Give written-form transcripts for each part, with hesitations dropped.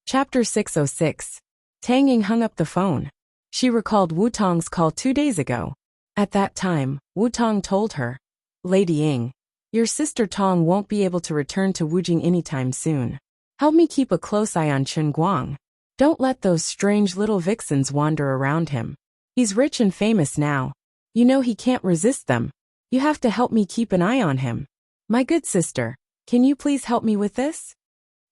Chapter 606. Tang Ying hung up the phone. She recalled Wu Tong's call 2 days ago. At that time, Wu Tong told her, "Lady Ying, your sister Tong won't be able to return to Wujing anytime soon. Help me keep a close eye on Chen Guang. Don't let those strange little vixens wander around him. He's rich and famous now. You know he can't resist them. You have to help me keep an eye on him. My good sister, can you please help me with this?"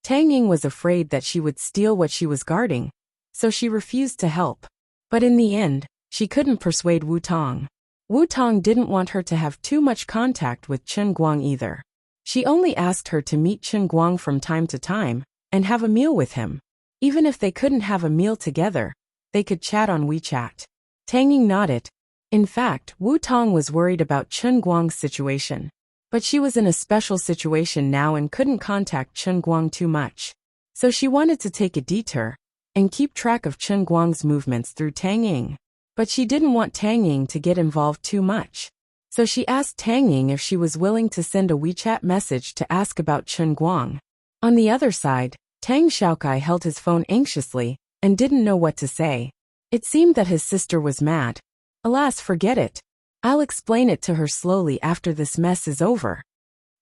Tang Ying was afraid that she would steal what she was guarding, so she refused to help. But in the end, she couldn't persuade Wu Tong. Wu Tong didn't want her to have too much contact with Chen Guang either. She only asked her to meet Chen Guang from time to time and have a meal with him. Even if they couldn't have a meal together, they could chat on WeChat. Tang Ying nodded. In fact, Wu Tong was worried about Chen Guang's situation. But she was in a special situation now and couldn't contact Chen Guang too much. So she wanted to take a detour and keep track of Chen Guang's movements through Tang Ying. But she didn't want Tang Ying to get involved too much. So she asked Tang Ying if she was willing to send a WeChat message to ask about Chen Guang. On the other side, Tang Xiaokai held his phone anxiously and didn't know what to say. It seemed that his sister was mad. Alas, forget it. I'll explain it to her slowly after this mess is over.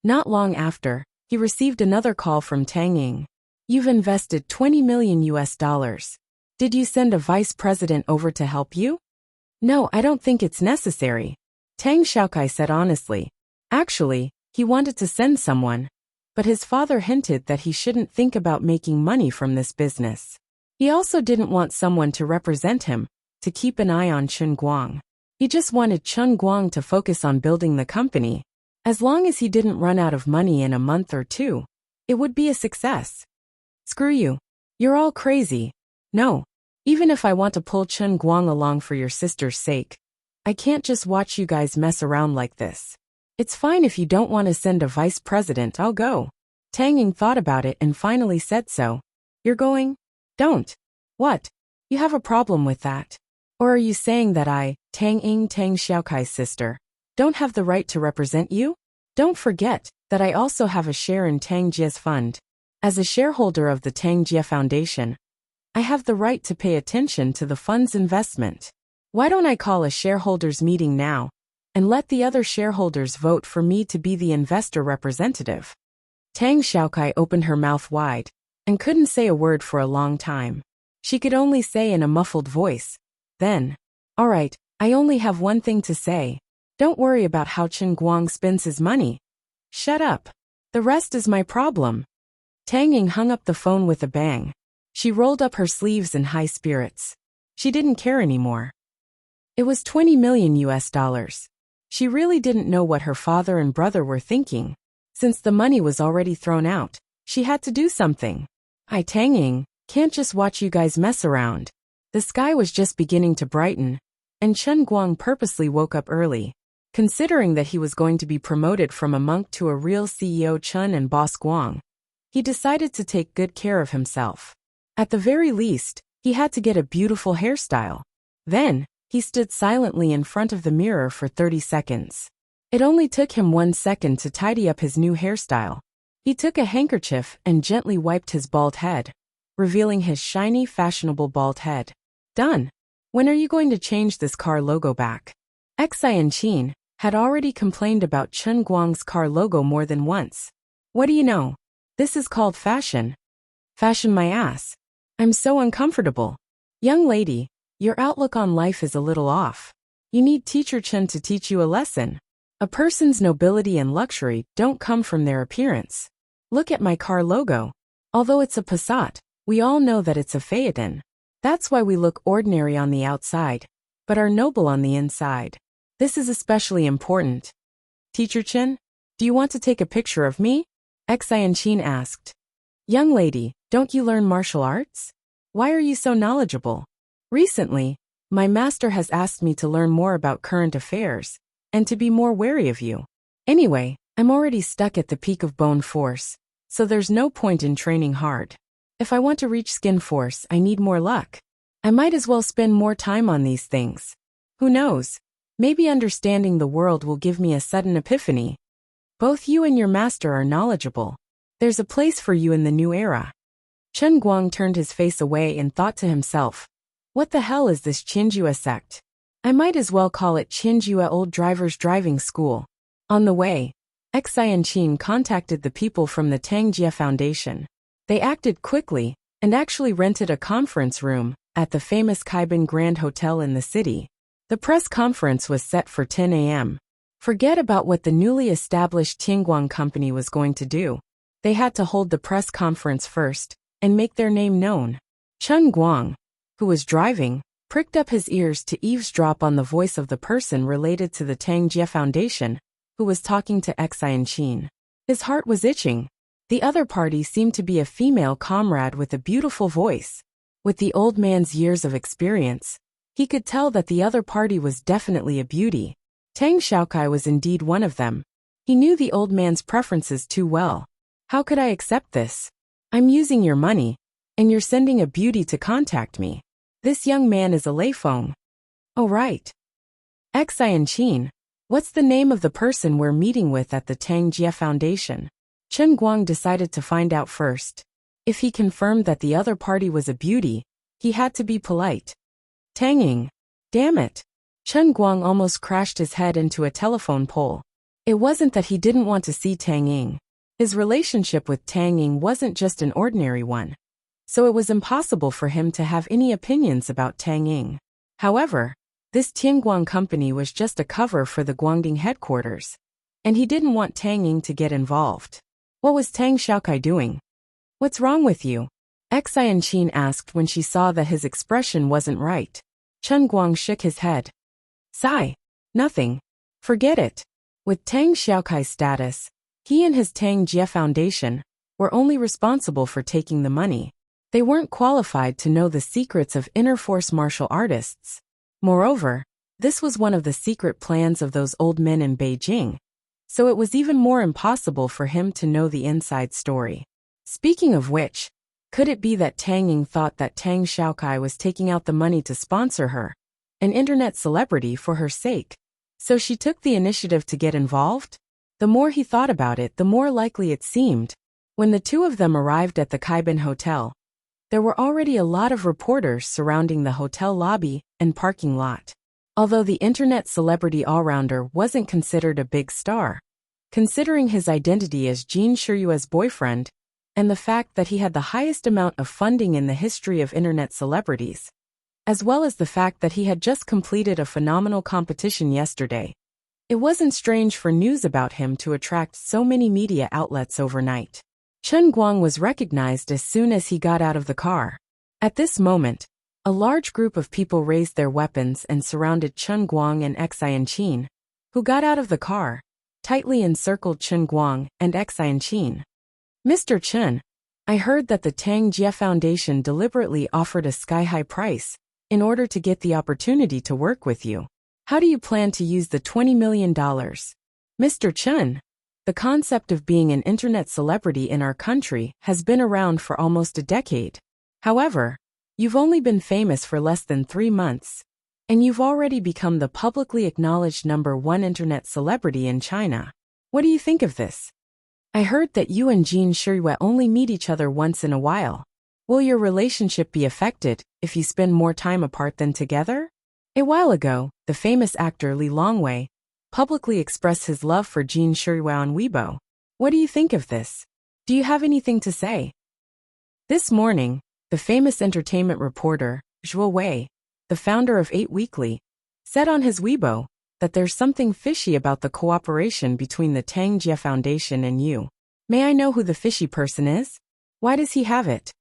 Not long after, he received another call from Tang Ying. You've invested $20 million. Did you send a vice president over to help you? No, I don't think it's necessary. Tang Xiaokai said honestly. Actually, he wanted to send someone, but his father hinted that he shouldn't think about making money from this business. He also didn't want someone to represent him, to keep an eye on Chen Guang. He just wanted Chen Guang to focus on building the company. As long as he didn't run out of money in a month or two, it would be a success. Screw you. You're all crazy. No. Even if I want to pull Chen Guang along for your sister's sake, I can't just watch you guys mess around like this. It's fine if you don't want to send a vice president, I'll go. Tang Ying thought about it and finally said so. You're going? Don't. What? You have a problem with that? Or are you saying that I, Tang Ying, Tang Xiaokai's sister, don't have the right to represent you? Don't forget that I also have a share in Tang Jie's fund. As a shareholder of the Tang Jie Foundation, I have the right to pay attention to the fund's investment. Why don't I call a shareholders meeting now and let the other shareholders vote for me to be the investor representative? Tang Xiaokai opened her mouth wide and couldn't say a word for a long time. She could only say in a muffled voice, then, all right, I only have one thing to say. Don't worry about how Chen Guang spends his money. Shut up. The rest is my problem. Tang Ying hung up the phone with a bang. She rolled up her sleeves in high spirits. She didn't care anymore. It was $20 million. She really didn't know what her father and brother were thinking. Since the money was already thrown out, she had to do something. Tang Ying, can't just watch you guys mess around. The sky was just beginning to brighten, and Chen Guang purposely woke up early. Considering that he was going to be promoted from a monk to a real CEO Chen and boss Guang, he decided to take good care of himself. At the very least, he had to get a beautiful hairstyle. Then, he stood silently in front of the mirror for 30 seconds. It only took him 1 second to tidy up his new hairstyle. He took a handkerchief and gently wiped his bald head, revealing his shiny, fashionable bald head. Done. When are you going to change this car logo back? Xi and Qin had already complained about Chen Guang's car logo more than once. What do you know? This is called fashion. Fashion my ass. I'm so uncomfortable. Young lady, your outlook on life is a little off. You need Teacher Chen to teach you a lesson. A person's nobility and luxury don't come from their appearance. Look at my car logo. Although it's a Passat, we all know that it's a Phaeton. That's why we look ordinary on the outside, but are noble on the inside. This is especially important. Teacher Chen, do you want to take a picture of me? Xian Qin asked. Young lady, don't you learn martial arts? Why are you so knowledgeable? Recently, my master has asked me to learn more about current affairs, and to be more wary of you. Anyway, I'm already stuck at the peak of bone force, so there's no point in training hard. If I want to reach skin force, I need more luck. I might as well spend more time on these things. Who knows? Maybe understanding the world will give me a sudden epiphany. Both you and your master are knowledgeable. There's a place for you in the new era. Chen Guang turned his face away and thought to himself, what the hell is this Qinjue sect? I might as well call it Qinjue Old Drivers Driving School. On the way, Xianqin contacted the people from the Tangjie Foundation. They acted quickly and actually rented a conference room at the famous Kaibin Grand Hotel in the city. The press conference was set for 10 a.m. Forget about what the newly established Tianguang company was going to do. They had to hold the press conference first and make their name known. Chen Guang, who was driving, pricked up his ears to eavesdrop on the voice of the person related to the Tangjie Foundation, who was talking to Xianqin. His heart was itching. The other party seemed to be a female comrade with a beautiful voice. With the old man's years of experience, he could tell that the other party was definitely a beauty. Tang Xiaokai was indeed one of them. He knew the old man's preferences too well. How could I accept this? I'm using your money, and you're sending a beauty to contact me. This young man is a Lei Feng. Oh right. Xianqin, what's the name of the person we're meeting with at the Tangjie Foundation? Chen Guang decided to find out first. If he confirmed that the other party was a beauty, he had to be polite. Tang Ying. Damn it. Chen Guang almost crashed his head into a telephone pole. It wasn't that he didn't want to see Tang Ying. His relationship with Tang Ying wasn't just an ordinary one, so it was impossible for him to have any opinions about Tang Ying. However, this Tianguang company was just a cover for the Guangding headquarters, and he didn't want Tang Ying to get involved. What was Tang Xiaokai doing? What's wrong with you? Xianqin asked when she saw that his expression wasn't right. Chen Guang shook his head. Sigh. Nothing. Forget it. With Tang Xiaokai's status, he and his Tangjie Foundation were only responsible for taking the money. They weren't qualified to know the secrets of inner force martial artists. Moreover, this was one of the secret plans of those old men in Beijing, so it was even more impossible for him to know the inside story. Speaking of which, could it be that Tang Ying thought that Tang Xiaokai was taking out the money to sponsor her, an internet celebrity, for her sake, so she took the initiative to get involved? The more he thought about it, the more likely it seemed. When the two of them arrived at the Kaibin Hotel, there were already a lot of reporters surrounding the hotel lobby and parking lot. Although the internet celebrity all-rounder wasn't considered a big star, considering his identity as Jin Shiyue's boyfriend, and the fact that he had the highest amount of funding in the history of internet celebrities, as well as the fact that he had just completed a phenomenal competition yesterday, it wasn't strange for news about him to attract so many media outlets overnight. Chen Guang was recognized as soon as he got out of the car. At this moment, a large group of people raised their weapons and surrounded Chen Guang and Xianqin, who got out of the car, tightly encircled Chen Guang and Xianqin. Mr. Chen, I heard that the Tangjie Foundation deliberately offered a sky-high price in order to get the opportunity to work with you. How do you plan to use the $20 million? Mr. Chen, the concept of being an internet celebrity in our country has been around for almost a decade. However, you've only been famous for less than 3 months, and you've already become the publicly acknowledged #1 internet celebrity in China. What do you think of this? I heard that you and Jin Shiyue only meet each other once in a while. Will your relationship be affected if you spend more time apart than together? A while ago, the famous actor Li Longwei publicly expressed his love for Jin Shiyue on Weibo. What do you think of this? Do you have anything to say? This morning, the famous entertainment reporter, Zhuo Wei, the founder of 8 Weekly, said on his Weibo that there's something fishy about the cooperation between the Tangjie Foundation and you. May I know who the fishy person is? Why does he have it?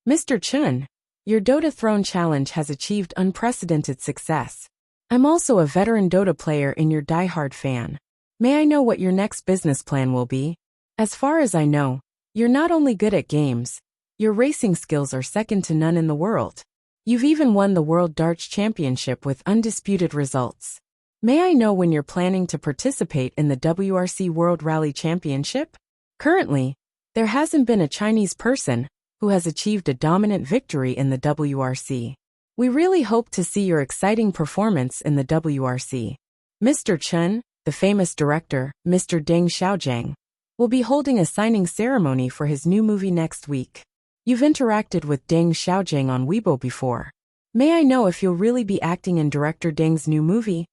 Mr. Chen, your Dota Throne Challenge has achieved unprecedented success. I'm also a veteran Dota player and your diehard fan. May I know what your next business plan will be? As far as I know, you're not only good at games, your racing skills are second to none in the world. You've even won the World Darts Championship with undisputed results. May I know when you're planning to participate in the WRC World Rally Championship? Currently, there hasn't been a Chinese person who has achieved a dominant victory in the WRC. We really hope to see your exciting performance in the WRC. Mr. Chen, the famous director, Mr. Deng Xiaojiang, will be holding a signing ceremony for his new movie next week. You've interacted with Deng Xiaojing on Weibo before. May I know if you'll really be acting in director Deng's new movie?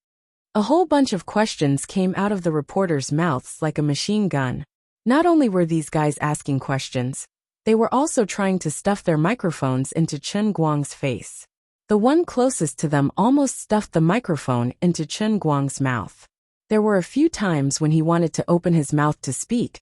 A whole bunch of questions came out of the reporters' mouths like a machine gun. Not only were these guys asking questions, they were also trying to stuff their microphones into Chen Guang's face. The one closest to them almost stuffed the microphone into Chen Guang's mouth. There were a few times when he wanted to open his mouth to speak,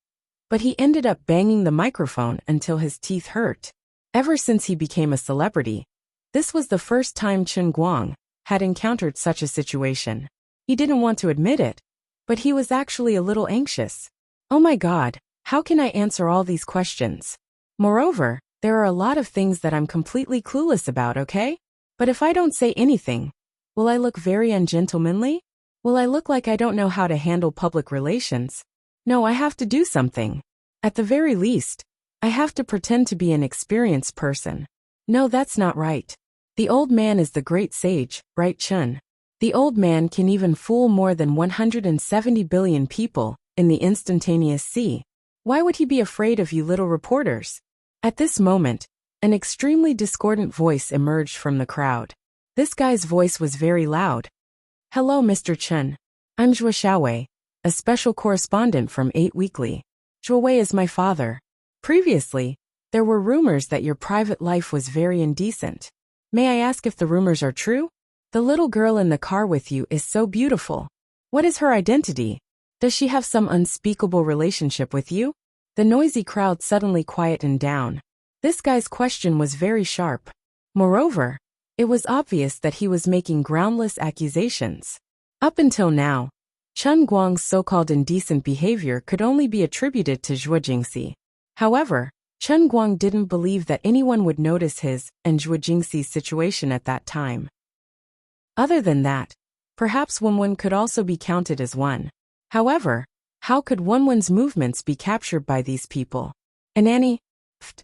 but he ended up banging the microphone until his teeth hurt. Ever since he became a celebrity, this was the first time Chen Guang had encountered such a situation. He didn't want to admit it, but he was actually a little anxious. Oh my God, how can I answer all these questions? Moreover, there are a lot of things that I'm completely clueless about, okay? But if I don't say anything, will I look very ungentlemanly? Will I look like I don't know how to handle public relations? No, I have to do something. At the very least, I have to pretend to be an experienced person. No, that's not right. The old man is the great sage, right, Chen? The old man can even fool more than 170 billion people in the instantaneous sea. Why would he be afraid of you little reporters? At this moment, an extremely discordant voice emerged from the crowd. This guy's voice was very loud. Hello, Mr. Chen. I'm Zhuo Xiaowei, a special correspondent from 8 Weekly. Zhuo Wei is my father. Previously, there were rumors that your private life was very indecent. May I ask if the rumors are true? The little girl in the car with you is so beautiful. What is her identity? Does she have some unspeakable relationship with you? The noisy crowd suddenly quietened down. This guy's question was very sharp. Moreover, it was obvious that he was making groundless accusations. Up until now, Chen Guang's so-called indecent behavior could only be attributed to Zhuo Jingxi. However, Chen Guang didn't believe that anyone would notice his and Zhuo Jingxi's situation at that time. Other than that, perhaps Wenwen could also be counted as one. However, how could Wenwen's movements be captured by these people? And Annie?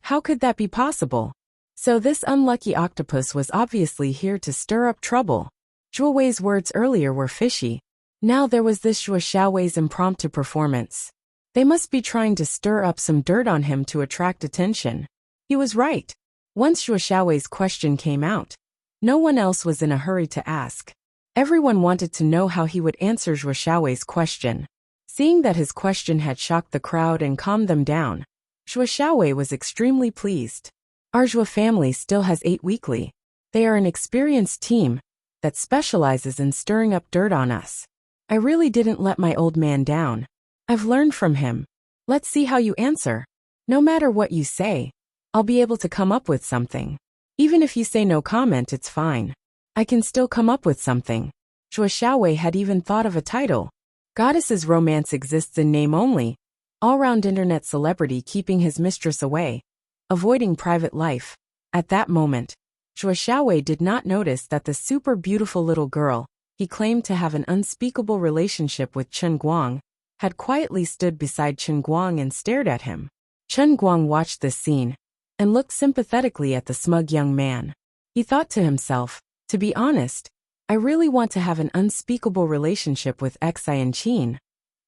How could that be possible? So this unlucky octopus was obviously here to stir up trouble. Zhuo Wei's words earlier were fishy. Now there was this Zhuo Xiaowei's impromptu performance. They must be trying to stir up some dirt on him to attract attention. He was right. Once Zhuo Xiaowei's question came out, no one else was in a hurry to ask. Everyone wanted to know how he would answer Zhuo Xiaowei's question. Seeing that his question had shocked the crowd and calmed them down, Zhuo Xiaowei was extremely pleased. Our Zhuo family still has 8 Weekly. They are an experienced team that specializes in stirring up dirt on us. I really didn't let my old man down. I've learned from him. Let's see how you answer. No matter what you say, I'll be able to come up with something. Even if you say no comment, it's fine. I can still come up with something. Zhuo Xiaowei had even thought of a title. Goddess's Romance Exists in Name Only. All-round internet celebrity keeping his mistress away, avoiding private life. At that moment, Zhuo Xiaowei did not notice that the super beautiful little girl he claimed to have an unspeakable relationship with Chen Guang had quietly stood beside Chen Guang and stared at him. Chen Guang watched this scene and looked sympathetically at the smug young man. He thought to himself, to be honest, I really want to have an unspeakable relationship with Xian Qin,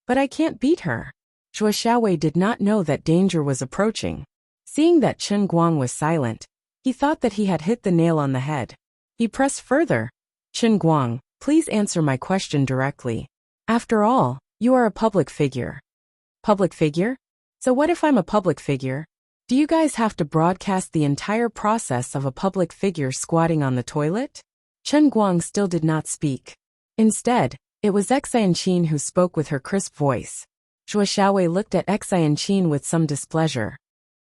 but I can't beat her. Zhuo Xiaowei did not know that danger was approaching. Seeing that Chen Guang was silent, he thought that he had hit the nail on the head. He pressed further. Chen Guang, please answer my question directly. After all, you are a public figure. Public figure? So what if I'm a public figure? Do you guys have to broadcast the entire process of a public figure squatting on the toilet? Chen Guang still did not speak. Instead, it was Xian Qin who spoke with her crisp voice. Zhuo Xiaowei looked at Xian Qin with some displeasure.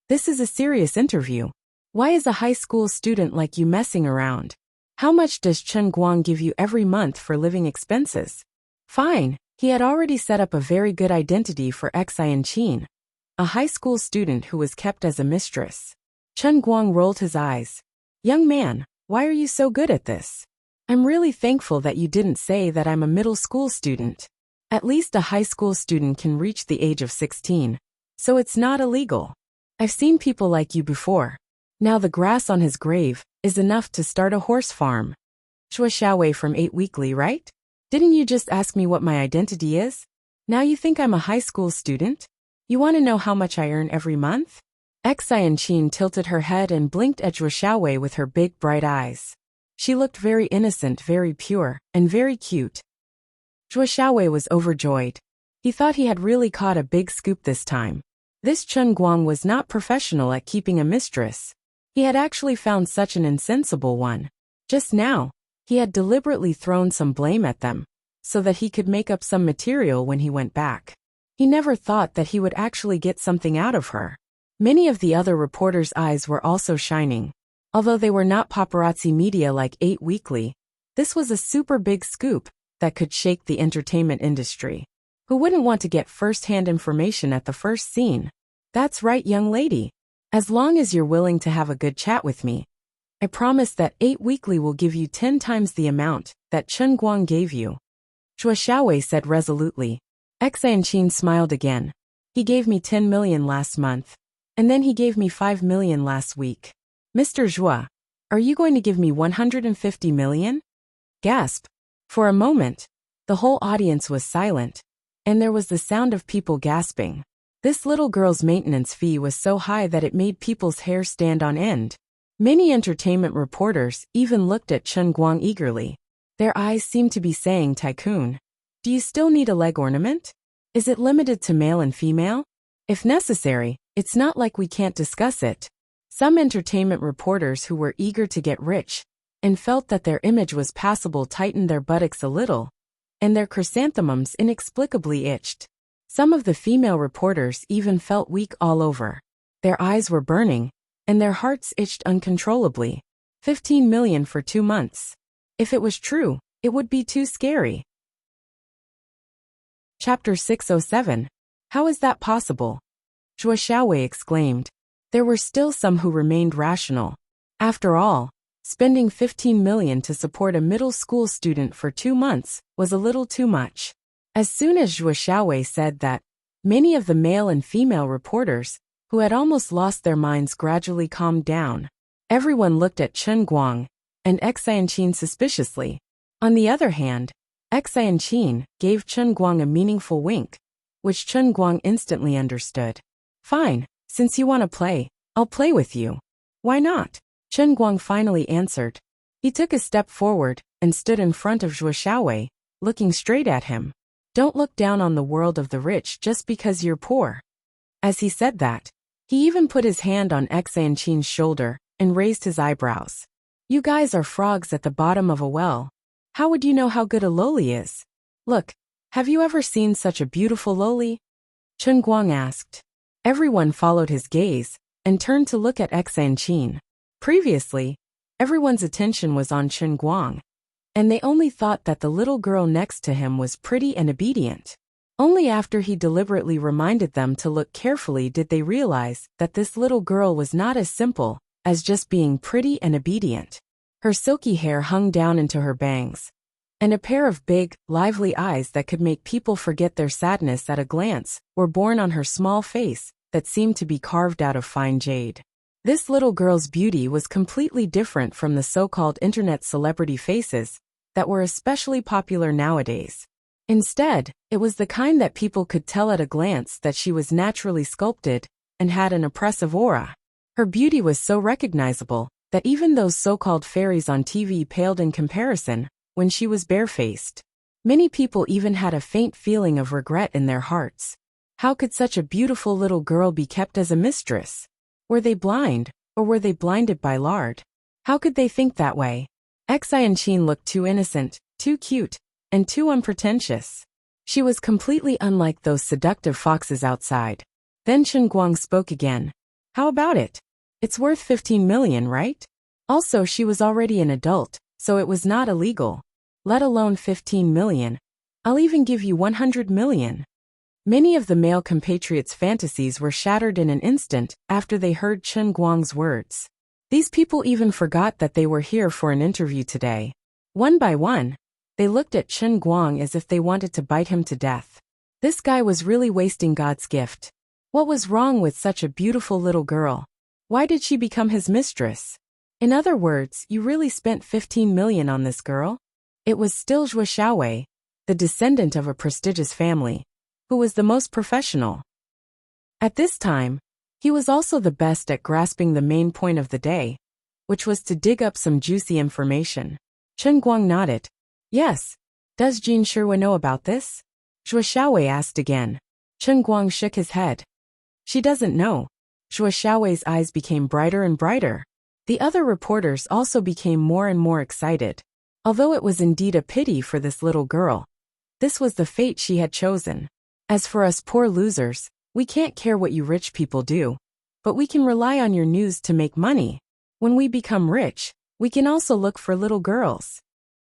This is a serious interview. Why is a high school student like you messing around? How much does Chen Guang give you every month for living expenses? Fine, he had already set up a very good identity for Xian Qin, a high school student who was kept as a mistress. Chen Guang rolled his eyes. Young man, why are you so good at this? I'm really thankful that you didn't say that I'm a middle school student. At least a high school student can reach the age of 16, so it's not illegal. I've seen people like you before. Now the grass on his grave is enough to start a horse farm. Zhuo Xiaowei from 8 Weekly, right? Didn't you just ask me what my identity is? Now you think I'm a high school student? You want to know how much I earn every month? Xianqin tilted her head and blinked at Zhuo Xiaowei with her big bright eyes. She looked very innocent, very pure, and very cute. Zhuo Xiaowei was overjoyed. He thought he had really caught a big scoop this time. This Chen Guang was not professional at keeping a mistress. He had actually found such an insensible one. Just now, he had deliberately thrown some blame at them, so that he could make up some material when he went back. He never thought that he would actually get something out of her. Many of the other reporters' eyes were also shining. Although they were not paparazzi media like 8 Weekly, this was a super big scoop that could shake the entertainment industry. Who wouldn't want to get first-hand information at the first scene? That's right, young lady. As long as you're willing to have a good chat with me, I promise that 8 Weekly will give you 10 times the amount that Chen Guang gave you. Zhuo Xiaowei said resolutely. Xianqin smiled again. He gave me 10 million last month. And then he gave me 5 million last week. Mr. Zhuo, are you going to give me 150 million? Gasp. For a moment, the whole audience was silent, and there was the sound of people gasping. This little girl's maintenance fee was so high that it made people's hair stand on end. Many entertainment reporters even looked at Chen Guang eagerly. Their eyes seemed to be saying, "Tycoon, do you still need a leg ornament? Is it limited to male and female? If necessary, it's not like we can't discuss it." Some entertainment reporters who were eager to get rich and felt that their image was passable tightened their buttocks a little, and their chrysanthemums inexplicably itched. Some of the female reporters even felt weak all over. Their eyes were burning, and their hearts itched uncontrollably. 15 million for 2 months. If it was true, it would be too scary. Chapter 607. How is that possible? Zhuo Xiaowei exclaimed. There were still some who remained rational. After all, spending 15 million to support a middle school student for 2 months was a little too much. As soon as Zhuo Xiaowei said that, many of the male and female reporters, who had almost lost their minds, gradually calmed down. Everyone looked at Chen Guang and Xianqin suspiciously. On the other hand, Xianqin gave Chen Guang a meaningful wink, which Chen Guang instantly understood. Fine, since you want to play, I'll play with you. Why not? Chen Guang finally answered. He took a step forward and stood in front of Zhuo Xiaowei, looking straight at him. Don't look down on the world of the rich just because you're poor. As he said that, he even put his hand on Xianqin's shoulder and raised his eyebrows. You guys are frogs at the bottom of a well. How would you know how good a loli is? Look, have you ever seen such a beautiful loli? Chen Guang asked. Everyone followed his gaze and turned to look at Xianqin. Previously, everyone's attention was on Chen Guang, and they only thought that the little girl next to him was pretty and obedient. Only after he deliberately reminded them to look carefully did they realize that this little girl was not as simple as just being pretty and obedient. Her silky hair hung down into her bangs, and a pair of big, lively eyes that could make people forget their sadness at a glance were born on her small face that seemed to be carved out of fine jade. This little girl's beauty was completely different from the so-called internet celebrity faces that were especially popular nowadays. Instead, it was the kind that people could tell at a glance that she was naturally sculpted and had an oppressive aura. Her beauty was so recognizable that even those so-called fairies on TV paled in comparison when she was barefaced. Many people even had a faint feeling of regret in their hearts. How could such a beautiful little girl be kept as a mistress? Were they blind, or were they blinded by lard? How could they think that way? Xianqin looked too innocent, too cute, and too unpretentious. She was completely unlike those seductive foxes outside. Then Chen Guang spoke again. How about it? It's worth 15 million, right? Also, she was already an adult, so it was not illegal. Let alone 15 million. I'll even give you 100 million. Many of the male compatriots' fantasies were shattered in an instant after they heard Chen Guang's words. These people even forgot that they were here for an interview today. One by one, they looked at Chen Guang as if they wanted to bite him to death. This guy was really wasting God's gift. What was wrong with such a beautiful little girl? Why did she become his mistress? In other words, you really spent 15 million on this girl? It was still Zhuo Xiaowei, the descendant of a prestigious family, who was the most professional. At this time, He was also the best at grasping the main point of the day, which was to dig up some juicy information. Chen Guang nodded. Yes. Does Jin Shirui know about this? Zhuo Xiaowei asked again. Chen Guang shook his head. She doesn't know. Zhuo Xiaowei's eyes became brighter and brighter. The other reporters also became more and more excited. Although it was indeed a pity for this little girl, this was the fate she had chosen. As for us poor losers, we can't care what you rich people do, but we can rely on your news to make money. When we become rich, we can also look for little girls.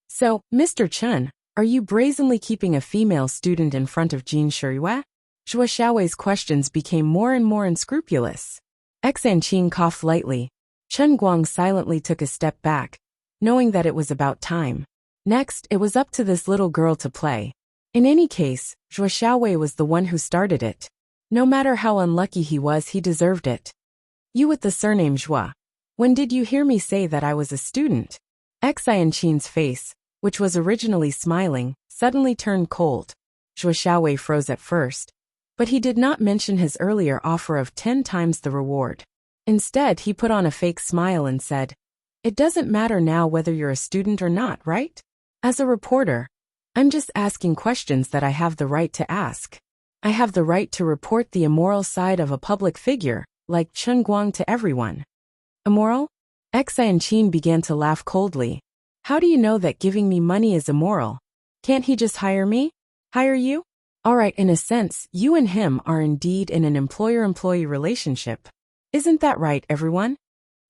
So, Mr. Chen, are you brazenly keeping a female student in front of Jin Shirui? Zhuo Xiaowei's questions became more and more unscrupulous. Xanqin coughed lightly. Chen Guang silently took a step back, knowing that it was about time. Next, it was up to this little girl to play. In any case, Zhuo Xiaowei was the one who started it. No matter how unlucky he was, he deserved it. You with the surname Zhuo. When did you hear me say that I was a student? Xanqin's face, which was originally smiling, suddenly turned cold. Zhuo Xiaowei froze at first, but he did not mention his earlier offer of 10 times the reward. Instead, he put on a fake smile and said, "It doesn't matter now whether you're a student or not, right? As a reporter, I'm just asking questions that I have the right to ask. I have the right to report the immoral side of a public figure, like Chen Guang, to everyone." Immoral? Xanqin began to laugh coldly. How do you know that giving me money is immoral? Can't he just hire me? Hire you? Alright, in a sense, you and him are indeed in an employer-employee relationship. Isn't that right, everyone?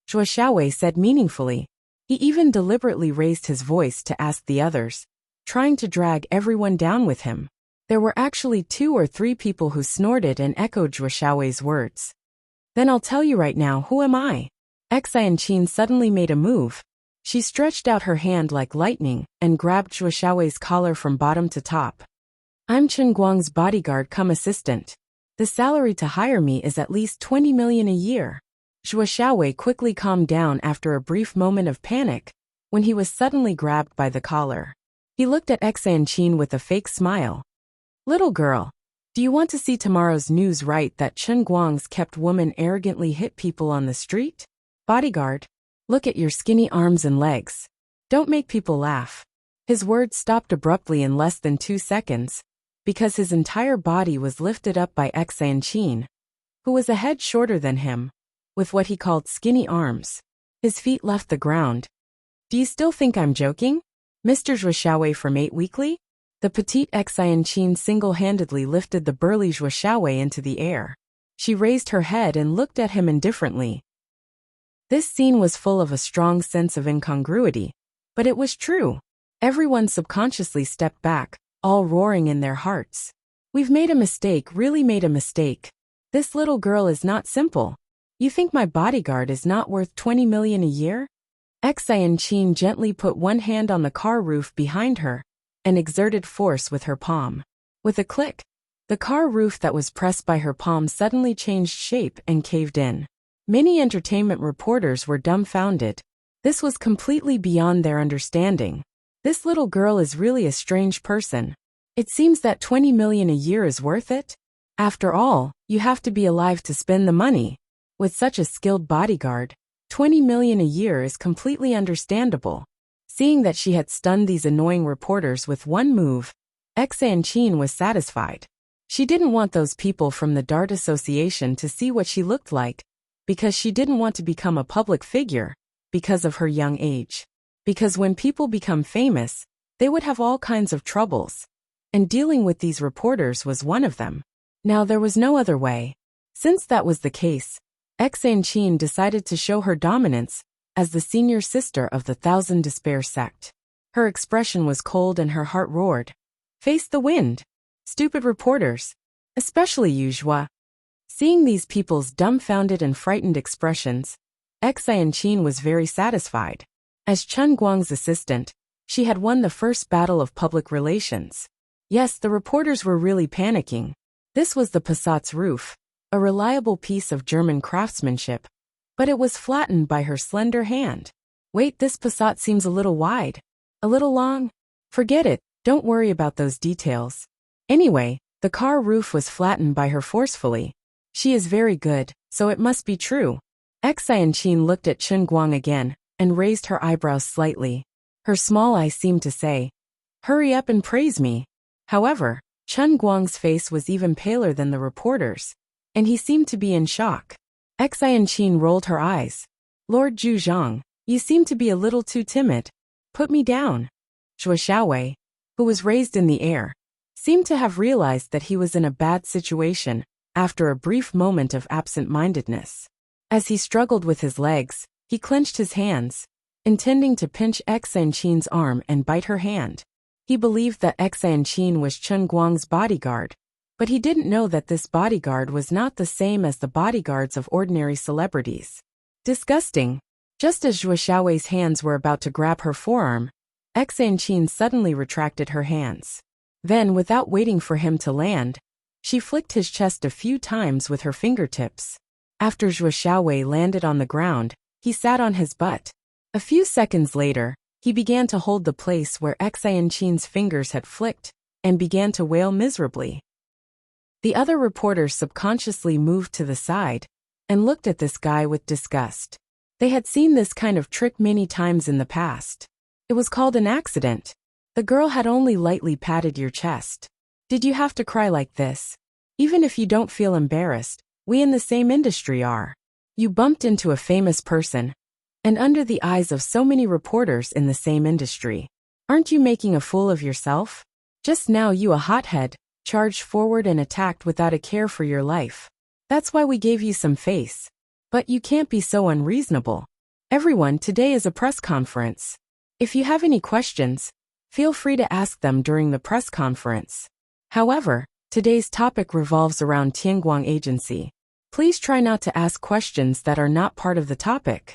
Zhuo Xiaowei said meaningfully. He even deliberately raised his voice to ask the others, trying to drag everyone down with him. There were actually 2 or 3 people who snorted and echoed Zhuo Xiaowei's words. Then I'll tell you right now, who am I? Xanqin suddenly made a move. She stretched out her hand like lightning and grabbed Zhuo Xiaowei's collar from bottom to top. I'm Chen Guang's bodyguard cum assistant. The salary to hire me is at least 20 million a year. Zhuo Xiaowei quickly calmed down after a brief moment of panic, when he was suddenly grabbed by the collar. He looked at Xanqin with a fake smile. Little girl, do you want to see tomorrow's news write that Chen Guang's kept woman arrogantly hit people on the street? Bodyguard, look at your skinny arms and legs. Don't make people laugh. His words stopped abruptly in less than 2 seconds, because his entire body was lifted up by Xanqin, who was a head shorter than him, with what he called skinny arms. His feet left the ground. Do you still think I'm joking? Mr. Zhuo Xiaowei from 8 Weekly? The petite Xanqin single-handedly lifted the burly Zhuo Xiaowei into the air. She raised her head and looked at him indifferently. This scene was full of a strong sense of incongruity, but it was true. Everyone subconsciously stepped back, all roaring in their hearts. We've made a mistake, really made a mistake. This little girl is not simple. You think my bodyguard is not worth 20 million a year? Xanqin gently put one hand on the car roof behind her and exerted force with her palm. With a click, the car roof that was pressed by her palm suddenly changed shape and caved in. Many entertainment reporters were dumbfounded. This was completely beyond their understanding. This little girl is really a strange person. It seems that 20 million a year is worth it. After all, you have to be alive to spend the money. With such a skilled bodyguard, 20 million a year is completely understandable. Seeing that she had stunned these annoying reporters with one move, Xanqin was satisfied. She didn't want those people from the Dart Association to see what she looked like, because she didn't want to become a public figure, because of her young age. Because when people become famous, they would have all kinds of troubles. And dealing with these reporters was one of them. Now there was no other way. Since that was the case, Xanqin decided to show her dominance as the senior sister of the Thousand Despair sect. Her expression was cold and her heart roared. Face the wind. Stupid reporters. Especially you, Zhuo. Seeing these people's dumbfounded and frightened expressions, Xanqin was very satisfied. As Chen Guang's assistant, she had won the first battle of public relations. Yes, the reporters were really panicking. This was the Passat's roof, a reliable piece of German craftsmanship, but it was flattened by her slender hand. Wait, this Passat seems a little wide. A little long? Forget it, don't worry about those details. Anyway, the car roof was flattened by her forcefully. She is very good, so it must be true. Xianqin looked at Chen Guang again and raised her eyebrows slightly. Her small eyes seemed to say, "Hurry up and praise me." However, Chen Guang's face was even paler than the reporter's, and he seemed to be in shock. Xianqin rolled her eyes. "Lord Zhuzhang, you seem to be a little too timid. Put me down." Zhuo Xiaowei, who was raised in the air, seemed to have realized that he was in a bad situation after a brief moment of absent-mindedness. As he struggled with his legs, he clenched his hands, intending to pinch Xianqin's arm and bite her hand. He believed that Xianqin was Chen Guang's bodyguard, but he didn't know that this bodyguard was not the same as the bodyguards of ordinary celebrities. Disgusting. Just as Zhuo Xiaowei's hands were about to grab her forearm, Xianqin suddenly retracted her hands. Then, without waiting for him to land, she flicked his chest a few times with her fingertips. After Zhuo Xiaowei landed on the ground, he sat on his butt. A few seconds later, he began to hold the place where Xianqin's fingers had flicked, and began to wail miserably. The other reporters subconsciously moved to the side and looked at this guy with disgust. They had seen this kind of trick many times in the past. It was called an accident. The girl had only lightly patted your chest. Did you have to cry like this? Even if you don't feel embarrassed, we in the same industry are. You bumped into a famous person, and under the eyes of so many reporters in the same industry. Aren't you making a fool of yourself? Just now you, a hothead, charged forward and attacked without a care for your life. That's why we gave you some face. But you can't be so unreasonable. Everyone, today is a press conference. If you have any questions, feel free to ask them during the press conference. However, today's topic revolves around Tianguang Agency. Please try not to ask questions that are not part of the topic.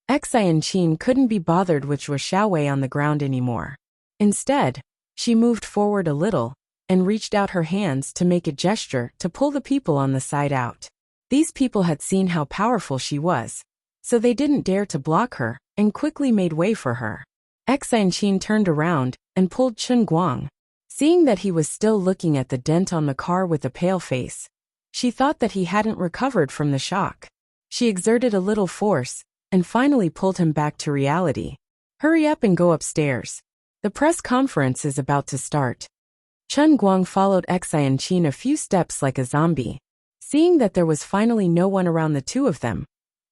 Xianqin couldn't be bothered with Zhuo Xiaowei on the ground anymore. Instead, she moved forward a little and reached out her hands to make a gesture to pull the people on the side out. These people had seen how powerful she was, so they didn't dare to block her and quickly made way for her. Xianqin turned around and pulled Chen Guang. Seeing that he was still looking at the dent on the car with a pale face, she thought that he hadn't recovered from the shock. She exerted a little force and finally pulled him back to reality. "Hurry up and go upstairs. The press conference is about to start." Chen Guang followed Xianqin a few steps like a zombie. Seeing that there was finally no one around the two of them,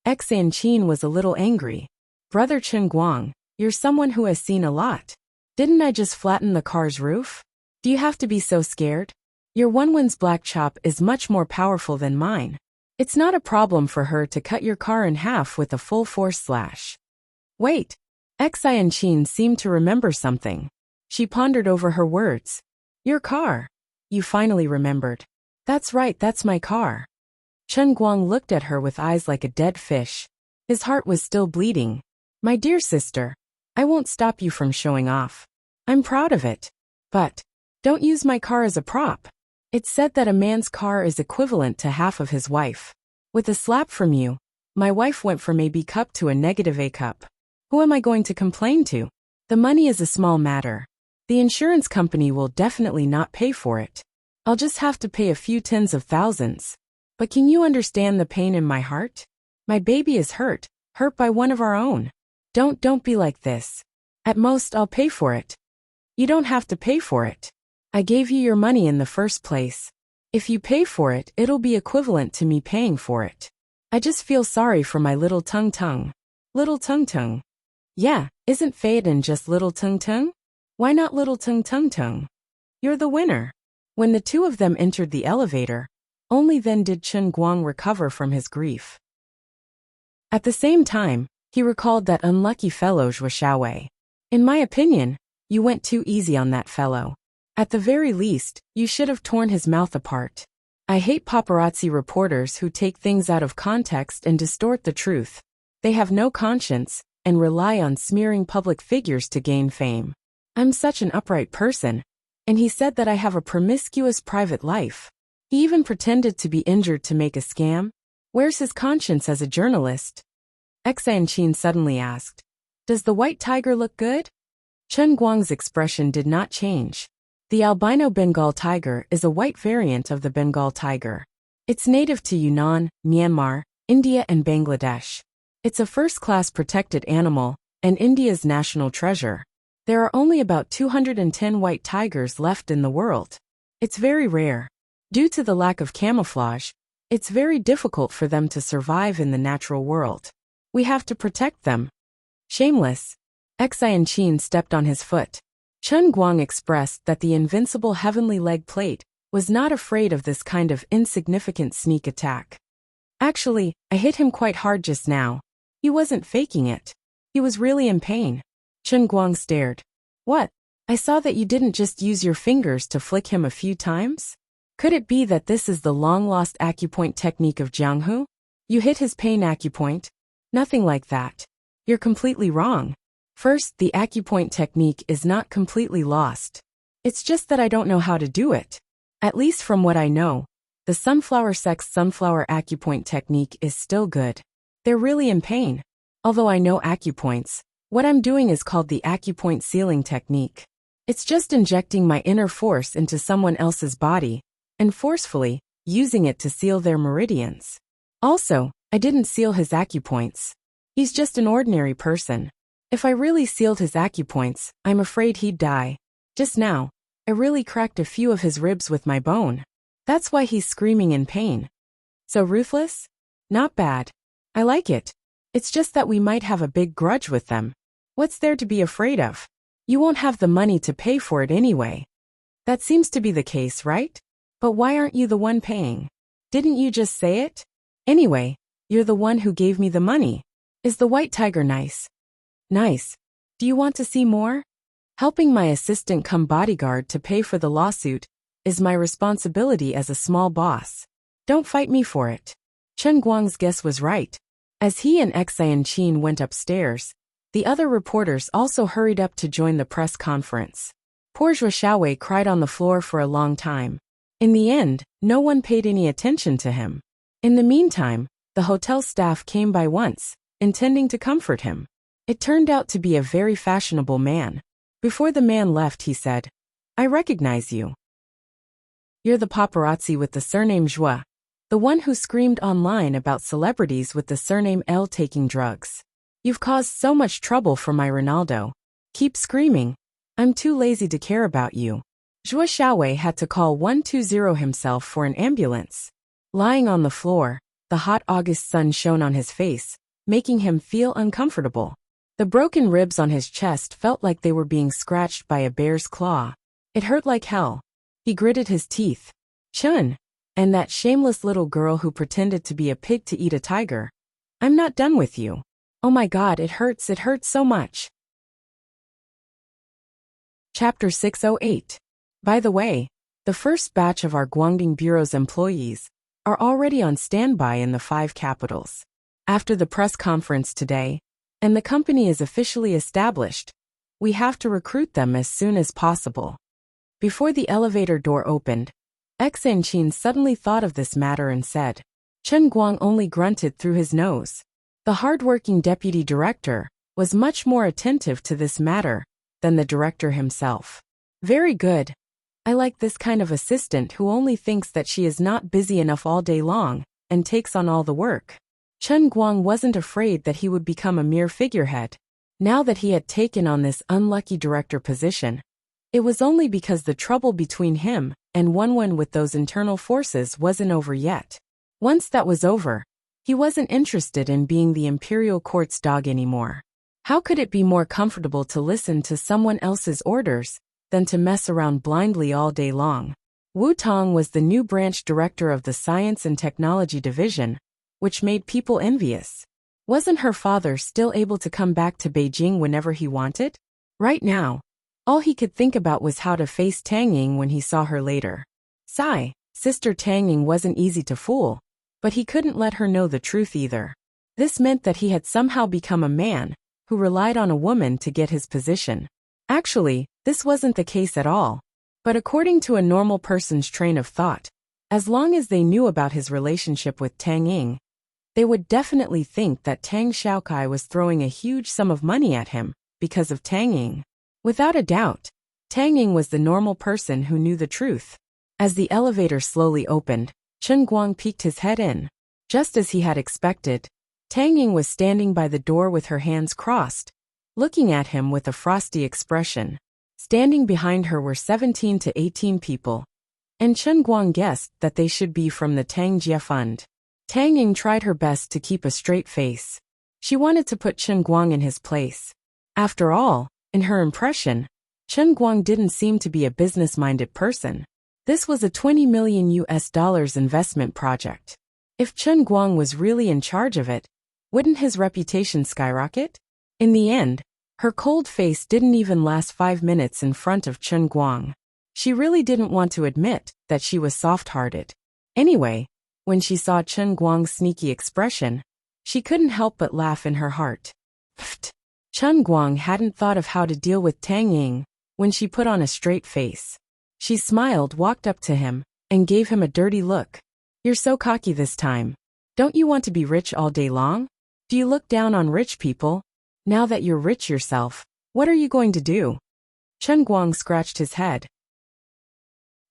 Xianqin was a little angry. "Brother Chen Guang, you're someone who has seen a lot. Didn't I just flatten the car's roof? Do you have to be so scared? Your Wenwen's black chop is much more powerful than mine. It's not a problem for her to cut your car in half with a full force slash." Wait. Xianqin seemed to remember something. She pondered over her words. "Your car. You finally remembered. That's right, that's my car." Chen Guang looked at her with eyes like a dead fish. His heart was still bleeding. "My dear sister, I won't stop you from showing off. I'm proud of it. But don't use my car as a prop. It's said that a man's car is equivalent to half of his wife. With a slap from you, my wife went from a B cup to a negative A cup. Who am I going to complain to? The money is a small matter. The insurance company will definitely not pay for it. I'll just have to pay a few tens of thousands. But can you understand the pain in my heart? My baby is hurt by one of our own. Don't be like this. At most I'll pay for it." "You don't have to pay for it. I gave you your money in the first place. If you pay for it, it'll be equivalent to me paying for it. I just feel sorry for my little Tung Tung." "Little Tung Tung?" "Yeah, isn't Faden just little Tung Tung? Why not little Tung Tung Tung? You're the winner." When the two of them entered the elevator, only then did Chen Guang recover from his grief. At the same time, he recalled that unlucky fellow Zhuo Xiaowei. "In my opinion, you went too easy on that fellow. At the very least, you should have torn his mouth apart. I hate paparazzi reporters who take things out of context and distort the truth. They have no conscience and rely on smearing public figures to gain fame. I'm such an upright person. And he said that I have a promiscuous private life. He even pretended to be injured to make a scam. Where's his conscience as a journalist?" Xianqin suddenly asked. "Does the white tiger look good?" Chen Guang's expression did not change. The albino Bengal tiger is a white variant of the Bengal tiger. It's native to Yunnan, Myanmar, India and Bangladesh. It's a first-class protected animal, and India's national treasure. There are only about 210 white tigers left in the world. It's very rare. Due to the lack of camouflage, it's very difficult for them to survive in the natural world. We have to protect them. Shameless. Xianqin stepped on his foot. Chen Guang expressed that the invincible heavenly leg plate was not afraid of this kind of insignificant sneak attack. Actually, I hit him quite hard just now. He wasn't faking it. He was really in pain. Chen Guang stared. What? I saw that you didn't just use your fingers to flick him a few times? Could it be that this is the long-lost acupoint technique of Jianghu? You hit his pain acupoint? Nothing like that. You're completely wrong. First, the acupoint technique is not completely lost. It's just that I don't know how to do it. At least from what I know, the sunflower acupoint technique is still good. They're really in pain. Although I know acupoints, what I'm doing is called the acupoint sealing technique. It's just injecting my inner force into someone else's body and forcefully using it to seal their meridians. Also, I didn't seal his acupoints. He's just an ordinary person. If I really sealed his acupoints, I'm afraid he'd die. Just now, I really cracked a few of his ribs with my bone. That's why he's screaming in pain. So ruthless? Not bad. I like it. It's just that we might have a big grudge with them. What's there to be afraid of? You won't have the money to pay for it anyway. That seems to be the case, right? But why aren't you the one paying? Didn't you just say it? Anyway, you're the one who gave me the money. Is the white tiger nice? Nice. Do you want to see more? Helping my assistant come bodyguard to pay for the lawsuit is my responsibility as a small boss. Don't fight me for it. Chen Guang's guess was right. As he and Xianqin went upstairs, the other reporters also hurried up to join the press conference. Poor Zhuo Xiaowei cried on the floor for a long time. In the end, no one paid any attention to him. In the meantime, the hotel staff came by once, intending to comfort him. It turned out to be a very fashionable man. Before the man left, he said, I recognize you. You're the paparazzi with the surname Zhuo, the one who screamed online about celebrities with the surname L taking drugs. You've caused so much trouble for my Ronaldo. Keep screaming. I'm too lazy to care about you. Zhuo Xiaowei had to call 120 himself for an ambulance. Lying on the floor, the hot August sun shone on his face, making him feel uncomfortable. The broken ribs on his chest felt like they were being scratched by a bear's claw. It hurt like hell. He gritted his teeth. Chun, and that shameless little girl who pretended to be a pig to eat a tiger. I'm not done with you. Oh my God, it hurts so much. Chapter 608. By the way, the first batch of our Guangdong Bureau's employees are already on standby in the 5 capitals. After the press conference today, and the company is officially established, we have to recruit them as soon as possible. Before the elevator door opened, Xianqin suddenly thought of this matter and said. Chen Guang only grunted through his nose. The hard-working deputy director was much more attentive to this matter than the director himself. Very good. I like this kind of assistant who only thinks that she is not busy enough all day long and takes on all the work. Chen Guang wasn't afraid that he would become a mere figurehead. Now that he had taken on this unlucky director position, it was only because the trouble between him and Wenwen with those internal forces wasn't over yet. Once that was over, he wasn't interested in being the imperial court's dog anymore. How could it be more comfortable to listen to someone else's orders than to mess around blindly all day long? Wu Tong was the new branch director of the Science and Technology Division, which made people envious. Wasn't her father still able to come back to Beijing whenever he wanted? Right now, all he could think about was how to face Tang Ying when he saw her later. Sigh, Sister Tang Ying wasn't easy to fool, but he couldn't let her know the truth either. This meant that he had somehow become a man who relied on a woman to get his position. Actually, this wasn't the case at all. But according to a normal person's train of thought, as long as they knew about his relationship with Tang Ying, they would definitely think that Tang Xiaokai was throwing a huge sum of money at him because of Tang Ying. Without a doubt, Tang Ying was the normal person who knew the truth. As the elevator slowly opened, Chen Guang peeked his head in. Just as he had expected, Tang Ying was standing by the door with her hands crossed, looking at him with a frosty expression. Standing behind her were 17 to 18 people, and Chen Guang guessed that they should be from the Tang Jie Fund. Tang Ying tried her best to keep a straight face. She wanted to put Chen Guang in his place. After all, in her impression, Chen Guang didn't seem to be a business-minded person. This was a $20 million investment project. If Chen Guang was really in charge of it, wouldn't his reputation skyrocket? In the end, her cold face didn't even last 5 minutes in front of Chen Guang. She really didn't want to admit that she was soft-hearted. Anyway, when she saw Chen Guang's sneaky expression, she couldn't help but laugh in her heart. Pfft! Chen Guang hadn't thought of how to deal with Tang Ying when she put on a straight face. She smiled, walked up to him, and gave him a dirty look. You're so cocky this time. Don't you want to be rich all day long? Do you look down on rich people? Now that you're rich yourself, what are you going to do? Chen Guang scratched his head.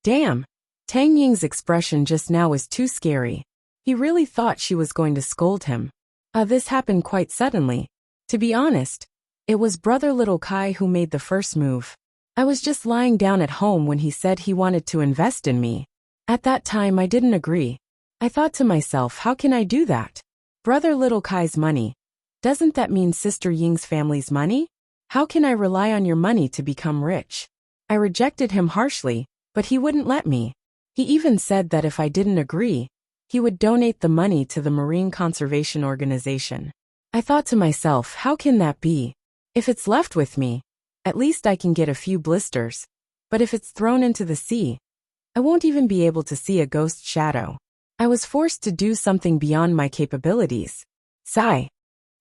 Damn! Tang Ying's expression just now was too scary. He really thought she was going to scold him. This happened quite suddenly. To be honest, it was brother Little Kai who made the first move. I was just lying down at home when he said he wanted to invest in me. At that time I didn't agree. I thought to myself, how can I do that? Brother Little Kai's money. Doesn't that mean Sister Ying's family's money? How can I rely on your money to become rich? I rejected him harshly, but he wouldn't let me. He even said that if I didn't agree, he would donate the money to the Marine Conservation Organization. I thought to myself, how can that be? If it's left with me, at least I can get a few blisters. But if it's thrown into the sea, I won't even be able to see a ghost shadow. I was forced to do something beyond my capabilities. Sigh.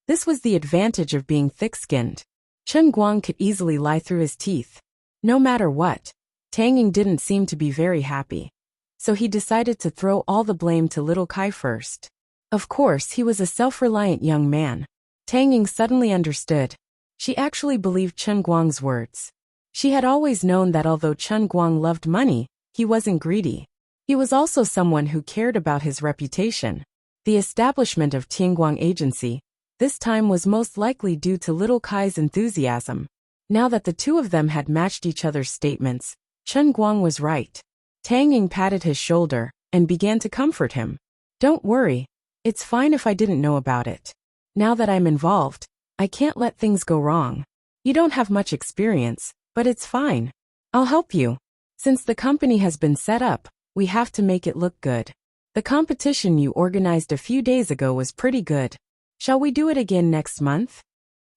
This was the advantage of being thick-skinned. Chen Guang could easily lie through his teeth. No matter what, Tang Ying didn't seem to be very happy. So he decided to throw all the blame to Little Kai first. Of course, he was a self-reliant young man. Tang Ying suddenly understood. She actually believed Chen Guang's words. She had always known that although Chen Guang loved money, he wasn't greedy. He was also someone who cared about his reputation. The establishment of Tianguang Agency, this time, was most likely due to Little Kai's enthusiasm. Now that the two of them had matched each other's statements, Chen Guang was right. Tang Ying patted his shoulder and began to comfort him. Don't worry. It's fine if I didn't know about it. Now that I'm involved, I can't let things go wrong. You don't have much experience, but it's fine. I'll help you. Since the company has been set up, we have to make it look good. The competition you organized a few days ago was pretty good. Shall we do it again next month?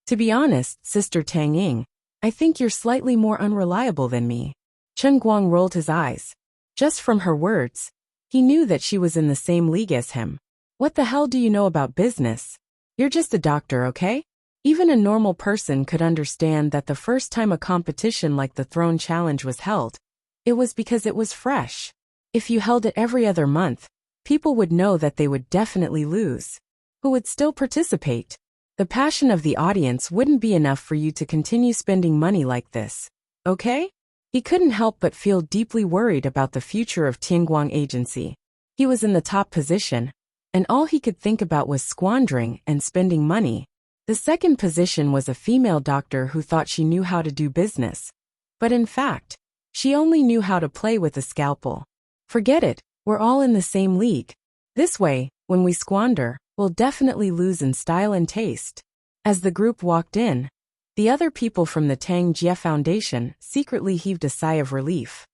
To be honest, Sister Tang Ying, I think you're slightly more unreliable than me. Chen Guang rolled his eyes. Just from her words, he knew that she was in the same league as him. What the hell do you know about business? You're just a doctor, okay? Even a normal person could understand that the first time a competition like the Throne Challenge was held, it was because it was fresh. If you held it every other month, people would know that they would definitely lose. Who would still participate? The passion of the audience wouldn't be enough for you to continue spending money like this. Okay? He couldn't help but feel deeply worried about the future of Tianguang Agency. He was in the top position, and all he could think about was squandering and spending money. The second position was a female doctor who thought she knew how to do business. But in fact, she only knew how to play with a scalpel. Forget it, we're all in the same league. This way, when we squander, we'll definitely lose in style and taste. As the group walked in, the other people from the Tang Jie Foundation secretly heaved a sigh of relief.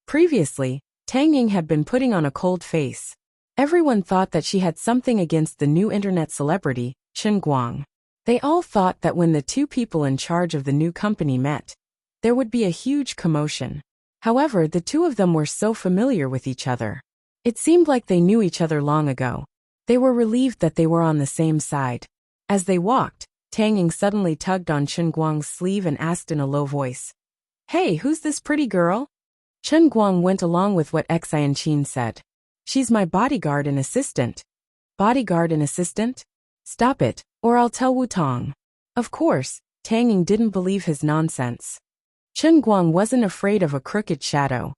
Previously, Tang Ying had been putting on a cold face. Everyone thought that she had something against the new internet celebrity, Chen Guang. They all thought that when the two people in charge of the new company met, there would be a huge commotion. However, the two of them were so familiar with each other. It seemed like they knew each other long ago. They were relieved that they were on the same side. As they walked, Tang Ying suddenly tugged on Chen Guang's sleeve and asked in a low voice, "Hey, who's this pretty girl?" Chen Guang went along with what Xianqin said. "She's my bodyguard and assistant." Bodyguard and assistant? Stop it, or I'll tell Wutong. Of course, Tang Ying didn't believe his nonsense. Chen Guang wasn't afraid of a crooked shadow.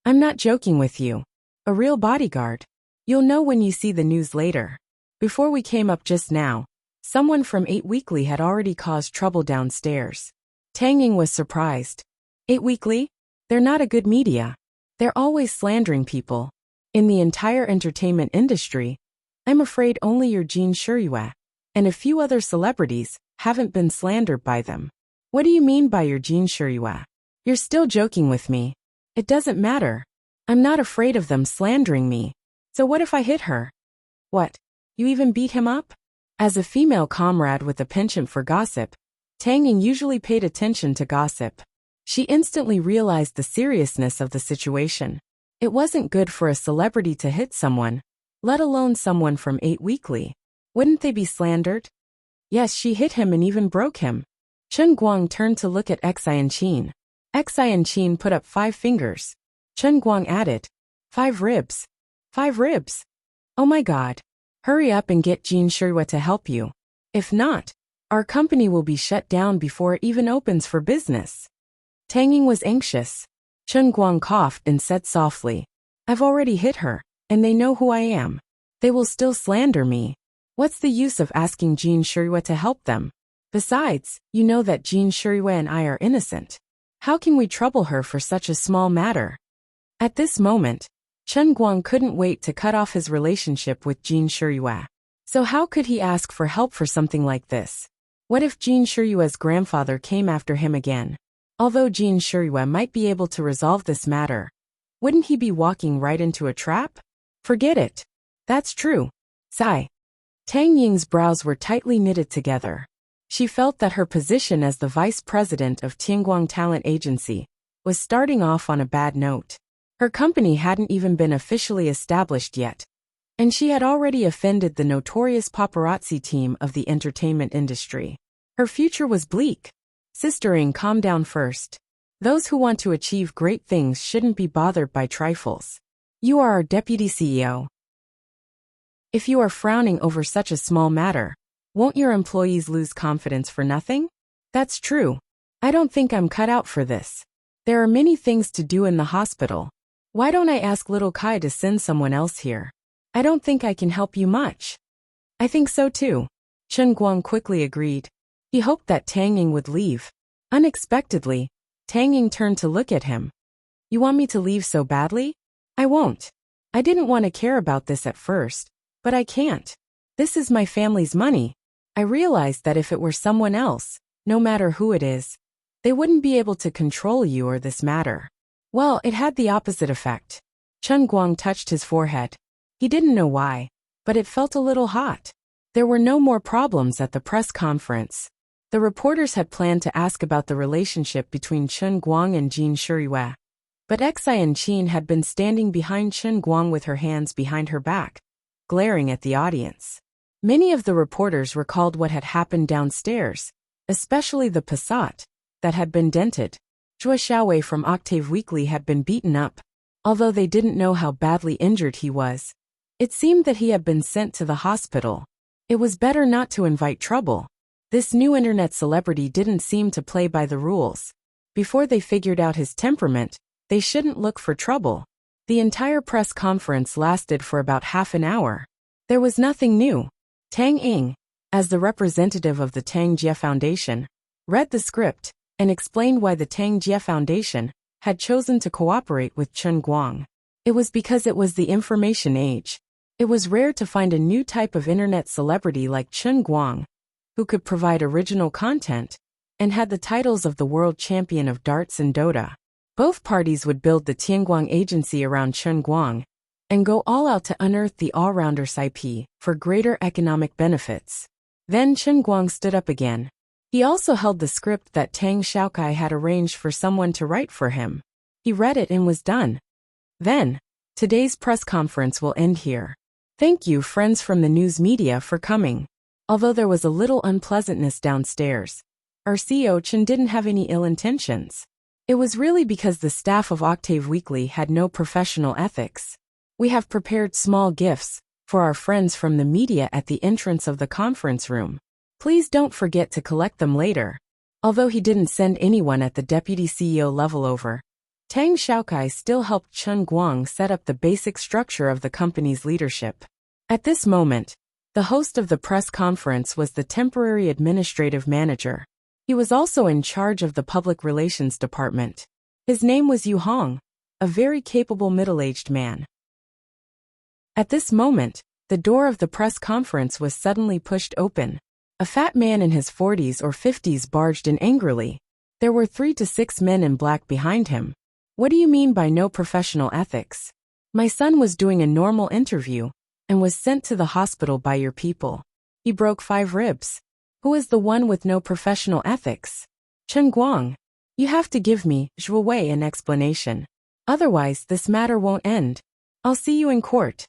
I'm not joking with you. A real bodyguard. You'll know when you see the news later. Before we came up just now, someone from 8 Weekly had already caused trouble downstairs. Tang Ying was surprised. 8 Weekly? They're not a good media. They're always slandering people. In the entire entertainment industry, I'm afraid only your Jin Shuyue and a few other celebrities haven't been slandered by them. What do you mean by your Jin Shuyue? You're still joking with me. It doesn't matter. I'm not afraid of them slandering me. So what if I hit her? What? You even beat him up? As a female comrade with a penchant for gossip, Tang Ying usually paid attention to gossip. She instantly realized the seriousness of the situation. It wasn't good for a celebrity to hit someone, let alone someone from 8 Weekly. Wouldn't they be slandered? Yes, she hit him and even broke him. Chen Guang turned to look at Xianchin. Xianchin put up 5 fingers. Chen Guang added, 5 ribs. 5 ribs. Oh my God. Hurry up and get Jin Shuyue to help you. If not, our company will be shut down before it even opens for business. Tang Ying was anxious. Chen Guang coughed and said softly, I've already hit her, and they know who I am. They will still slander me. What's the use of asking Jin Shuyue to help them? Besides, you know that Jin Shuyue and I are innocent. How can we trouble her for such a small matter? At this moment, Chen Guang couldn't wait to cut off his relationship with Jin Shuyue. So how could he ask for help for something like this? What if Jin Shuyue's grandfather came after him again? Although Jin Shuyue might be able to resolve this matter, wouldn't he be walking right into a trap? Forget it. That's true. Sigh. Tang Ying's brows were tightly knitted together. She felt that her position as the vice president of Tianguang Talent Agency was starting off on a bad note. Her company hadn't even been officially established yet, and she had already offended the notorious paparazzi team of the entertainment industry. Her future was bleak. Sister Ying, calm down first. Those who want to achieve great things shouldn't be bothered by trifles. You are our deputy CEO. If you are frowning over such a small matter, won't your employees lose confidence for nothing? That's true. I don't think I'm cut out for this. There are many things to do in the hospital. Why don't I ask little Kai to send someone else here? I don't think I can help you much. I think so too. Chen Guang quickly agreed. He hoped that Tang Ying would leave. Unexpectedly, Tang Ying turned to look at him. You want me to leave so badly? I won't. I didn't want to care about this at first, but I can't. This is my family's money. I realized that if it were someone else, no matter who it is, they wouldn't be able to control you or this matter. Well, it had the opposite effect. Chen Guang touched his forehead. He didn't know why, but it felt a little hot. There were no more problems at the press conference. The reporters had planned to ask about the relationship between Chen Guang and Jin Shuyue, but Xianchin had been standing behind Chen Guang with her hands behind her back, glaring at the audience. Many of the reporters recalled what had happened downstairs, especially the Passat that had been dented. Zhuo Xiaowei from Octave Weekly had been beaten up, although they didn't know how badly injured he was. It seemed that he had been sent to the hospital. It was better not to invite trouble. This new internet celebrity didn't seem to play by the rules. Before they figured out his temperament, they shouldn't look for trouble. The entire press conference lasted for about half an hour. There was nothing new. Tang Ying, as the representative of the Tang Jie Foundation, read the script and explained why the Tang Jie Foundation had chosen to cooperate with Chen Guang. It was because it was the information age. It was rare to find a new type of internet celebrity like Chen Guang, who could provide original content and had the titles of the world champion of darts and Dota. Both parties would build the Tianguang agency around Chen Guang and go all out to unearth the all-rounder's IP for greater economic benefits. Then Chen Guang stood up again. He also held the script that Tang Xiaokai had arranged for someone to write for him. He read it and was done. Then, today's press conference will end here. Thank you, friends from the news media, for coming. Although there was a little unpleasantness downstairs, our CEO Chen didn't have any ill intentions. It was really because the staff of Octave Weekly had no professional ethics. We have prepared small gifts for our friends from the media at the entrance of the conference room. Please don't forget to collect them later. Although he didn't send anyone at the deputy CEO level over, Tang Xiaokai still helped Chen Guang set up the basic structure of the company's leadership. At this moment, the host of the press conference was the temporary administrative manager. He was also in charge of the public relations department. His name was Yu Hong, a very capable middle-aged man. At this moment, the door of the press conference was suddenly pushed open. A fat man in his 40s or 50s barged in angrily. There were 3 to 6 men in black behind him. What do you mean by no professional ethics? My son was doing a normal interview and was sent to the hospital by your people. He broke 5 ribs. Who is the one with no professional ethics? Chen Guang. You have to give me, Zhuo Wei, an explanation. Otherwise, this matter won't end. I'll see you in court.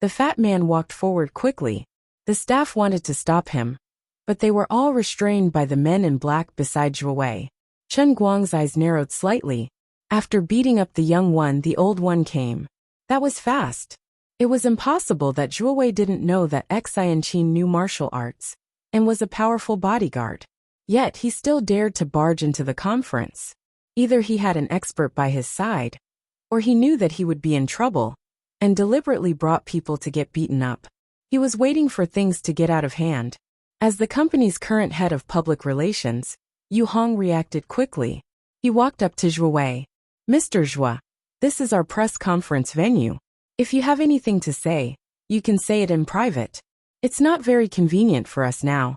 The fat man walked forward quickly. The staff wanted to stop him, but they were all restrained by the men in black beside Zhuo Wei. Chen Guang's eyes narrowed slightly. After beating up the young one, the old one came. That was fast. It was impossible that Zhuo Wei didn't know that Xianqin knew martial arts and was a powerful bodyguard. Yet he still dared to barge into the conference. Either he had an expert by his side, or he knew that he would be in trouble, and deliberately brought people to get beaten up. He was waiting for things to get out of hand. As the company's current head of public relations, Yu Hong reacted quickly. He walked up to Zhuo Wei. Mr. Zhuo, this is our press conference venue. If you have anything to say, you can say it in private. It's not very convenient for us now.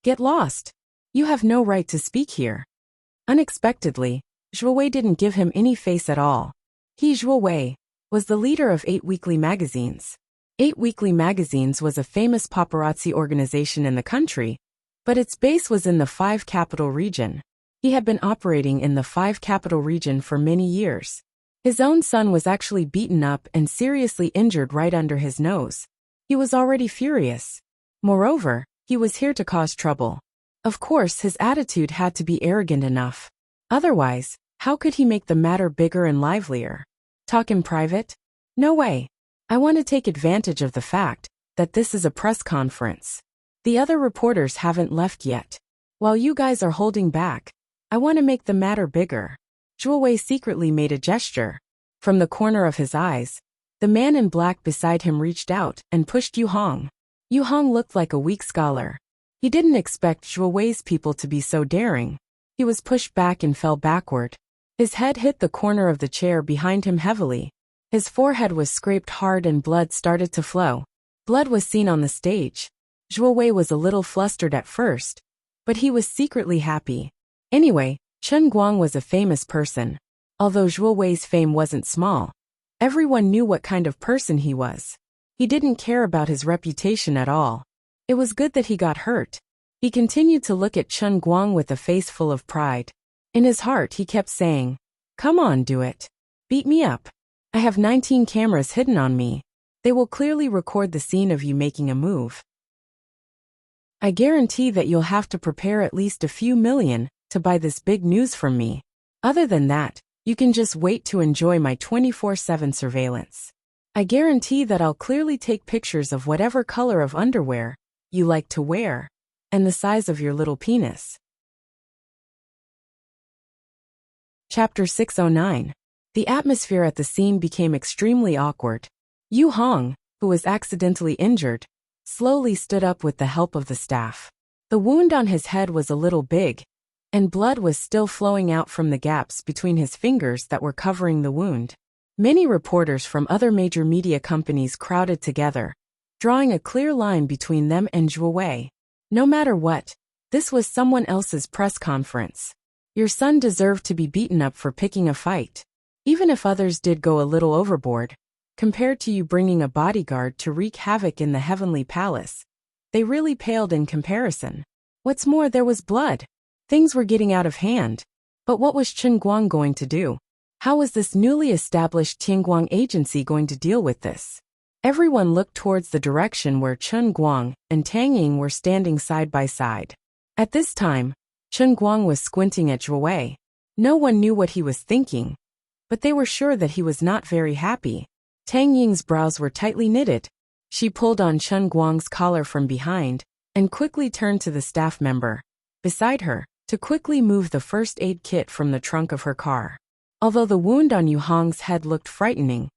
Get lost. You have no right to speak here. Unexpectedly, Zhuo Wei didn't give him any face at all. He, Zhuo Wei, was the leader of 8 weekly magazines. 8 weekly magazines was a famous paparazzi organization in the country, but its base was in the 5 capital region. He had been operating in the 5 capital region for many years. His own son was actually beaten up and seriously injured right under his nose. He was already furious. Moreover, he was here to cause trouble. Of course, his attitude had to be arrogant enough. Otherwise, how could he make the matter bigger and livelier? Talk in private? No way. I want to take advantage of the fact that this is a press conference. The other reporters haven't left yet. While you guys are holding back, I want to make the matter bigger. Zhuo Wei secretly made a gesture. From the corner of his eyes, the man in black beside him reached out and pushed Yu Hong. Yu Hong looked like a weak scholar. He didn't expect Zhuo Wei's people to be so daring. He was pushed back and fell backward. His head hit the corner of the chair behind him heavily. His forehead was scraped hard and blood started to flow. Blood was seen on the stage. Zhuo Wei was a little flustered at first, but he was secretly happy. Anyway, Chen Guang was a famous person. Although Zhuo Wei's fame wasn't small, everyone knew what kind of person he was. He didn't care about his reputation at all. It was good that he got hurt. He continued to look at Chen Guang with a face full of pride. In his heart he kept saying, "Come on, do it. Beat me up. I have 19 cameras hidden on me. They will clearly record the scene of you making a move. I guarantee that you'll have to prepare at least a few million to buy this big news from me. Other than that, you can just wait to enjoy my 24/7 surveillance. I guarantee that I'll clearly take pictures of whatever color of underwear you like to wear, and the size of your little penis." Chapter 609. The atmosphere at the scene became extremely awkward. Yu Hong, who was accidentally injured, slowly stood up with the help of the staff. The wound on his head was a little big, and blood was still flowing out from the gaps between his fingers that were covering the wound. Many reporters from other major media companies crowded together, drawing a clear line between them and Zhuo Wei. No matter what, this was someone else's press conference. Your son deserved to be beaten up for picking a fight. Even if others did go a little overboard, compared to you bringing a bodyguard to wreak havoc in the heavenly palace, they really paled in comparison. What's more, there was blood. Things were getting out of hand. But what was Chen Guang going to do? How was this newly established Tianguang agency going to deal with this? Everyone looked towards the direction where Chen Guang and Tang Ying were standing side by side. At this time, Chen Guang was squinting at Zhuo Wei. No one knew what he was thinking, but they were sure that he was not very happy. Tang Ying's brows were tightly knitted. She pulled on Chen Guang's collar from behind and quickly turned to the staff member beside her to quickly move the first aid kit from the trunk of her car. Although the wound on Yu Hong's head looked frightening,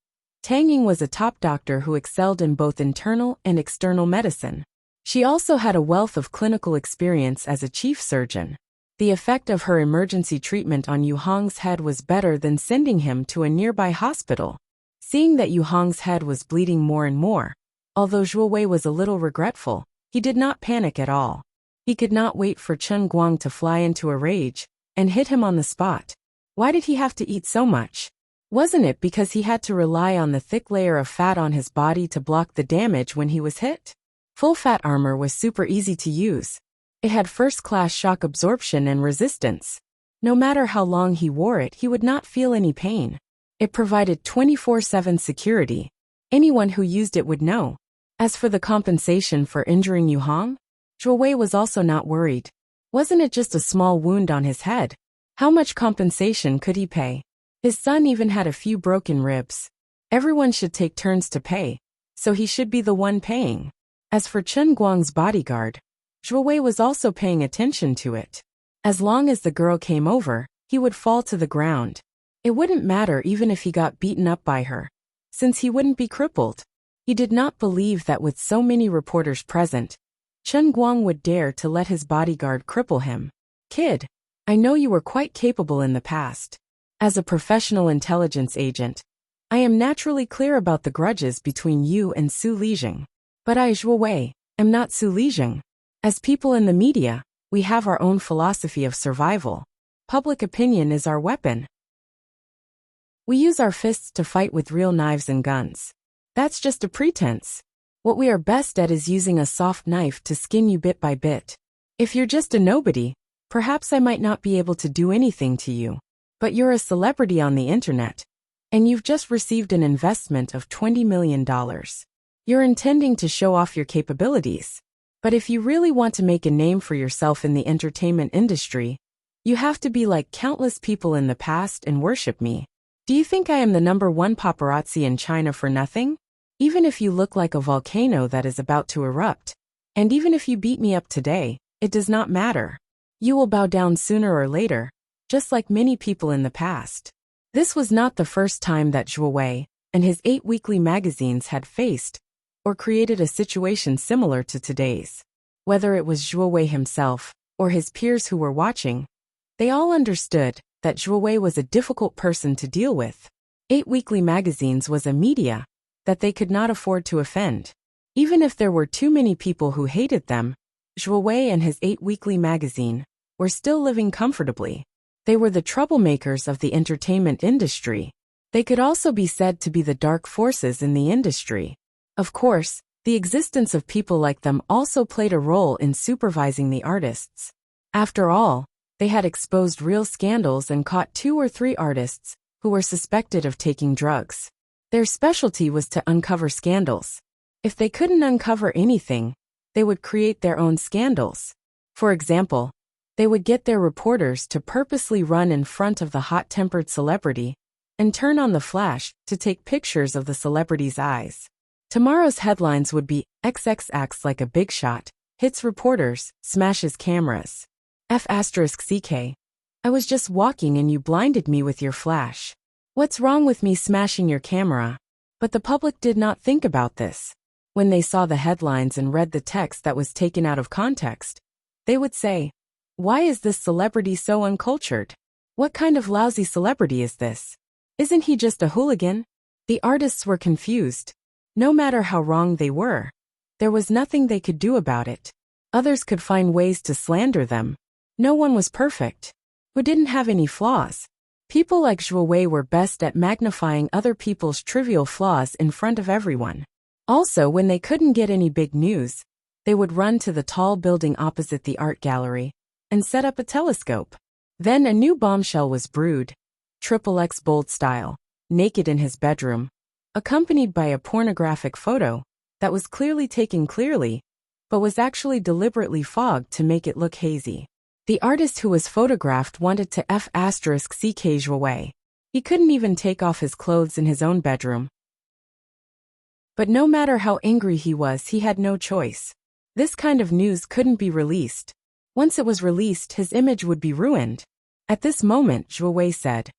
Tang Ying was a top doctor who excelled in both internal and external medicine. She also had a wealth of clinical experience as a chief surgeon. The effect of her emergency treatment on Yu Hong's head was better than sending him to a nearby hospital. Seeing that Yu Hong's head was bleeding more and more, although Zhuo Wei was a little regretful, he did not panic at all. He could not wait for Chen Guang to fly into a rage and hit him on the spot. Why did he have to eat so much? Wasn't it because he had to rely on the thick layer of fat on his body to block the damage when he was hit? Full fat armor was super easy to use. It had first-class shock absorption and resistance. No matter how long he wore it, he would not feel any pain. It provided 24/7 security. Anyone who used it would know. As for the compensation for injuring Yu Hong, Zhuo Wei was also not worried. Wasn't it just a small wound on his head? How much compensation could he pay? His son even had a few broken ribs. Everyone should take turns to pay, so he should be the one paying. As for Chen Guang's bodyguard, Zhuo Wei was also paying attention to it. As long as the girl came over, he would fall to the ground. It wouldn't matter even if he got beaten up by her, since he wouldn't be crippled. He did not believe that with so many reporters present, Chen Guang would dare to let his bodyguard cripple him. Kid, I know you were quite capable in the past. As a professional intelligence agent, I am naturally clear about the grudges between you and Su Lijing. But I, Zhuo Wei, am not Su Lijing. As people in the media, we have our own philosophy of survival. Public opinion is our weapon. We use our fists to fight with real knives and guns. That's just a pretense. What we are best at is using a soft knife to skin you bit by bit. If you're just a nobody, perhaps I might not be able to do anything to you. But you're a celebrity on the internet, and you've just received an investment of $20 million. You're intending to show off your capabilities. But if you really want to make a name for yourself in the entertainment industry, you have to be like countless people in the past and worship me. Do you think I am the #1 paparazzi in China for nothing? Even if you look like a volcano that is about to erupt, and even if you beat me up today, it does not matter. You will bow down sooner or later, just like many people in the past. This was not the first time that Zhuo Wei and his 8 weekly magazines had faced or created a situation similar to today's. Whether it was Zhuo Wei himself or his peers who were watching, they all understood that Zhuo Wei was a difficult person to deal with. 8 weekly magazines was a media that they could not afford to offend. Even if there were too many people who hated them, Zhuo Wei and his 8 weekly magazine were still living comfortably. They were the troublemakers of the entertainment industry. They could also be said to be the dark forces in the industry. Of course, the existence of people like them also played a role in supervising the artists. After all, they had exposed real scandals and caught 2 or 3 artists who were suspected of taking drugs. Their specialty was to uncover scandals. If they couldn't uncover anything, they would create their own scandals. For example, they would get their reporters to purposely run in front of the hot-tempered celebrity and turn on the flash to take pictures of the celebrity's eyes. Tomorrow's headlines would be, XX acts like a big shot, hits reporters, smashes cameras. F***CK. I was just walking and you blinded me with your flash. What's wrong with me smashing your camera? But the public did not think about this. When they saw the headlines and read the text that was taken out of context, they would say, why is this celebrity so uncultured? What kind of lousy celebrity is this? Isn't he just a hooligan? The artists were confused. No matter how wrong they were, there was nothing they could do about it. Others could find ways to slander them. No one was perfect. Who didn't have any flaws? People like Zhuo Wei were best at magnifying other people's trivial flaws in front of everyone. Also, when they couldn't get any big news, they would run to the tall building opposite the art gallery and set up a telescope. Then a new bombshell was brewed. XXX bold style, naked in his bedroom, accompanied by a pornographic photo that was clearly taken clearly, but was actually deliberately fogged to make it look hazy. The artist who was photographed wanted to F***CK Zhuo Wei. He couldn't even take off his clothes in his own bedroom. But no matter how angry he was, he had no choice. This kind of news couldn't be released. Once it was released, his image would be ruined. At this moment, Zhuo Wei said,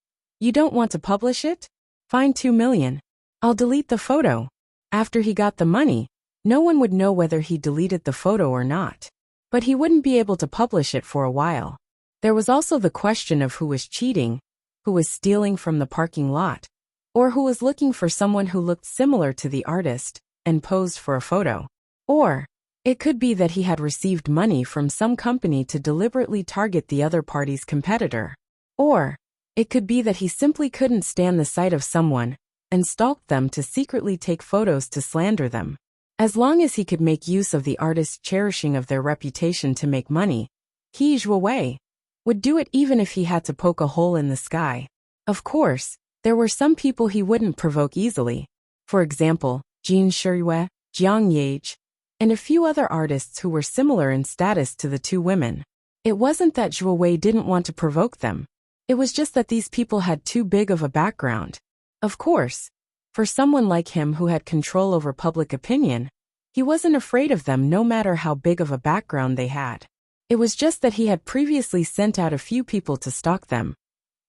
You don't want to publish it? Fine, 2 million. I'll delete the photo. After he got the money, no one would know whether he deleted the photo or not. But he wouldn't be able to publish it for a while. There was also the question of who was cheating, who was stealing from the parking lot, or who was looking for someone who looked similar to the artist and posed for a photo. Or it could be that he had received money from some company to deliberately target the other party's competitor. Or it could be that he simply couldn't stand the sight of someone and stalked them to secretly take photos to slander them. As long as he could make use of the artist's cherishing of their reputation to make money, he, Zhuowei, would do it even if he had to poke a hole in the sky. Of course, there were some people he wouldn't provoke easily. For example, Jin Shiyue, Jiang Yage, and a few other artists who were similar in status to the two women. It wasn't that Zhuowei didn't want to provoke them. It was just that these people had too big of a background. Of course, for someone like him who had control over public opinion, he wasn't afraid of them no matter how big of a background they had. It was just that he had previously sent out a few people to stalk them.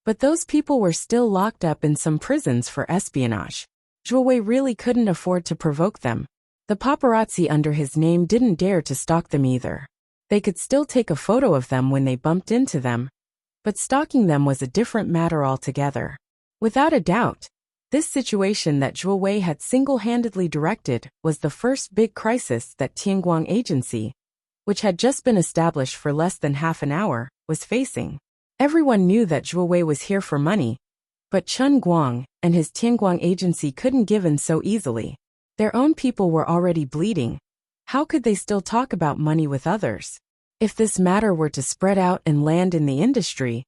But those people were still locked up in some prisons for espionage. Zhuowei really couldn't afford to provoke them. The paparazzi under his name didn't dare to stalk them either. They could still take a photo of them when they bumped into them, but stalking them was a different matter altogether. Without a doubt, this situation that Zhuowei had single-handedly directed was the first big crisis that Tianguang Agency, which had just been established for less than half an hour, was facing. Everyone knew that Zhuowei was here for money, but Chen Guang and his Tianguang Agency couldn't give in so easily. Their own people were already bleeding. How could they still talk about money with others? If this matter were to spread out and land in the industry,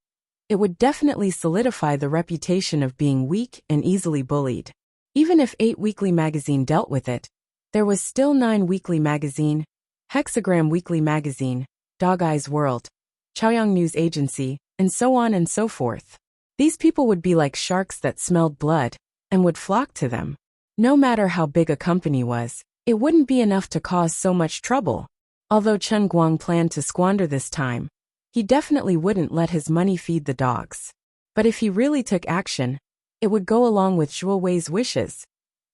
it would definitely solidify the reputation of being weak and easily bullied. Even if 8 Weekly Magazine dealt with it, there was still 9 Weekly Magazine, Hexagram Weekly Magazine, Dog Eyes World, Chaoyang News Agency, and so on and so forth. These people would be like sharks that smelled blood and would flock to them. No matter how big a company was, it wouldn't be enough to cause so much trouble. Although Chen Guang planned to squander this time, he definitely wouldn't let his money feed the dogs. But if he really took action, it would go along with Zhuowei's wishes,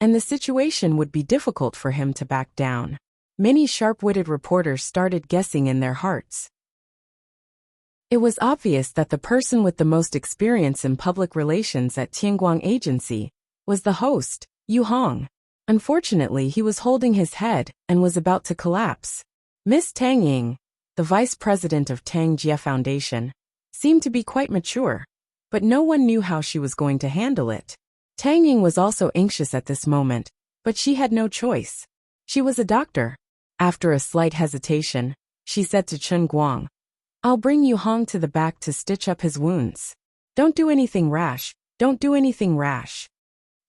and the situation would be difficult for him to back down. Many sharp-witted reporters started guessing in their hearts. It was obvious that the person with the most experience in public relations at Tianguang Agency was the host, Yu Hong. Unfortunately, he was holding his head and was about to collapse. Miss Tang Ying, the vice president of Tang Jia Foundation, seemed to be quite mature, but no one knew how she was going to handle it. Tang Ying was also anxious at this moment, but she had no choice. She was a doctor. After a slight hesitation, she said to Chen Guang, "I'll bring Yu Hong to the back to stitch up his wounds. Don't do anything rash, don't do anything rash."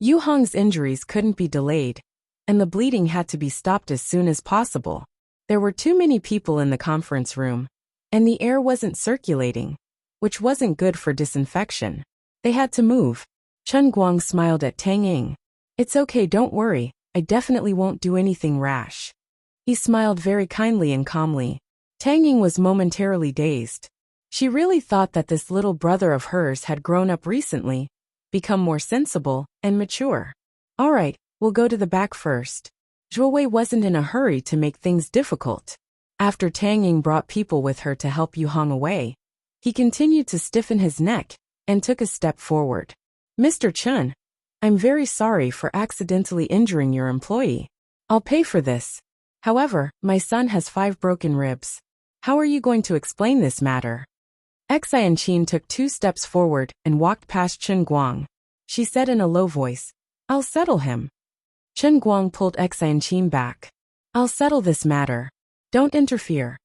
Yu Hong's injuries couldn't be delayed, and the bleeding had to be stopped as soon as possible. There were too many people in the conference room, and the air wasn't circulating, which wasn't good for disinfection. They had to move. Chen Guang smiled at Tang Ying. "It's okay, don't worry, I definitely won't do anything rash." He smiled very kindly and calmly. Tang Ying was momentarily dazed. She really thought that this little brother of hers had grown up recently, become more sensible and mature. "All right, we'll go to the back first." Zhuowei wasn't in a hurry to make things difficult. After Tang Ying brought people with her to help Yu Hong away, he continued to stiffen his neck and took a step forward. "Mr. Chen, I'm very sorry for accidentally injuring your employee. I'll pay for this. However, my son has 5 broken ribs. How are you going to explain this matter?" Xianqin took 2 steps forward and walked past Chen Guang. She said in a low voice, "I'll settle him." Chen Guang pulled Xianqin back. "I'll settle this matter. Don't interfere."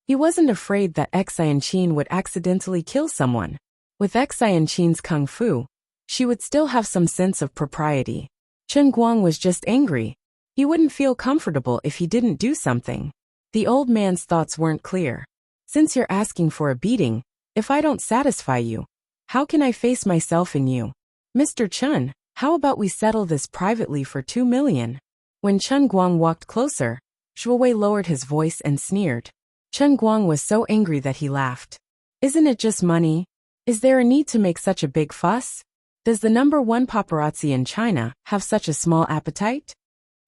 He wasn't afraid that Xianqin would accidentally kill someone. With Xianqin's kung fu, she would still have some sense of propriety. Chen Guang was just angry. He wouldn't feel comfortable if he didn't do something. The old man's thoughts weren't clear. "Since you're asking for a beating, if I don't satisfy you, how can I face myself in you? Mr. Chen, how about we settle this privately for 2 million? When Chen Guang walked closer, Zhuowei lowered his voice and sneered. Chen Guang was so angry that he laughed. "Isn't it just money? Is there a need to make such a big fuss?" Does the number one paparazzi in China have such a small appetite?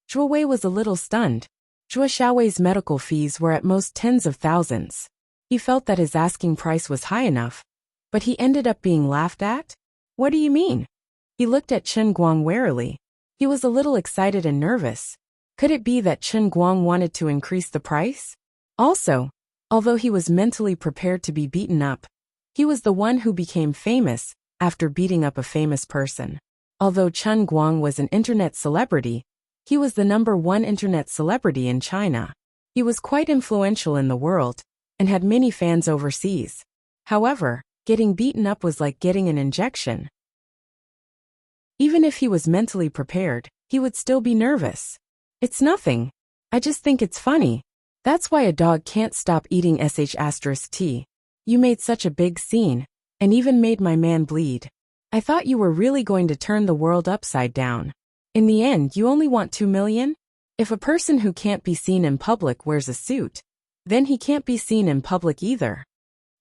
Zhuo Wei was a little stunned. Zhuo Xiaowei's medical fees were at most tens of thousands. He felt that his asking price was high enough, but he ended up being laughed at? What do you mean? He looked at Chen Guang warily. He was a little excited and nervous. Could it be that Chen Guang wanted to increase the price? Also, although he was mentally prepared to be beaten up, he was the one who became famous after beating up a famous person. Although Chen Guang was an internet celebrity, he was the number one internet celebrity in China. He was quite influential in the world and had many fans overseas. However, getting beaten up was like getting an injection. Even if he was mentally prepared, he would still be nervous. It's nothing. I just think it's funny. That's why a dog can't stop eating sh*t. You made such a big scene, and even made my man bleed. I thought you were really going to turn the world upside down. In the end, you only want 2 million? If a person who can't be seen in public wears a suit, then he can't be seen in public either.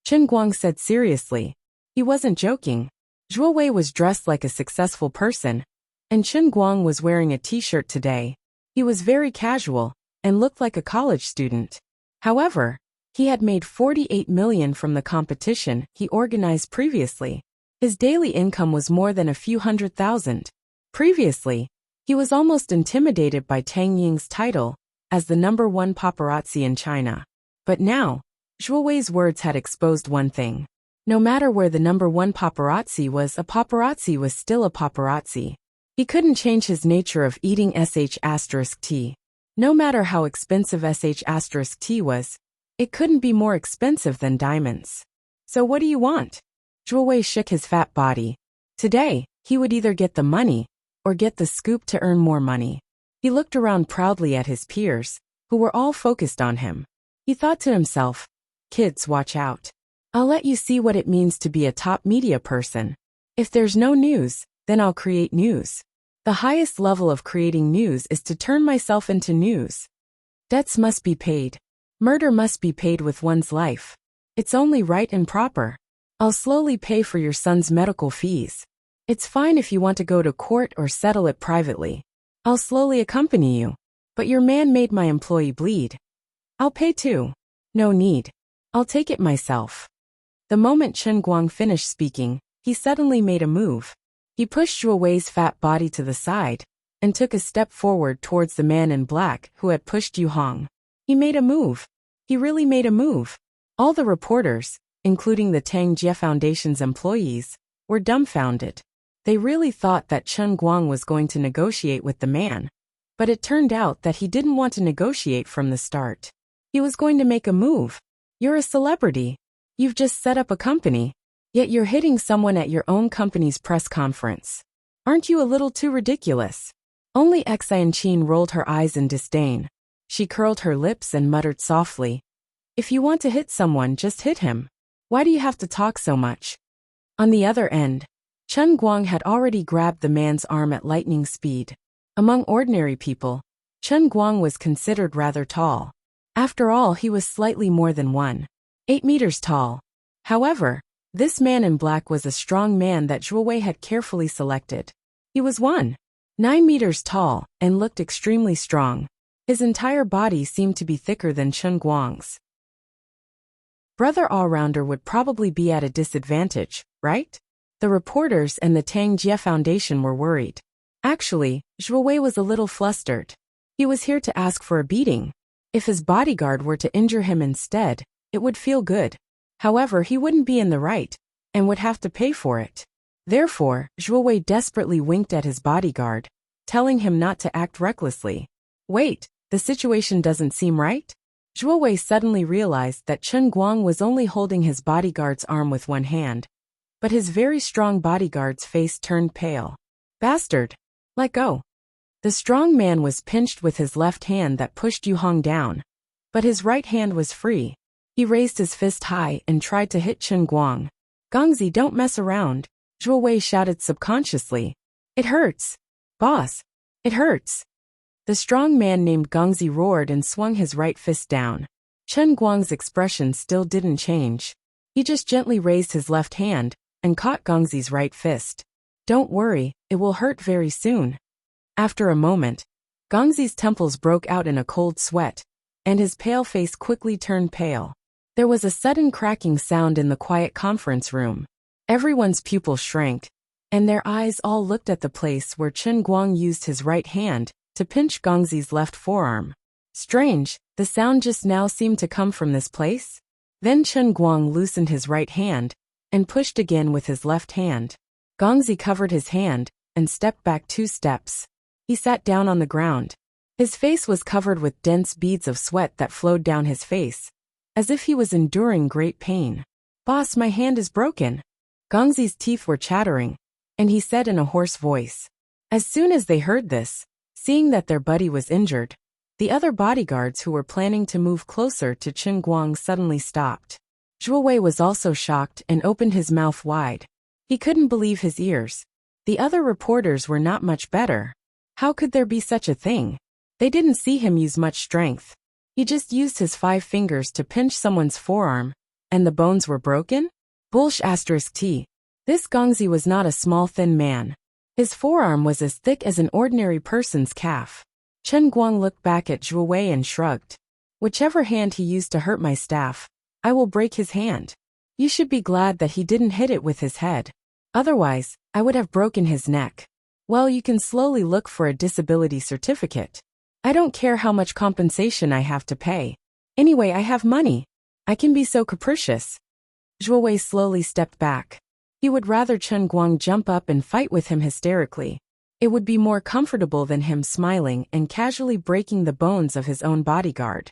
Chen Guang said seriously. He wasn't joking. Zhuo Wei was dressed like a successful person, and Chen Guang was wearing a t-shirt today. He was very casual, and looked like a college student. However, he had made 48 million from the competition he organized previously. His daily income was more than a few hundred thousand. Previously, he was almost intimidated by Tang Ying's title as the number one paparazzi in China. But now, Zhuo Wei's words had exposed one thing. No matter where the number one paparazzi was, a paparazzi was still a paparazzi. He couldn't change his nature of eating sh*t. No matter how expensive sh*t was, it couldn't be more expensive than diamonds. So what do you want? Zhuo Wei shook his fat body. Today, he would either get the money or get the scoop to earn more money. He looked around proudly at his peers, who were all focused on him. He thought to himself, kids, watch out. I'll let you see what it means to be a top media person. If there's no news, then I'll create news. The highest level of creating news is to turn myself into news. Debts must be paid. Murder must be paid with one's life. It's only right and proper. I'll slowly pay for your son's medical fees. It's fine if you want to go to court or settle it privately. I'll slowly accompany you. But your man made my employee bleed. I'll pay too. No need. I'll take it myself. The moment Chen Guang finished speaking, he suddenly made a move. He pushed Zhuo Wei's fat body to the side and took a step forward towards the man in black who had pushed Yu Hong. He made a move. He really made a move. All the reporters, including the Tang Jie Foundation's employees, were dumbfounded. They really thought that Chen Guang was going to negotiate with the man, but it turned out that he didn't want to negotiate from the start. He was going to make a move. You're a celebrity. You've just set up a company, yet you're hitting someone at your own company's press conference. Aren't you a little too ridiculous? Only Xian Qin rolled her eyes in disdain. She curled her lips and muttered softly, if you want to hit someone, just hit him. Why do you have to talk so much? On the other end, Chen Guang had already grabbed the man's arm at lightning speed. Among ordinary people, Chen Guang was considered rather tall. After all, he was slightly more than 1.8 meters tall. However, this man in black was a strong man that Zhuo Wei had carefully selected. He was 1.9 meters tall and looked extremely strong. His entire body seemed to be thicker than Chen Guang's. Brother all-rounder would probably be at a disadvantage, right? The reporters and the Tang Jie Foundation were worried. Actually, Zhuo Wei was a little flustered. He was here to ask for a beating. If his bodyguard were to injure him instead, it would feel good. However, he wouldn't be in the right, and would have to pay for it. Therefore, Zhuo Wei desperately winked at his bodyguard, telling him not to act recklessly. Wait, the situation doesn't seem right? Zhuo Wei suddenly realized that Chen Guang was only holding his bodyguard's arm with one hand, but his very strong bodyguard's face turned pale. Bastard! Let go! The strong man was pinched with his left hand that pushed Yu Hong down, but his right hand was free. He raised his fist high and tried to hit Chen Guang. Gongzi, don't mess around, Zhuo Wei shouted subconsciously. It hurts. Boss. It hurts. The strong man named Gongzi roared and swung his right fist down. Chen Guang's expression still didn't change. He just gently raised his left hand and caught Gongzi's right fist. Don't worry, it will hurt very soon. After a moment, Gongzi's temples broke out in a cold sweat, and his pale face quickly turned pale. There was a sudden cracking sound in the quiet conference room. Everyone's pupils shrank, and their eyes all looked at the place where Chen Guang used his right hand to pinch Gongzi's left forearm. Strange, the sound just now seemed to come from this place? Then Chen Guang loosened his right hand and pushed again with his left hand. Gongzi covered his hand and stepped back 2 steps. He sat down on the ground. His face was covered with dense beads of sweat that flowed down his face, as if he was enduring great pain. Boss, my hand is broken. Gongzi's teeth were chattering, and he said in a hoarse voice. As soon as they heard this, seeing that their buddy was injured, the other bodyguards who were planning to move closer to Chen Guang suddenly stopped. Zhuo Wei was also shocked and opened his mouth wide. He couldn't believe his ears. The other reporters were not much better. How could there be such a thing? They didn't see him use much strength. He just used his 5 fingers to pinch someone's forearm, and the bones were broken? T. This Gongzi was not a small thin man. His forearm was as thick as an ordinary person's calf. Chen Guang looked back at Zhuo Wei and shrugged. Whichever hand he used to hurt my staff, I will break his hand. You should be glad that he didn't hit it with his head. Otherwise, I would have broken his neck. Well, you can slowly look for a disability certificate. I don't care how much compensation I have to pay. Anyway, I have money. I can be so capricious. Zhuo Wei slowly stepped back. He would rather Chen Guang jump up and fight with him hysterically. It would be more comfortable than him smiling and casually breaking the bones of his own bodyguard.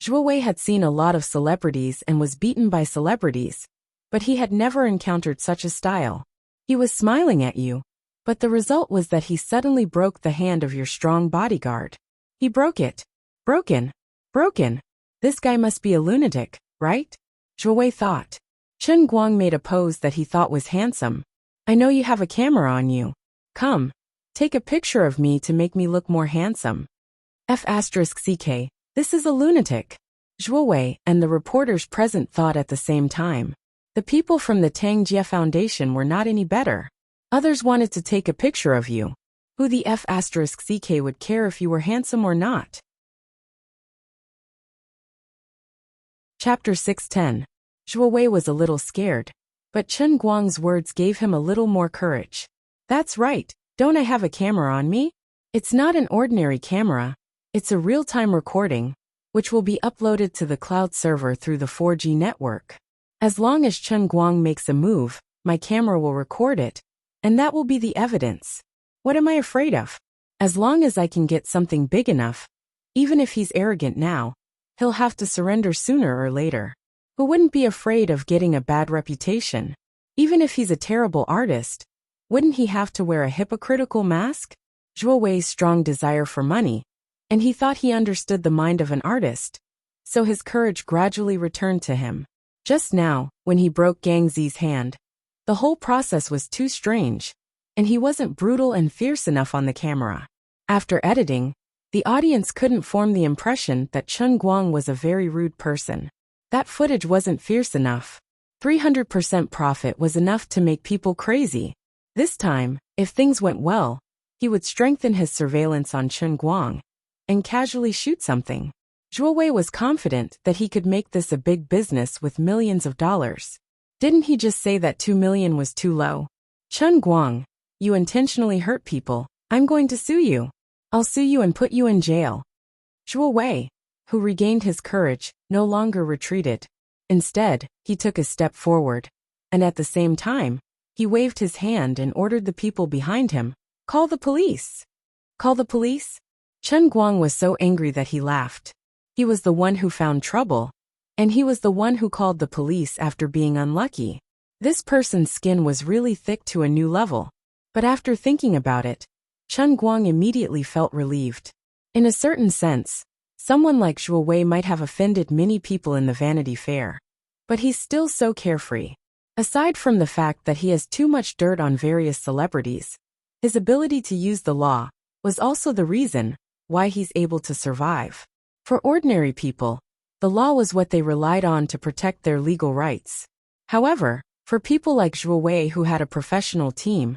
Zhuo Wei had seen a lot of celebrities and was beaten by celebrities, but he had never encountered such a style. He was smiling at you, but the result was that he suddenly broke the hand of your strong bodyguard. He broke it. Broken. This guy must be a lunatic, right? Zhuo Wei thought. Chen Guang made a pose that he thought was handsome. I know you have a camera on you. Come, take a picture of me to make me look more handsome. F***ck, this is a lunatic. Zhuo Wei and the reporters present thought at the same time. The people from the Tang Jie Foundation were not any better. Others wanted to take a picture of you. Who the F***ck would care if you were handsome or not? Chapter 610. Zhuo Wei was a little scared, but Chen Guang's words gave him a little more courage. That's right, don't I have a camera on me? It's not an ordinary camera. It's a real-time recording, which will be uploaded to the cloud server through the 4G network. As long as Chen Guang makes a move, my camera will record it, and that will be the evidence. What am I afraid of? As long as I can get something big enough, even if he's arrogant now, he'll have to surrender sooner or later. Who wouldn't be afraid of getting a bad reputation? Even if he's a terrible artist, wouldn't he have to wear a hypocritical mask? Zhuo Wei's strong desire for money, and he thought he understood the mind of an artist, so his courage gradually returned to him. Just now, when he broke Gangzi's hand, the whole process was too strange, and he wasn't brutal and fierce enough on the camera. After editing, the audience couldn't form the impression that Chen Guang was a very rude person. That footage wasn't fierce enough. 300% profit was enough to make people crazy. This time, if things went well, he would strengthen his surveillance on Chen Guang and casually shoot something. Zhuo Wei was confident that he could make this a big business with millions of dollars. Didn't he just say that 2 million was too low? Chen Guang, you intentionally hurt people. I'm going to sue you. I'll sue you and put you in jail. Zhuo Wei, who regained his courage, no longer retreated. Instead, he took a step forward, and at the same time, he waved his hand and ordered the people behind him, "Call the police!" Call the police? Chen Guang was so angry that he laughed. He was the one who found trouble, and he was the one who called the police after being unlucky. This person's skin was really thick to a new level, but after thinking about it, Chen Guang immediately felt relieved. In a certain sense, someone like Zhuo Wei might have offended many people in the Vanity Fair. But he's still so carefree. Aside from the fact that he has too much dirt on various celebrities, his ability to use the law was also the reason why he's able to survive. For ordinary people, the law was what they relied on to protect their legal rights. However, For people like Zhuo Wei who had a professional team,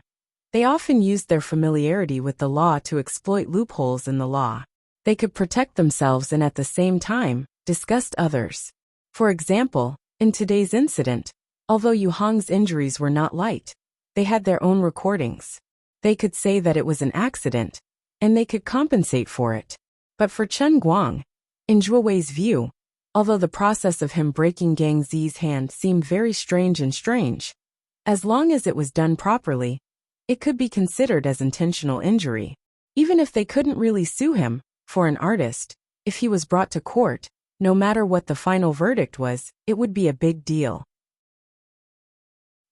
they often used their familiarity with the law to exploit loopholes in the law. They could protect themselves and at the same time, disgust others. For example, in today's incident, although Yu Hong's injuries were not light, they had their own recordings. They could say that it was an accident, and they could compensate for it. But for Chen Guang, in Zhuo Wei's view, although the process of him breaking Gang Zi's hand seemed very strange, as long as it was done properly, it could be considered as intentional injury. Even if they couldn't really sue him, for an artist, if he was brought to court, no matter what the final verdict was, it would be a big deal.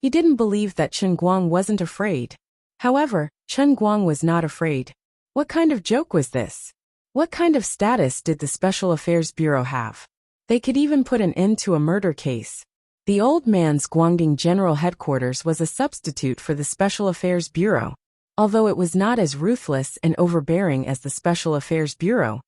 He didn't believe that Chen Guang wasn't afraid. However, Chen Guang was not afraid. What kind of joke was this? What kind of status did the Special Affairs Bureau have? They could even put an end to a murder case. The old man's Guangdong General Headquarters was a substitute for the Special Affairs Bureau. Although it was not as ruthless and overbearing as the Special Affairs Bureau,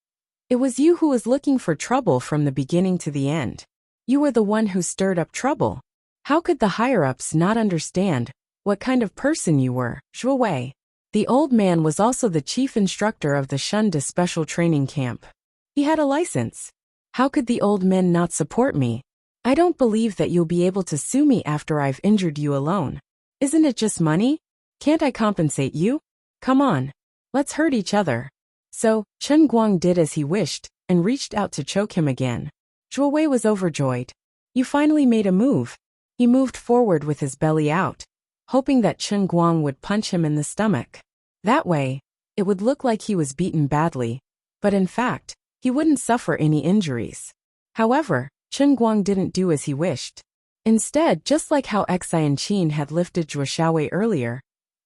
it was you who was looking for trouble from the beginning to the end. You were the one who stirred up trouble. How could the higher-ups not understand what kind of person you were, Zhuo Wei? The old man was also the chief instructor of the Shunde Special Training Camp. He had a license. How could the old men not support me? I don't believe that you'll be able to sue me after I've injured you alone. Isn't it just money? Can't I compensate you? Come on. Let's hurt each other. So, Chen Guang did as he wished, and reached out to choke him again. Zhuo Wei was overjoyed. You finally made a move. He moved forward with his belly out, hoping that Chen Guang would punch him in the stomach. That way, it would look like he was beaten badly, but in fact, he wouldn't suffer any injuries. However, Chen Guang didn't do as he wished. Instead, just like how Xian Qin had lifted Zhuo Xiaowei earlier,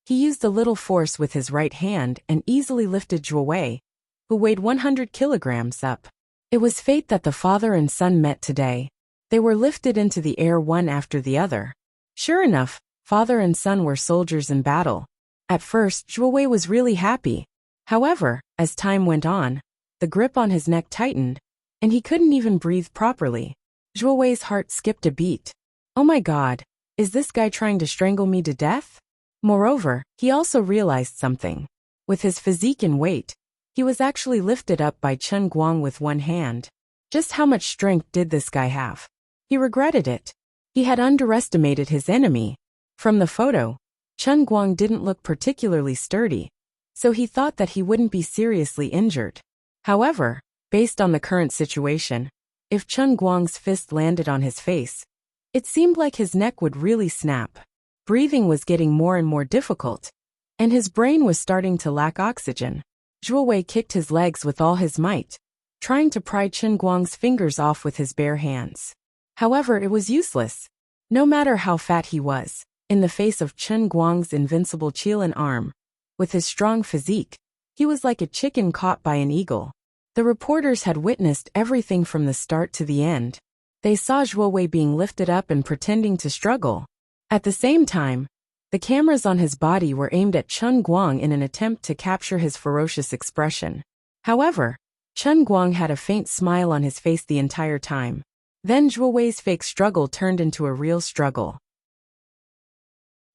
he used a little force with his right hand and easily lifted Zhuo Wei, who weighed 100 kilograms up. It was fate that the father and son met today. They were lifted into the air one after the other. Sure enough, father and son were soldiers in battle. At first, Zhuo Wei was really happy. However, as time went on, the grip on his neck tightened, and he couldn't even breathe properly. Zhuo Wei's heart skipped a beat. Oh my God, is this guy trying to strangle me to death? Moreover, he also realized something. With his physique and weight, he was actually lifted up by Chen Guang with one hand. Just how much strength did this guy have? He regretted it. He had underestimated his enemy. From the photo, Chen Guang didn't look particularly sturdy, so he thought that he wouldn't be seriously injured. However, based on the current situation, if Chen Guang's fist landed on his face, it seemed like his neck would really snap. Breathing was getting more and more difficult, and his brain was starting to lack oxygen. Zhuo Wei kicked his legs with all his might, trying to pry Chen Guang's fingers off with his bare hands. However, it was useless. No matter how fat he was, in the face of Chen Guang's invincible Qilin arm, with his strong physique, he was like a chicken caught by an eagle. The reporters had witnessed everything from the start to the end. They saw Zhuo Wei being lifted up and pretending to struggle. At the same time, the cameras on his body were aimed at Chen Guang in an attempt to capture his ferocious expression. However, Chen Guang had a faint smile on his face the entire time. Then Zhuo Wei's fake struggle turned into a real struggle.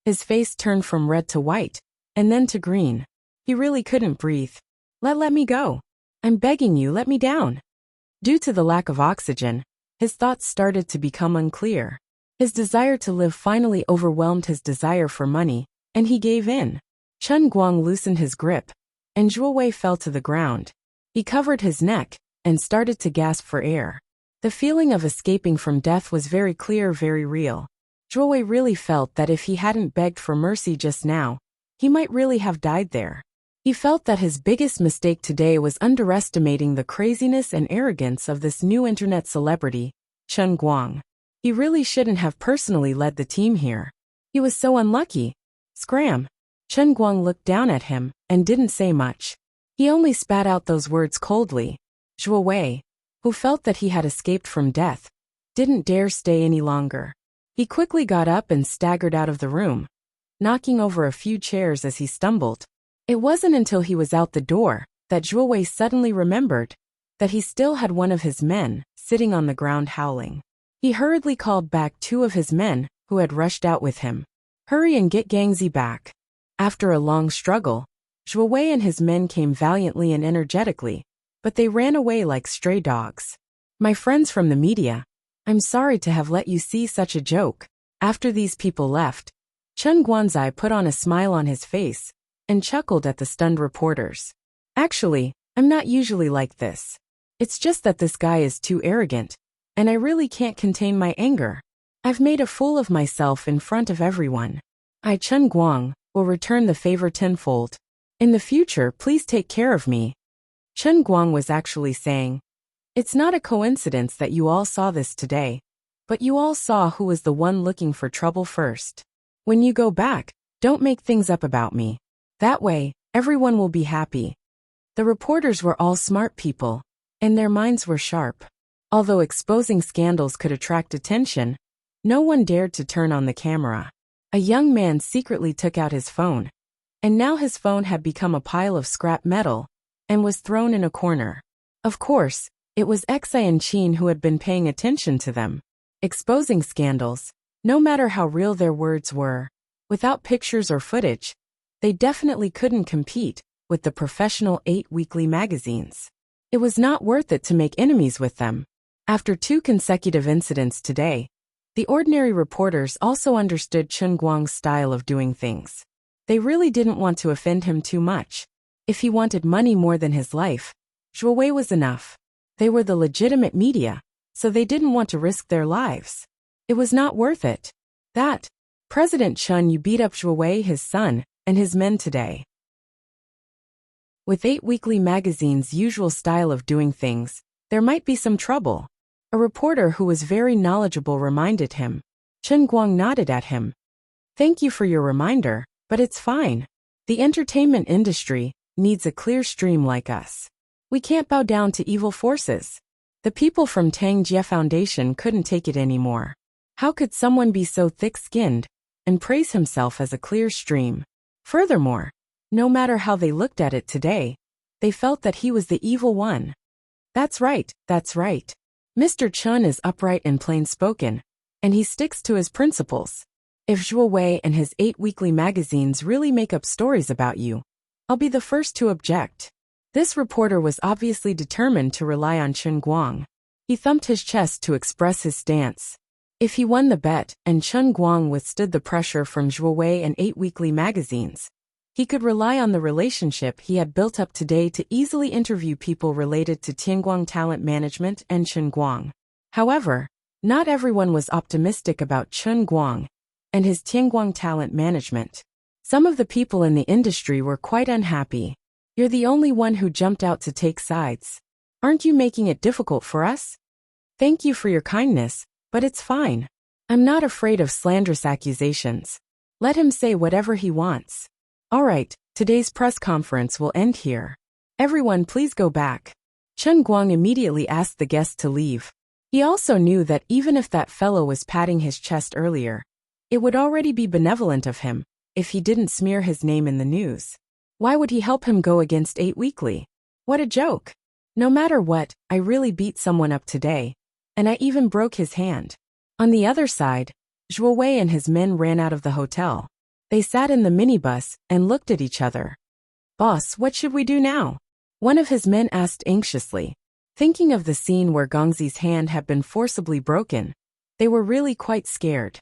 His face turned from red to white, and then to green. He really couldn't breathe. Let me go. I'm begging you, let me down. Due to the lack of oxygen, his thoughts started to become unclear. His desire to live finally overwhelmed his desire for money, and he gave in. Chen Guang loosened his grip, and Zhuo Wei fell to the ground. He covered his neck, and started to gasp for air. The feeling of escaping from death was very clear, very real. Zhuo Wei really felt that if he hadn't begged for mercy just now, he might really have died there. He felt that his biggest mistake today was underestimating the craziness and arrogance of this new internet celebrity, Chen Guang. He really shouldn't have personally led the team here. He was so unlucky. Scram. Chen Guang looked down at him, and didn't say much. He only spat out those words coldly. Zhuo Wei, who felt that he had escaped from death, didn't dare stay any longer. He quickly got up and staggered out of the room, knocking over a few chairs as he stumbled. It wasn't until he was out the door that Zhuo Wei suddenly remembered that he still had one of his men sitting on the ground howling. He hurriedly called back two of his men who had rushed out with him. Hurry and get Gangzi back. After a long struggle, Zhuo Wei and his men came valiantly and energetically, but they ran away like stray dogs. My friends from the media, I'm sorry to have let you see such a joke. After these people left, Chen Guanzai put on a smile on his face and chuckled at the stunned reporters. Actually, I'm not usually like this. It's just that this guy is too arrogant, and I really can't contain my anger. I've made a fool of myself in front of everyone. I, Chen Guang, will return the favor tenfold. In the future, please take care of me. Chen Guang was actually saying, it's not a coincidence that you all saw this today, but you all saw who was the one looking for trouble first. When you go back, don't make things up about me. That way, everyone will be happy. The reporters were all smart people, and their minds were sharp. Although exposing scandals could attract attention, no one dared to turn on the camera. A young man secretly took out his phone, and now his phone had become a pile of scrap metal and was thrown in a corner. Of course, it was Xi and Qin who had been paying attention to them. Exposing scandals, no matter how real their words were, without pictures or footage, they definitely couldn't compete with the professional 8 weekly magazines. It was not worth it to make enemies with them. After 2 consecutive incidents today, the ordinary reporters also understood Chen Guang's style of doing things. They really didn't want to offend him too much. If he wanted money more than his life, Zhuo Wei was enough. They were the legitimate media, so they didn't want to risk their lives. It was not worth it. That, President Chen, you beat up Zhuo Wei, his son, and his men today. With 8 weekly magazines' usual style of doing things, there might be some trouble. A reporter who was very knowledgeable reminded him. Chen Guang nodded at him. Thank you for your reminder, but it's fine. The entertainment industry needs a clear stream like us. We can't bow down to evil forces. The people from Tang Jie Foundation couldn't take it anymore. How could someone be so thick-skinned and praise himself as a clear stream? Furthermore, no matter how they looked at it today, they felt that he was the evil one. That's right, that's right. Mr. Chen is upright and plain-spoken, and he sticks to his principles. If Zhuo Wei and his 8 weekly magazines really make up stories about you, I'll be the first to object. This reporter was obviously determined to rely on Chen Guang. He thumped his chest to express his stance. If he won the bet and Chen Guang withstood the pressure from Zhuo Wei and 8 weekly magazines, he could rely on the relationship he had built up today to easily interview people related to Tianguang Talent Management and Chen Guang. However, not everyone was optimistic about Chen Guang and his Tianguang Talent Management. Some of the people in the industry were quite unhappy. You're the only one who jumped out to take sides. Aren't you making it difficult for us? Thank you for your kindness, but it's fine. I'm not afraid of slanderous accusations. Let him say whatever he wants. All right, today's press conference will end here. Everyone please go back. Chen Guang immediately asked the guests to leave. He also knew that even if that fellow was patting his chest earlier, it would already be benevolent of him if he didn't smear his name in the news. Why would he help him go against 8 weekly? What a joke. No matter what, I really beat someone up today, and I even broke his hand. On the other side, Zhuo Wei and his men ran out of the hotel. They sat in the minibus and looked at each other. Boss, what should we do now? One of his men asked anxiously. Thinking of the scene where Gongzi's hand had been forcibly broken, they were really quite scared.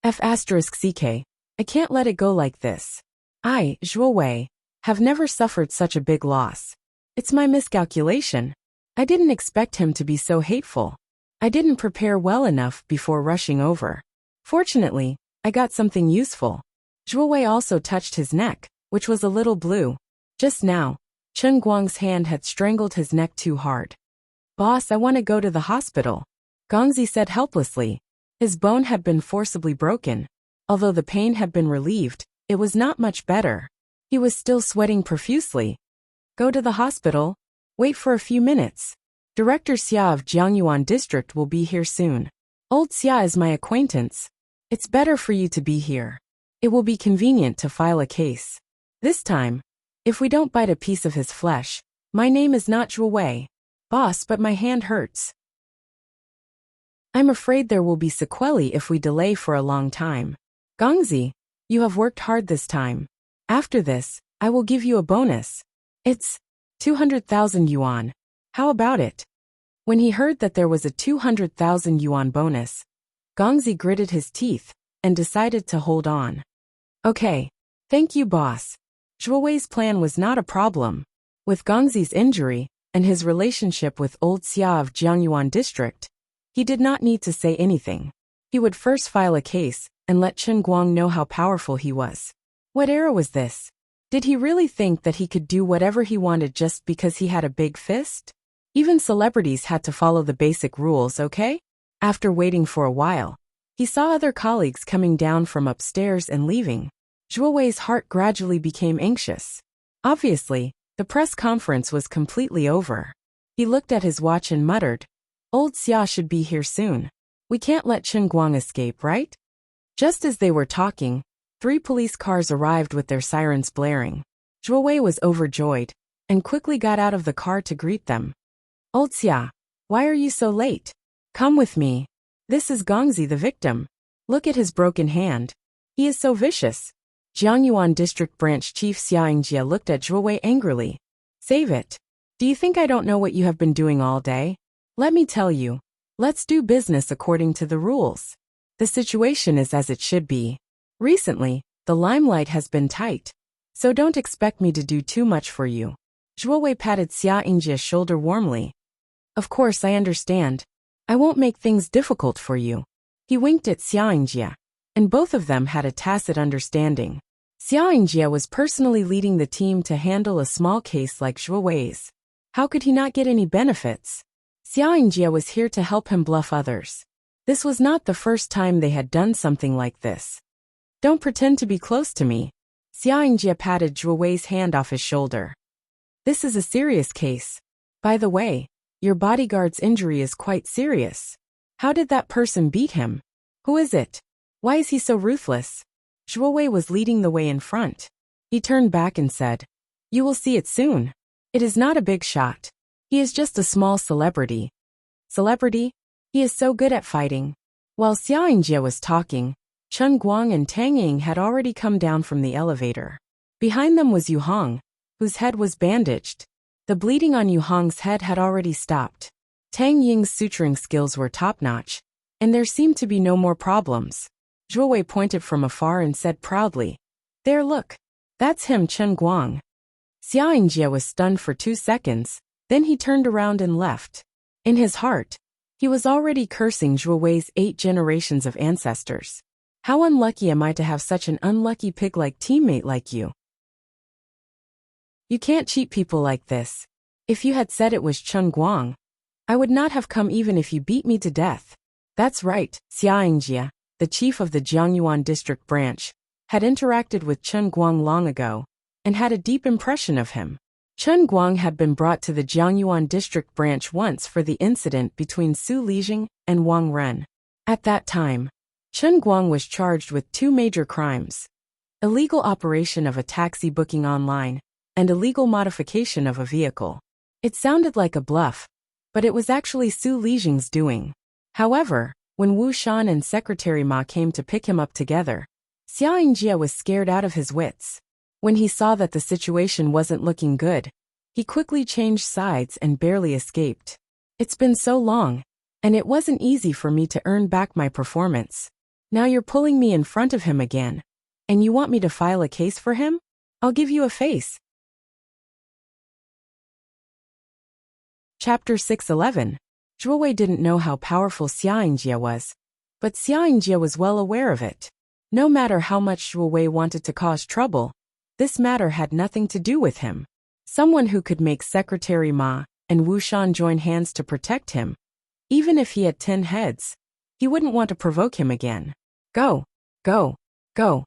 F*CK, I can't let it go like this. I, Zhuo Wei, have never suffered such a big loss. It's my miscalculation. I didn't expect him to be so hateful. I didn't prepare well enough before rushing over. Fortunately, I got something useful. Zhuo Wei also touched his neck, which was a little blue. Just now, Chen Guang's hand had strangled his neck too hard. Boss, I want to go to the hospital, Gongzi said helplessly. His bone had been forcibly broken. Although the pain had been relieved, it was not much better. He was still sweating profusely. Go to the hospital? Wait for a few minutes. Director Xia of Jiangyuan District will be here soon. Old Xia is my acquaintance. It's better for you to be here. It will be convenient to file a case. This time, if we don't bite a piece of his flesh, my name is not Zhuo Wei. Boss, but my hand hurts. I'm afraid there will be sequelae if we delay for a long time. Gongzi, you have worked hard this time. After this, I will give you a bonus. It's 200,000 yuan. How about it? When he heard that there was a 200,000 yuan bonus, Gongzi gritted his teeth and decided to hold on. Okay. Thank you, boss. Zhuo Wei's plan was not a problem. With Gongzi's injury and his relationship with old Xia of Jiangyuan district, he did not need to say anything. He would first file a case and let Chen Guang know how powerful he was. What era was this? Did he really think that he could do whatever he wanted just because he had a big fist? Even celebrities had to follow the basic rules, okay? After waiting for a while, he saw other colleagues coming down from upstairs and leaving. Zhuo Wei's heart gradually became anxious. Obviously, the press conference was completely over. He looked at his watch and muttered, Old Xia should be here soon. We can't let Chen Guang escape, right? Just as they were talking, 3 police cars arrived with their sirens blaring. Zhuo Wei was overjoyed and quickly got out of the car to greet them. Old Xia, why are you so late? Come with me. This is Gongzi, the victim. Look at his broken hand. He is so vicious. Jiangyuan District Branch Chief Xia Yingjie looked at Zhuo Wei angrily. Save it. Do you think I don't know what you have been doing all day? Let me tell you. Let's do business according to the rules. The situation is as it should be. Recently, the limelight has been tight. So don't expect me to do too much for you. Zhuo Wei patted Xia Yingjie's shoulder warmly. Of course, I understand. I won't make things difficult for you. He winked at Xia Yingjie, and both of them had a tacit understanding. Xia Yingjie was personally leading the team to handle a small case like Zhuo Wei's. How could he not get any benefits? Xia Yingjie was here to help him bluff others. This was not the first time they had done something like this. Don't pretend to be close to me. Xia Yingjie patted Zhuo Wei's hand off his shoulder. This is a serious case. By the way, your bodyguard's injury is quite serious. How did that person beat him? Who is it? Why is he so ruthless? Zhuo Wei was leading the way in front. He turned back and said, You will see it soon. It is not a big shot. He is just a small celebrity. Celebrity? He is so good at fighting. While Xia Yingjie was talking, Chen Guang and Tang Ying had already come down from the elevator. Behind them was Yu Hong, whose head was bandaged. The bleeding on Yu Hong's head had already stopped. Tang Ying's suturing skills were top-notch, and there seemed to be no more problems. Zhuo Wei pointed from afar and said proudly, There, look. That's him, Chen Guang. Xia Yingjie was stunned for 2 seconds, then he turned around and left. In his heart, he was already cursing Zhuo Wei's 8 generations of ancestors. How unlucky am I to have such an unlucky pig-like teammate like you? You can't cheat people like this. If you had said it was Chen Guang, I would not have come even if you beat me to death. That's right, Xia Yingjie, the chief of the Jiangyuan district branch, had interacted with Chen Guang long ago, and had a deep impression of him. Chen Guang had been brought to the Jiangyuan district branch once for the incident between Su Lijing and Wang Ren. At that time, Chen Guang was charged with 2 major crimes: illegal operation of a taxi booking online, and illegal modification of a vehicle. It sounded like a bluff, but it was actually Su Lijing's doing. However, when Wu Shan and Secretary Ma came to pick him up together, Xia Yingjie was scared out of his wits. When he saw that the situation wasn't looking good, he quickly changed sides and barely escaped. It's been so long, and it wasn't easy for me to earn back my performance. Now you're pulling me in front of him again, and you want me to file a case for him? I'll give you a face. Chapter 611. Zhuo Wei didn't know how powerful Xia Yingjie was, but Xia Yingjie was well aware of it. No matter how much Zhuo Wei wanted to cause trouble, this matter had nothing to do with him. Someone who could make Secretary Ma and Wu Shan join hands to protect him. Even if he had 10 heads, he wouldn't want to provoke him again. Go, go, go.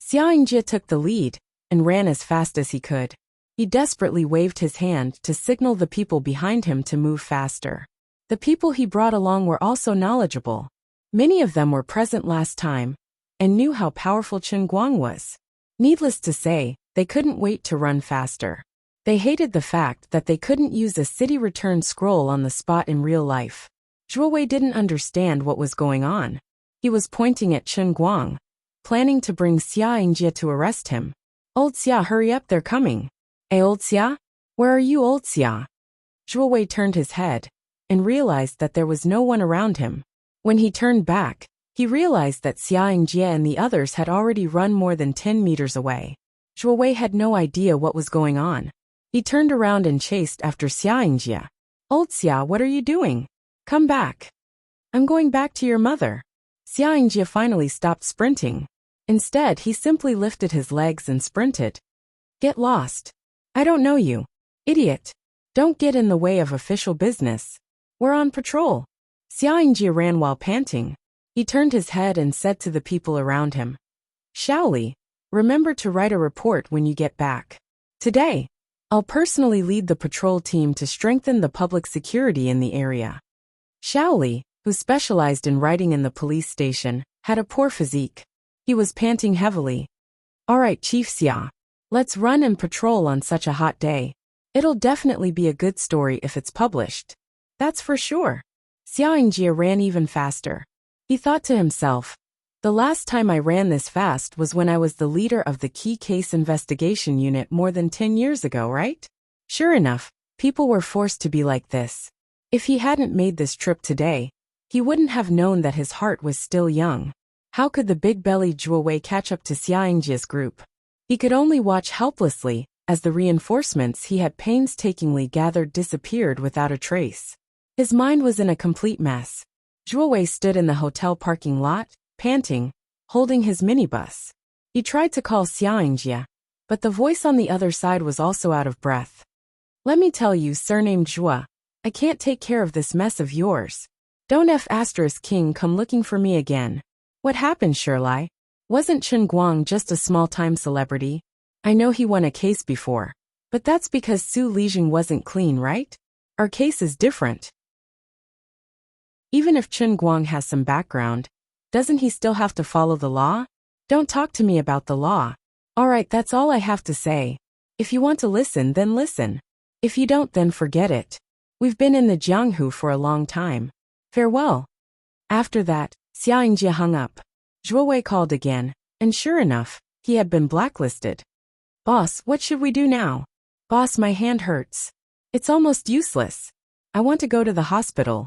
Xia Yingjie took the lead and ran as fast as he could. He desperately waved his hand to signal the people behind him to move faster. The people he brought along were also knowledgeable. Many of them were present last time and knew how powerful Chen Guang was. Needless to say, they couldn't wait to run faster. They hated the fact that they couldn't use a city return scroll on the spot in real life. Zhuo Wei didn't understand what was going on. He was pointing at Chen Guang, planning to bring Xia Yingjie to arrest him. Old Xia, hurry up, they're coming. Old Xia? Where are you, old Xia? Zhuo Wei turned his head and realized that there was no one around him. When he turned back, he realized that Xia Yingjie and the others had already run more than 10 meters away. Zhuo Wei had no idea what was going on. He turned around and chased after Xia Yingjie. Old Xia, what are you doing? Come back. I'm going back to your mother. Xia Yingjie finally stopped sprinting. Instead, he simply lifted his legs and sprinted. Get lost. I don't know you. Idiot. Don't get in the way of official business. We're on patrol. Xia Yingjie ran while panting. He turned his head and said to the people around him, Shaoli, remember to write a report when you get back. Today, I'll personally lead the patrol team to strengthen the public security in the area. Shaoli, who specialized in writing in the police station, had a poor physique. He was panting heavily. All right, Chief Xia. Let's run and patrol on such a hot day. It'll definitely be a good story if it's published. That's for sure. Xia Yingjie ran even faster. He thought to himself, the last time I ran this fast was when I was the leader of the Key Case Investigation Unit more than 10 years ago, right? Sure enough, people were forced to be like this. If he hadn't made this trip today, he wouldn't have known that his heart was still young. How could the big-bellied Zhuo Wei catch up to Xia Yingjie's group? He could only watch helplessly as the reinforcements he had painstakingly gathered disappeared without a trace. His mind was in a complete mess. Zhuo Wei stood in the hotel parking lot, panting, holding his minibus. He tried to call Xia Yingjie, but the voice on the other side was also out of breath. Let me tell you, surnamed Zhuo, I can't take care of this mess of yours. Don't King come looking for me again. What happened, Shirlai? Wasn't Chen Guang just a small-time celebrity? I know he won a case before, but that's because Su Lijing wasn't clean, right? Our case is different. Even if Chen Guang has some background, doesn't he still have to follow the law? Don't talk to me about the law. All right, that's all I have to say. If you want to listen, then listen. If you don't, then forget it. We've been in the Jianghu for a long time. Farewell. After that, Xia Yingjie hung up. Zhuo Wei called again, and sure enough, he had been blacklisted. Boss, what should we do now? Boss, my hand hurts. It's almost useless. I want to go to the hospital.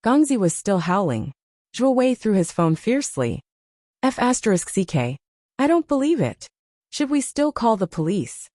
Gongzi was still howling. Zhuo Wei threw his phone fiercely. F***CK. I don't believe it. Should we still call the police?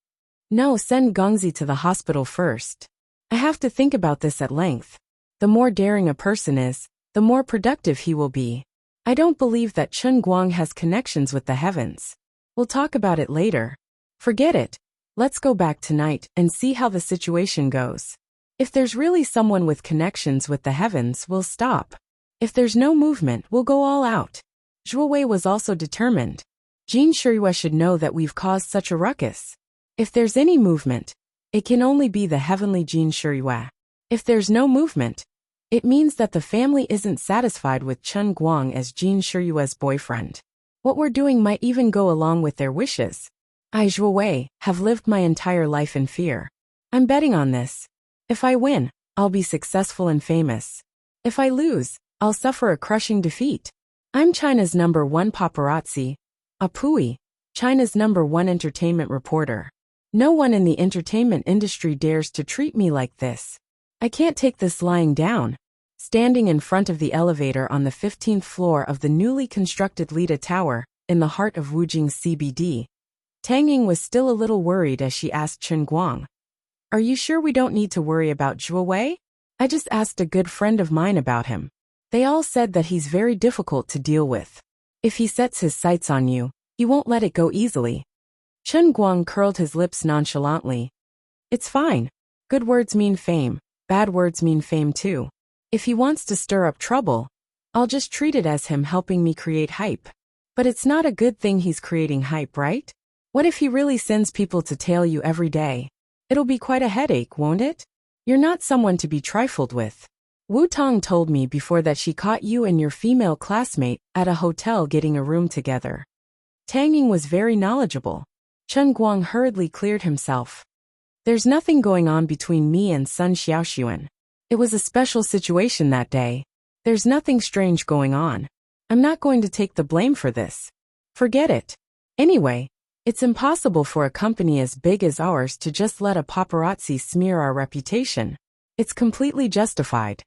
No, send Gongzi to the hospital first. I have to think about this at length. The more daring a person is, the more productive he will be. I don't believe that Chen Guang has connections with the heavens. We'll talk about it later. Forget it. Let's go back tonight and see how the situation goes. If there's really someone with connections with the heavens, we'll stop. If there's no movement, we'll go all out. Zhuo Wei was also determined. Jin Shiyue should know that we've caused such a ruckus. If there's any movement, it can only be the heavenly Jin Shiyue. If there's no movement, it means that the family isn't satisfied with Chen Guang as Jin Shiyue's boyfriend. What we're doing might even go along with their wishes. I, Zhuo Wei, have lived my entire life in fear. I'm betting on this. If I win, I'll be successful and famous. If I lose, I'll suffer a crushing defeat. I'm China's #1 paparazzi. Apui, China's #1 entertainment reporter. No one in the entertainment industry dares to treat me like this. I can't take this lying down. Standing in front of the elevator on the 15th floor of the newly constructed Lida Tower, in the heart of Wujing CBD, Tang Ying was still a little worried as she asked Chen Guang, Are you sure we don't need to worry about Zhuo Wei? I just asked a good friend of mine about him. They all said that he's very difficult to deal with. If he sets his sights on you, he won't let it go easily. Chen Guang curled his lips nonchalantly. It's fine. Good words mean fame. Bad words mean fame too. If he wants to stir up trouble, I'll just treat it as him helping me create hype. But it's not a good thing he's creating hype, right? What if he really sends people to tail you every day? It'll be quite a headache, won't it? You're not someone to be trifled with. Wu Tong told me before that she caught you and your female classmate at a hotel getting a room together. Tang Ying was very knowledgeable. Chen Guang hurriedly cleared himself. There's nothing going on between me and Sun Xiaoxuan. It was a special situation that day. There's nothing strange going on. I'm not going to take the blame for this. Forget it. Anyway, it's impossible for a company as big as ours to just let a paparazzi smear our reputation. It's completely justified.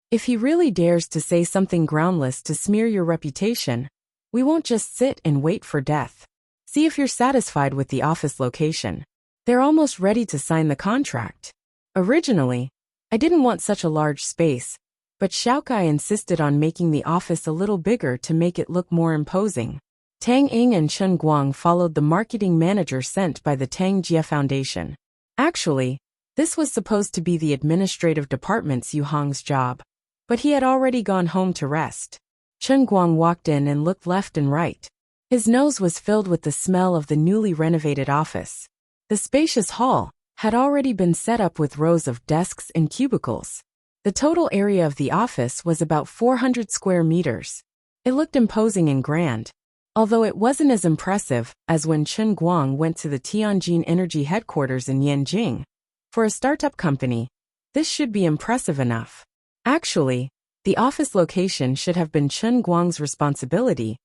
If he really dares to say something groundless to smear your reputation, we won't just sit and wait for death. See if you're satisfied with the office location. They're almost ready to sign the contract. Originally, I didn't want such a large space, but Xiaokai insisted on making the office a little bigger to make it look more imposing. Tang Ying and Chen Guang followed the marketing manager sent by the Tang Jia Foundation. Actually, this was supposed to be the administrative department's Yu Hong's job, but he had already gone home to rest. Chen Guang walked in and looked left and right. His nose was filled with the smell of the newly renovated office. The spacious hall had already been set up with rows of desks and cubicles. The total area of the office was about 400 square meters. It looked imposing and grand, although it wasn't as impressive as when Chen Guang went to the Tianjin Energy headquarters in Yanjing. For a startup company, this should be impressive enough. Actually, the office location should have been Chen Guang's responsibility,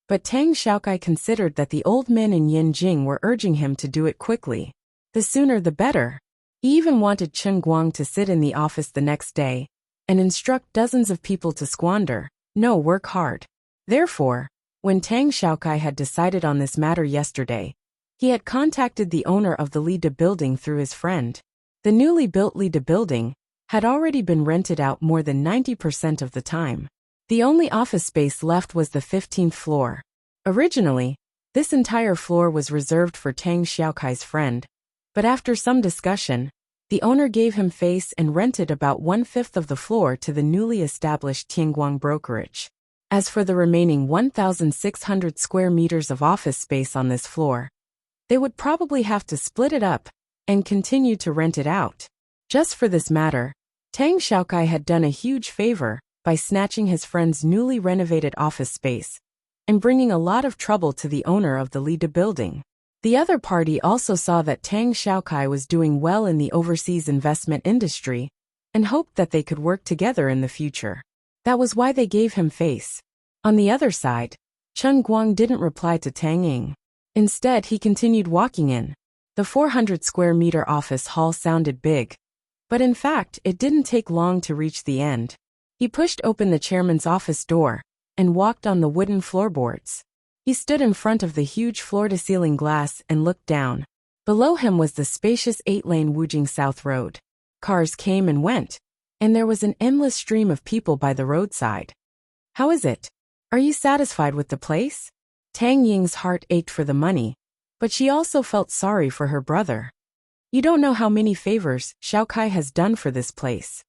but Tang Xiaokai considered that the old men in Yanjing were urging him to do it quickly. The sooner the better. He even wanted Chen Guang to sit in the office the next day and instruct dozens of people to squander, no, work hard. Therefore, when Tang Xiaokai had decided on this matter yesterday, he had contacted the owner of the Lida building through his friend. The newly built Lida building had already been rented out more than 90% of the time. The only office space left was the 15th floor. Originally, this entire floor was reserved for Tang Xiaokai's friend, but after some discussion, the owner gave him face and rented about 1/5 of the floor to the newly established Tianguang brokerage. As for the remaining 1,600 square meters of office space on this floor, they would probably have to split it up and continue to rent it out. Just for this matter, Tang Xiaokai had done a huge favor by snatching his friend's newly renovated office space and bringing a lot of trouble to the owner of the Lida building. The other party also saw that Tang Xiaokai was doing well in the overseas investment industry and hoped that they could work together in the future. That was why they gave him face. On the other side, Chen Guang didn't reply to Tang Ying. Instead, he continued walking in. The 400 square meter office hall sounded big, but in fact, it didn't take long to reach the end. He pushed open the chairman's office door and walked on the wooden floorboards. He stood in front of the huge floor-to-ceiling glass and looked down. Below him was the spacious 8-lane Wujing South Road. Cars came and went, and there was an endless stream of people by the roadside. How is it? Are you satisfied with the place? Tang Ying's heart ached for the money, but she also felt sorry for her brother. You don't know how many favors Xiaokai has done for this place.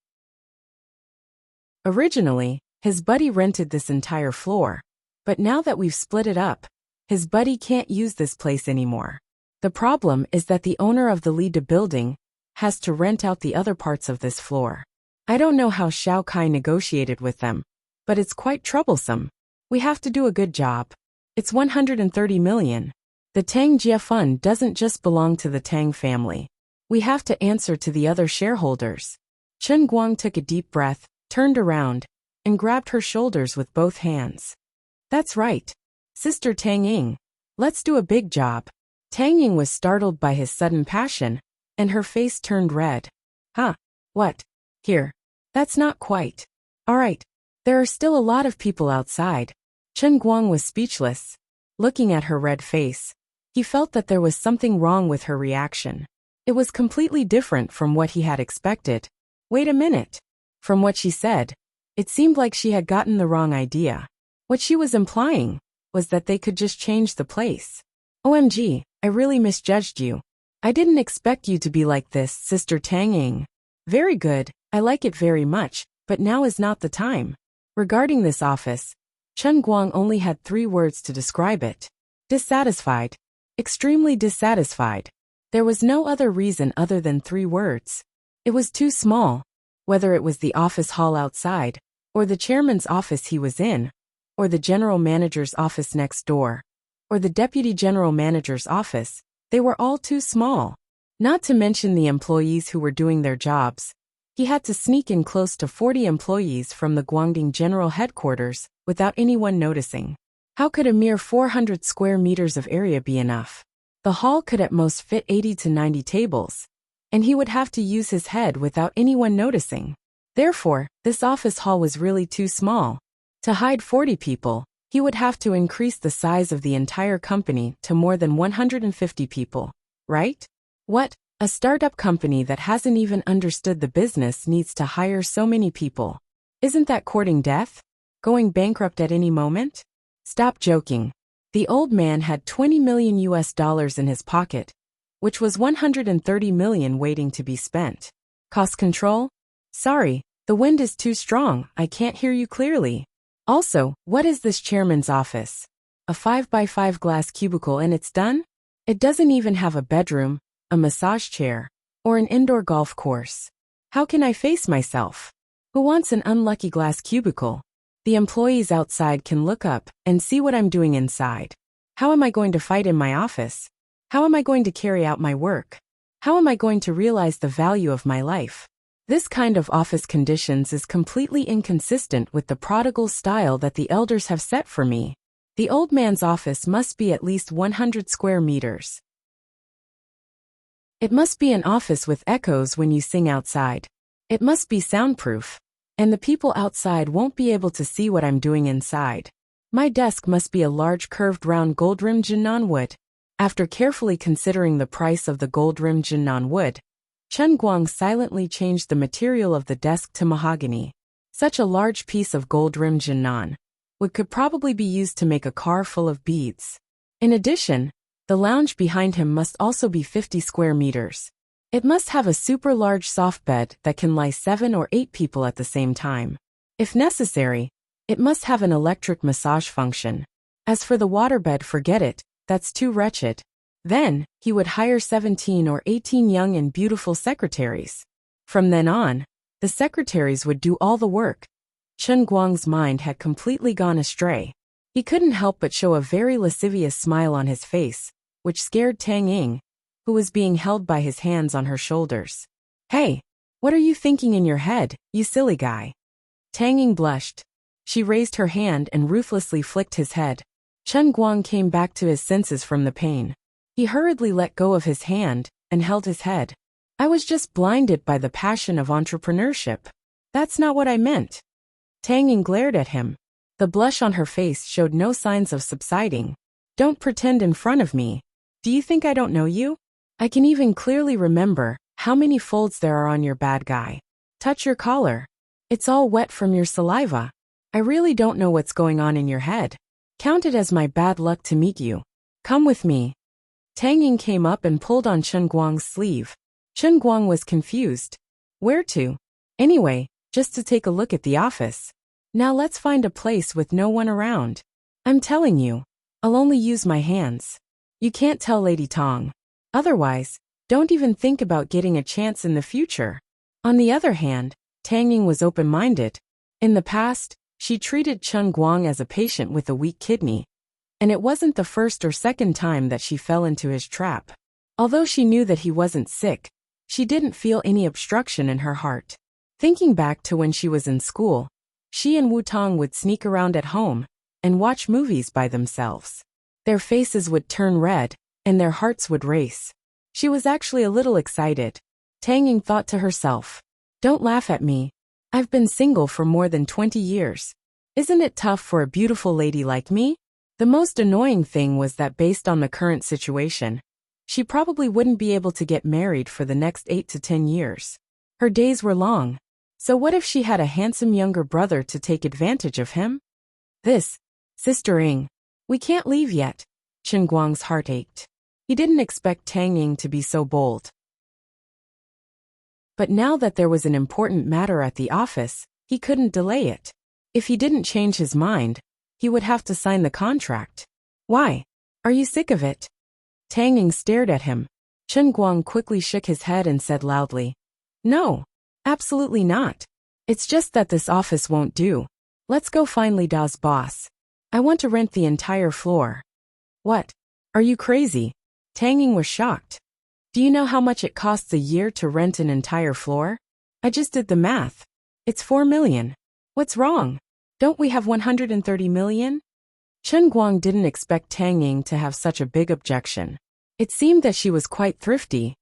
Originally, his buddy rented this entire floor, but now that we've split it up, his buddy can't use this place anymore. The problem is that the owner of the Lida building has to rent out the other parts of this floor. I don't know how Xiaokai negotiated with them, but it's quite troublesome. We have to do a good job. It's 130 million. The Tang Jia Fund doesn't just belong to the Tang family. We have to answer to the other shareholders. Chen Guang took a deep breath, turned around, and grabbed her shoulders with both hands. That's right. Sister Tang Ying. Let's do a big job. Tang Ying was startled by his sudden passion, and her face turned red. Huh? What? Here. That's not quite. All right. There are still a lot of people outside. Chen Guang was speechless. Looking at her red face, he felt that there was something wrong with her reaction. It was completely different from what he had expected. Wait a minute. From what she said, it seemed like she had gotten the wrong idea. What she was implying was that they could just change the place. OMG, I really misjudged you. I didn't expect you to be like this, Sister Tang Ying. Very good, I like it very much, but now is not the time. Regarding this office, Chen Guang only had 3 words to describe it. Dissatisfied. Extremely dissatisfied. There was no other reason other than 3 words. It was too small. Whether it was the office hall outside, or the chairman's office he was in, or the general manager's office next door, or the deputy general manager's office, they were all too small. Not to mention the employees who were doing their jobs. He had to sneak in close to 40 employees from the Guangdong General Headquarters without anyone noticing. How could a mere 400 square meters of area be enough? The hall could at most fit 80 to 90 tables, and he would have to use his head without anyone noticing. Therefore, this office hall was really too small. To hide 40 people, he would have to increase the size of the entire company to more than 150 people, right? What? A startup company that hasn't even understood the business needs to hire so many people. Isn't that courting death? Going bankrupt at any moment? Stop joking. The old man had $20 million in his pocket, which was $130 million waiting to be spent. Cost control? Sorry, the wind is too strong, I can't hear you clearly. Also, what is this chairman's office? A 5x5 glass cubicle and it's done? It doesn't even have a bedroom, a massage chair, or an indoor golf course. How can I face myself? Who wants an unlucky glass cubicle? The employees outside can look up and see what I'm doing inside. How am I going to fight in my office? How am I going to carry out my work? How am I going to realize the value of my life? This kind of office conditions is completely inconsistent with the prodigal style that the elders have set for me. The old man's office must be at least 100 square meters. It must be an office with echoes when you sing outside. It must be soundproof, and the people outside won't be able to see what I'm doing inside. My desk must be a large curved round gold-rimmed Jinan wood. After carefully considering the price of the gold-rimmed Jinan wood, Chen Guang silently changed the material of the desk to mahogany. Such a large piece of gold-rimmed Jinan wood could probably be used to make a car full of beads. In addition, the lounge behind him must also be 50 square meters. It must have a super large soft bed that can lie 7 or 8 people at the same time. If necessary, it must have an electric massage function. As for the waterbed, forget it, that's too wretched. Then, he would hire 17 or 18 young and beautiful secretaries. From then on, the secretaries would do all the work. Chen Guang's mind had completely gone astray. He couldn't help but show a very lascivious smile on his face, which scared Tang Ying, who was being held by his hands on her shoulders. Hey, what are you thinking in your head, you silly guy? Tang Ying blushed. She raised her hand and ruthlessly flicked his head. Chen Guang came back to his senses from the pain. He hurriedly let go of his hand and held his head. I was just blinded by the passion of entrepreneurship. That's not what I meant. Tang Ying glared at him. The blush on her face showed no signs of subsiding. Don't pretend in front of me. Do you think I don't know you? I can even clearly remember how many folds there are on your bad guy. Touch your collar. It's all wet from your saliva. I really don't know what's going on in your head. Count it as my bad luck to meet you. Come with me. Tang Ying came up and pulled on Chen Guang's sleeve. Chen Guang was confused. Where to? Anyway, just to take a look at the office. Now let's find a place with no one around. I'm telling you, I'll only use my hands. You can't tell Lady Tong. Otherwise, don't even think about getting a chance in the future. On the other hand, Tang Ying was open-minded. In the past, she treated Chen Guang as a patient with a weak kidney, and it wasn't the first or second time that she fell into his trap. Although she knew that he wasn't sick, she didn't feel any obstruction in her heart. Thinking back to when she was in school, she and Wu Tong would sneak around at home and watch movies by themselves. Their faces would turn red, and their hearts would race. She was actually a little excited. Tang Ying thought to herself, don't laugh at me. I've been single for more than 20 years. Isn't it tough for a beautiful lady like me? The most annoying thing was that based on the current situation, she probably wouldn't be able to get married for the next 8 to 10 years. Her days were long. So what if she had a handsome younger brother to take advantage of him? Sister Ying, we can't leave yet. Chen Guang's heart ached. He didn't expect Tang Ying to be so bold. But now that there was an important matter at the office, he couldn't delay it. If he didn't change his mind, he would have to sign the contract. Why? Are you sick of it? Tang Ying stared at him. Chen Guang quickly shook his head and said loudly, no, absolutely not. It's just that this office won't do. Let's go find Li Da's boss. I want to rent the entire floor. What? Are you crazy? Tang Ying was shocked. Do you know how much it costs a year to rent an entire floor? I just did the math. It's 4 million. What's wrong? Don't we have 130 million? Chen Guang didn't expect Tang Ying to have such a big objection. It seemed that she was quite thrifty.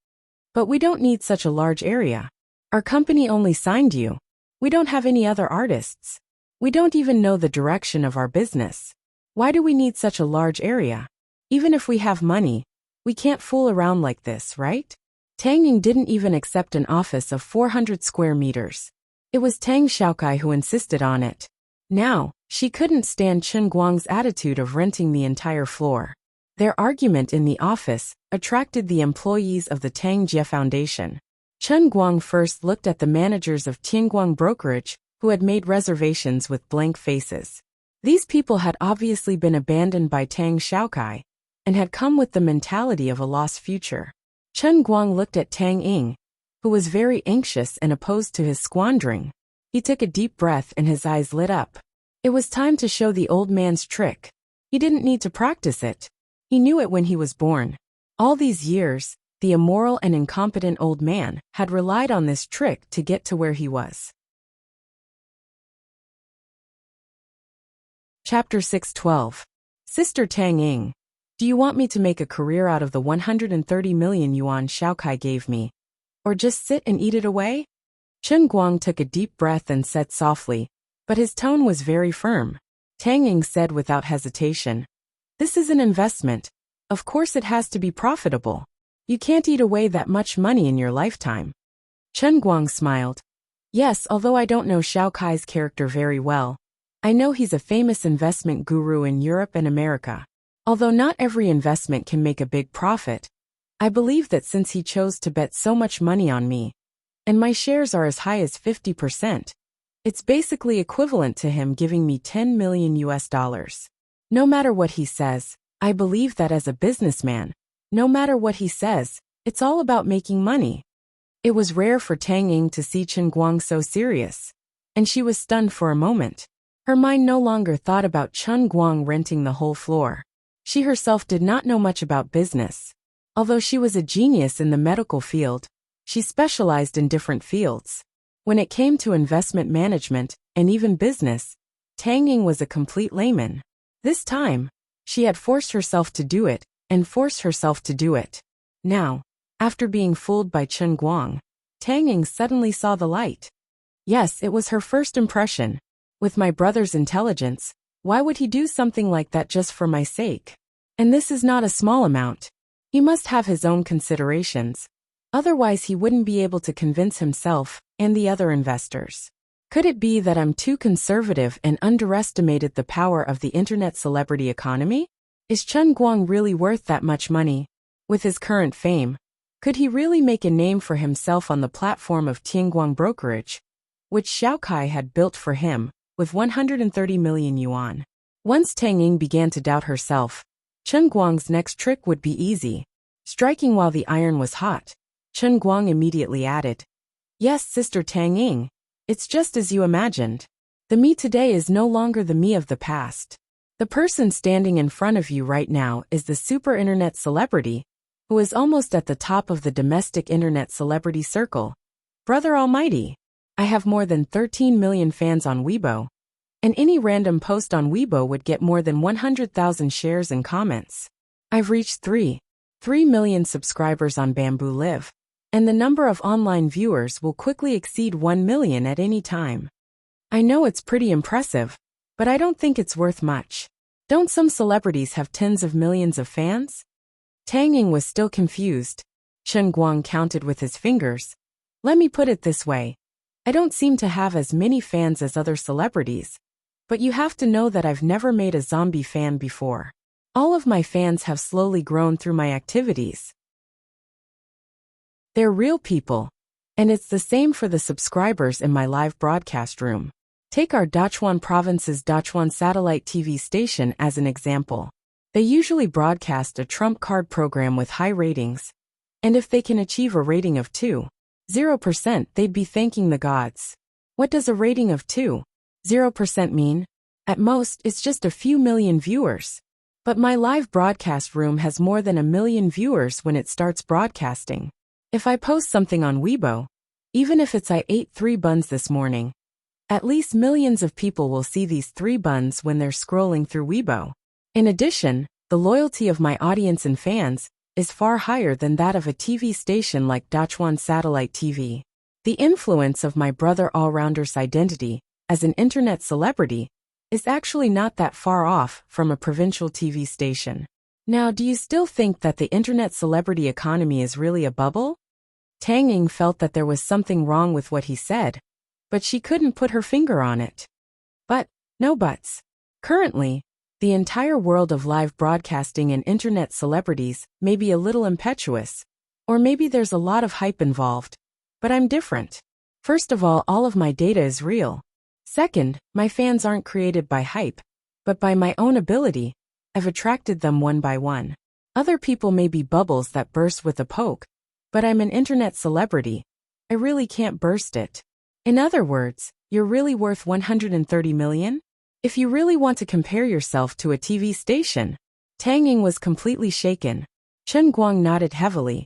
But we don't need such a large area. Our company only signed you. We don't have any other artists. We don't even know the direction of our business. Why do we need such a large area? Even if we have money, we can't fool around like this, right? Tang Ying didn't even accept an office of 400 square meters. It was Tang Xiaokai who insisted on it. Now, she couldn't stand Chen Guang's attitude of renting the entire floor. Their argument in the office attracted the employees of the Tang Jie Foundation. Chen Guang first looked at the managers of Tianguang Brokerage, who had made reservations with blank faces. These people had obviously been abandoned by Tang Xiaokai and had come with the mentality of a lost future. Chen Guang looked at Tang Ying, who was very anxious and opposed to his squandering. He took a deep breath and his eyes lit up. It was time to show the old man's trick. He didn't need to practice it. He knew it when he was born. All these years, the immoral and incompetent old man had relied on this trick to get to where he was. Chapter 6:12. Sister Tang Ying. Do you want me to make a career out of the 130 million yuan Xiaokai gave me? Or just sit and eat it away? Chen Guang took a deep breath and said softly, but his tone was very firm. Tang Ying said without hesitation, "This is an investment. Of course it has to be profitable. You can't eat away that much money in your lifetime." Chen Guang smiled. "Yes, although I don't know Xiaokai's character very well, I know he's a famous investment guru in Europe and America. Although not every investment can make a big profit, I believe that since he chose to bet so much money on me, and my shares are as high as 50%, it's basically equivalent to him giving me 10 million US dollars. No matter what he says, I believe that as a businessman, no matter what he says, it's all about making money." It was rare for Tang Ying to see Chen Guang so serious, and she was stunned for a moment. Her mind no longer thought about Chen Guang renting the whole floor. She herself did not know much about business. Although she was a genius in the medical field, she specialized in different fields. When it came to investment management and even business, Tang Ying was a complete layman. This time, she had forced herself to do it, and forced herself to do it. Now, after being fooled by Chen Guang, Tang Ying suddenly saw the light. Yes, it was her first impression. With my brother's intelligence, why would he do something like that just for my sake? And this is not a small amount. He must have his own considerations. Otherwise he wouldn't be able to convince himself and the other investors. Could it be that I'm too conservative and underestimated the power of the internet celebrity economy? Is Chen Guang really worth that much money? With his current fame, could he really make a name for himself on the platform of Tianguang Brokerage, which Xiaokai had built for him, with 130 million yuan? Once Tang Ying began to doubt herself, Chen Guang's next trick would be easy. Striking while the iron was hot, Chen Guang immediately added, "Yes, Sister Tang Ying, it's just as you imagined. The me today is no longer the me of the past. The person standing in front of you right now is the super internet celebrity, who is almost at the top of the domestic internet celebrity circle. Brother Almighty, I have more than 13 million fans on Weibo, and any random post on Weibo would get more than 100,000 shares and comments. I've reached 3 million subscribers on Bamboo Live, and the number of online viewers will quickly exceed 1 million at any time. I know it's pretty impressive, but I don't think it's worth much. Don't some celebrities have tens of millions of fans?" Tang Ying was still confused. Chen Guang counted with his fingers. "Let me put it this way. I don't seem to have as many fans as other celebrities, but you have to know that I've never made a zombie fan before. All of my fans have slowly grown through my activities. They're real people, and it's the same for the subscribers in my live broadcast room. Take our Dachuan province's Dachuan satellite TV station as an example. They usually broadcast a trump card program with high ratings, and if they can achieve a rating of 2.0%, they'd be thanking the gods. What does a rating of 2.0% mean? At most, it's just a few million viewers. But my live broadcast room has more than 1 million viewers when it starts broadcasting. If I post something on Weibo, Even if it's I ate 3 buns this morning. At least millions of people will see these 3 buns when they're scrolling through Weibo. In addition, the loyalty of my audience and fans is far higher than that of a TV station like Dachuan Satellite TV. The influence of my brother Allrounder's identity as an internet celebrity is actually not that far off from a provincial TV station. Now, do you still think that the internet celebrity economy is really a bubble? Tang Ying felt that there was something wrong with what he said, but she couldn't put her finger on it. But, no buts. Currently, the entire world of live broadcasting and internet celebrities may be a little impetuous, or maybe there's a lot of hype involved, but I'm different. First of all of my data is real. Second, my fans aren't created by hype, but by my own ability. I've attracted them one by one. Other people may be bubbles that burst with a poke, but I'm an internet celebrity. I really can't burst it. In other words, you're really worth 130 million? If you really want to compare yourself to a TV station. Tang Ying was completely shaken. Chen Guang nodded heavily.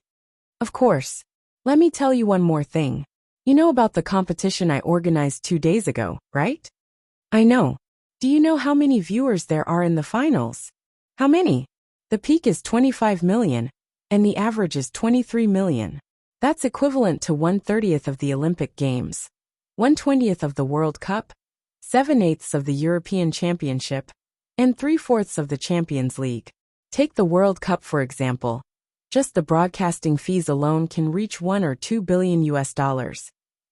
Of course. Let me tell you one more thing. You know about the competition I organized 2 days ago, right? I know. Do you know how many viewers there are in the finals? How many? The peak is 25 million, and the average is 23 million. That's equivalent to 1/30th of the Olympic Games, 1/20th of the World Cup, 7/8 of the European Championship, and 3/4 of the Champions League. Take the World Cup for example. Just the broadcasting fees alone can reach $1 or $2 billion.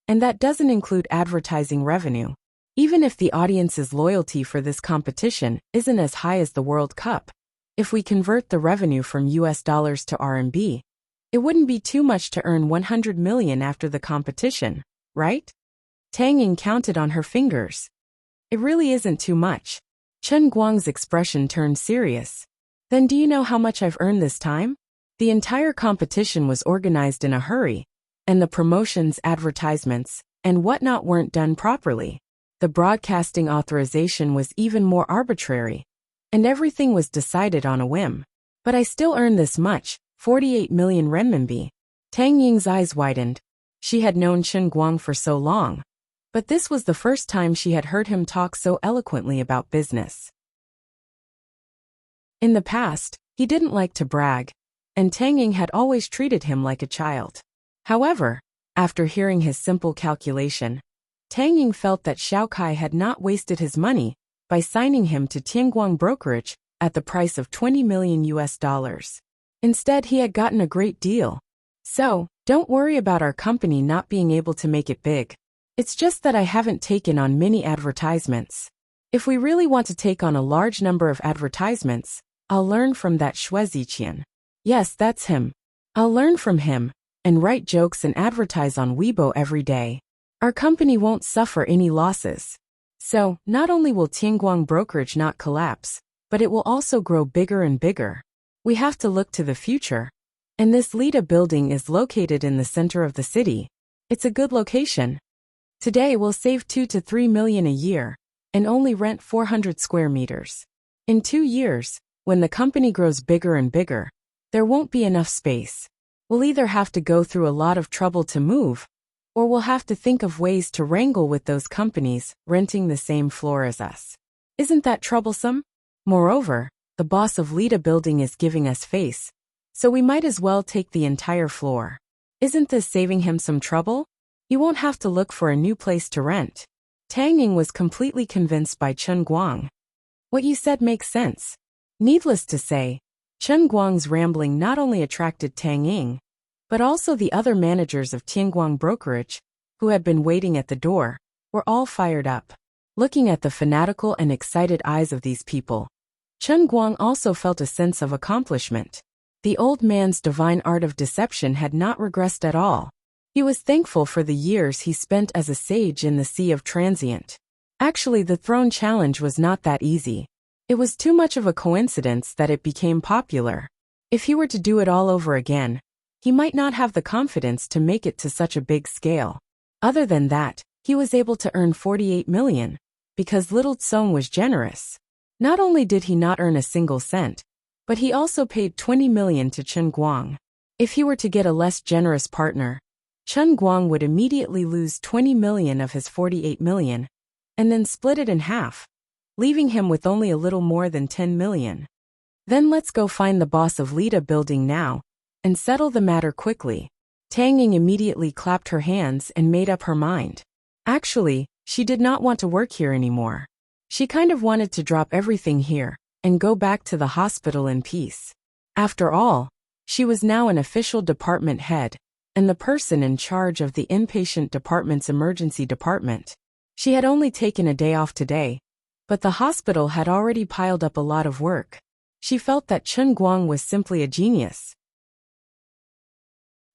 And that doesn't include advertising revenue. Even if the audience's loyalty for this competition isn't as high as the World Cup, if we convert the revenue from US dollars to RMB, it wouldn't be too much to earn 100 million after the competition, right? Tang Ying counted on her fingers. It really isn't too much. Chen Guang's expression turned serious. Then do you know how much I've earned this time? The entire competition was organized in a hurry, and the promotions, advertisements, and whatnot weren't done properly. The broadcasting authorization was even more arbitrary, and everything was decided on a whim. But I still earned this much, 48 million renminbi. Tang Ying's eyes widened. She had known Chen Guang for so long, but this was the first time she had heard him talk so eloquently about business. In the past, he didn't like to brag, and Tang Ying had always treated him like a child. However, after hearing his simple calculation, Tang Ying felt that Xiao Kai had not wasted his money by signing him to Tianguang brokerage at the price of 20 million US dollars. Instead, he had gotten a great deal. So, don't worry about our company not being able to make it big. It's just that I haven't taken on many advertisements. If we really want to take on a large number of advertisements, I'll learn from that Xue Ziqian. Yes, that's him. I'll learn from him and write jokes and advertise on Weibo every day. Our company won't suffer any losses. So, not only will Tianguang brokerage not collapse, but it will also grow bigger and bigger. We have to look to the future. And this Lida building is located in the center of the city. It's a good location. Today we'll save 2 to 3 million a year and only rent 400 square meters. In 2 years, when the company grows bigger and bigger, there won't be enough space. We'll either have to go through a lot of trouble to move, or we'll have to think of ways to wrangle with those companies renting the same floor as us. Isn't that troublesome? Moreover, the boss of Lida building is giving us face, so we might as well take the entire floor. Isn't this saving him some trouble? You won't have to look for a new place to rent. Tang Ying was completely convinced by Chen Guang. What you said makes sense. Needless to say, Chen Guang's rambling not only attracted Tang Ying, but also the other managers of Tianguang brokerage, who had been waiting at the door, were all fired up. Looking at the fanatical and excited eyes of these people, Chen Guang also felt a sense of accomplishment. The old man's divine art of deception had not regressed at all. He was thankful for the years he spent as a sage in the Sea of Transient. Actually, the throne challenge was not that easy. It was too much of a coincidence that it became popular. If he were to do it all over again, he might not have the confidence to make it to such a big scale. Other than that, he was able to earn 48 million, because Little Tsong was generous. Not only did he not earn a single cent, but he also paid 20 million to Chen Guang. If he were to get a less generous partner, Chen Guang would immediately lose 20 million of his 48 million, and then split it in half, leaving him with only a little more than 10 million. Then let's go find the boss of Lida Building now, and settle the matter quickly. Tang Ying immediately clapped her hands and made up her mind. Actually, she did not want to work here anymore. She kind of wanted to drop everything here, and go back to the hospital in peace. After all, she was now an official department head, and the person in charge of the inpatient department's emergency department. She had only taken a day off today, but the hospital had already piled up a lot of work. She felt that Chen Guang was simply a genius.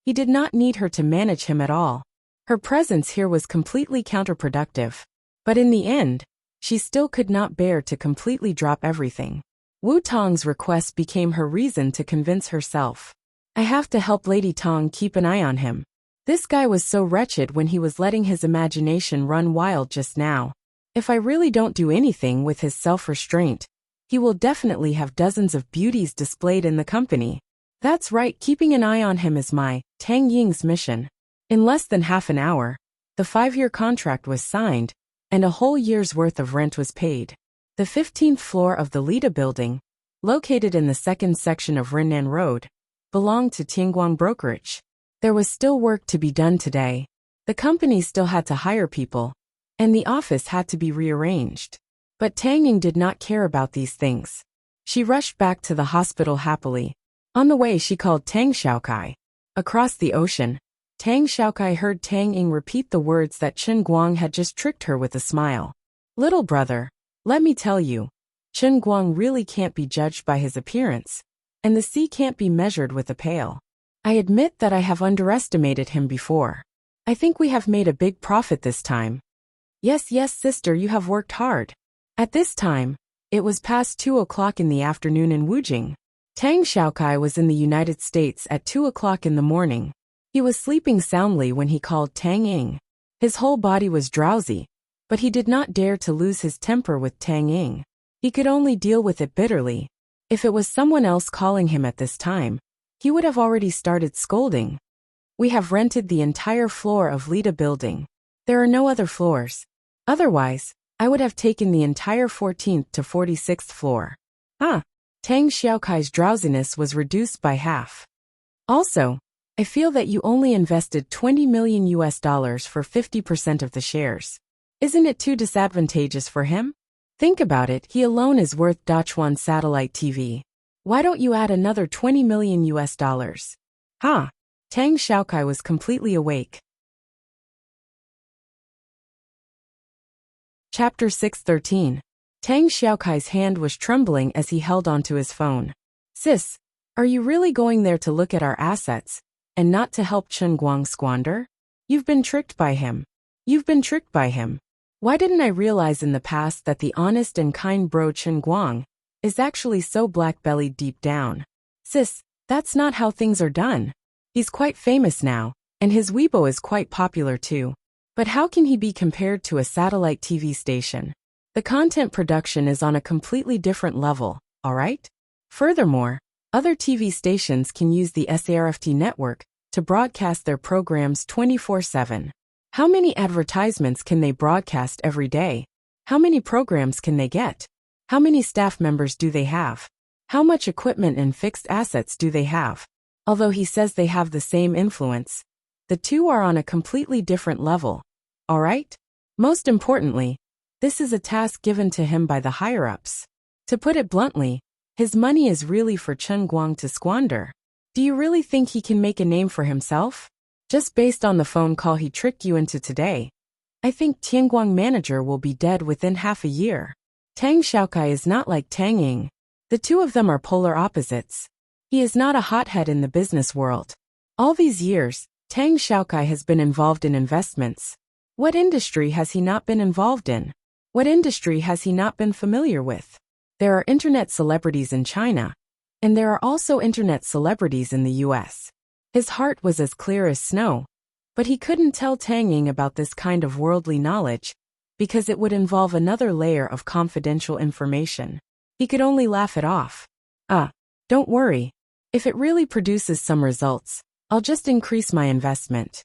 He did not need her to manage him at all. Her presence here was completely counterproductive. But in the end, she still could not bear to completely drop everything. Wu Tong's request became her reason to convince herself. I have to help Lady Tong keep an eye on him. This guy was so wretched when he was letting his imagination run wild just now. If I really don't do anything with his self-restraint, he will definitely have dozens of beauties displayed in the company. That's right, keeping an eye on him is my, Tang Ying's mission. In less than half an hour, the 5-year contract was signed, and a whole year's worth of rent was paid. The 15th floor of the Lida Building, located in the second section of Rinnan Road, belonged to Tianguang Brokerage. There was still work to be done today. The company still had to hire people, and the office had to be rearranged. But Tang Ying did not care about these things. She rushed back to the hospital happily. On the way she called Tang Xiaokai. Across the ocean, Tang Xiaokai heard Tang Ying repeat the words that Chen Guang had just tricked her with a smile. Little brother, let me tell you, Chen Guang really can't be judged by his appearance, and the sea can't be measured with a pail. I admit that I have underestimated him before. I think we have made a big profit this time. Yes, sister, you have worked hard. At this time, it was past 2 o'clock in the afternoon in Wujing. Tang Xiaokai was in the United States at 2 o'clock in the morning. He was sleeping soundly when he called Tang Ying. His whole body was drowsy, but he did not dare to lose his temper with Tang Ying. He could only deal with it bitterly. If it was someone else calling him at this time, he would have already started scolding. We have rented the entire floor of Lida Building. There are no other floors. Otherwise, I would have taken the entire 14th to 46th floor. Tang Xiaokai's drowsiness was reduced by half. Also, I feel that you only invested $20 million for 50% of the shares. Isn't it too disadvantageous for him? Think about it, he alone is worth Dachuan Satellite TV. Why don't you add another $20 million? Tang Xiaokai was completely awake. Chapter 613. Tang Xiaokai's hand was trembling as he held onto his phone. Sis, are you really going there to look at our assets, and not to help Chen Guang squander? You've been tricked by him. Why didn't I realize in the past that the honest and kind bro Chen Guang is actually so black-bellied deep down? Sis, that's not how things are done. He's quite famous now, and his Weibo is quite popular too. But how can he be compared to a satellite TV station? The content production is on a completely different level, alright? Furthermore, other TV stations can use the SARFT network to broadcast their programs 24/7. How many advertisements can they broadcast every day? How many programs can they get? How many staff members do they have? How much equipment and fixed assets do they have? Although he says they have the same influence, the two are on a completely different level, alright? Most importantly, this is a task given to him by the higher-ups. To put it bluntly, his money is really for Chen Guang to squander. Do you really think he can make a name for himself? Just based on the phone call he tricked you into today, I think Tianguang manager will be dead within half a year. Tang Xiaokai is not like Tang Ying. The two of them are polar opposites. He is not a hothead in the business world. All these years, Tang Xiaokai has been involved in investments. What industry has he not been involved in? What industry has he not been familiar with? There are internet celebrities in China, and there are also internet celebrities in the US. His heart was as clear as snow, but he couldn't tell Tang Ying about this kind of worldly knowledge, because it would involve another layer of confidential information. He could only laugh it off. Don't worry. If it really produces some results, I'll just increase my investment.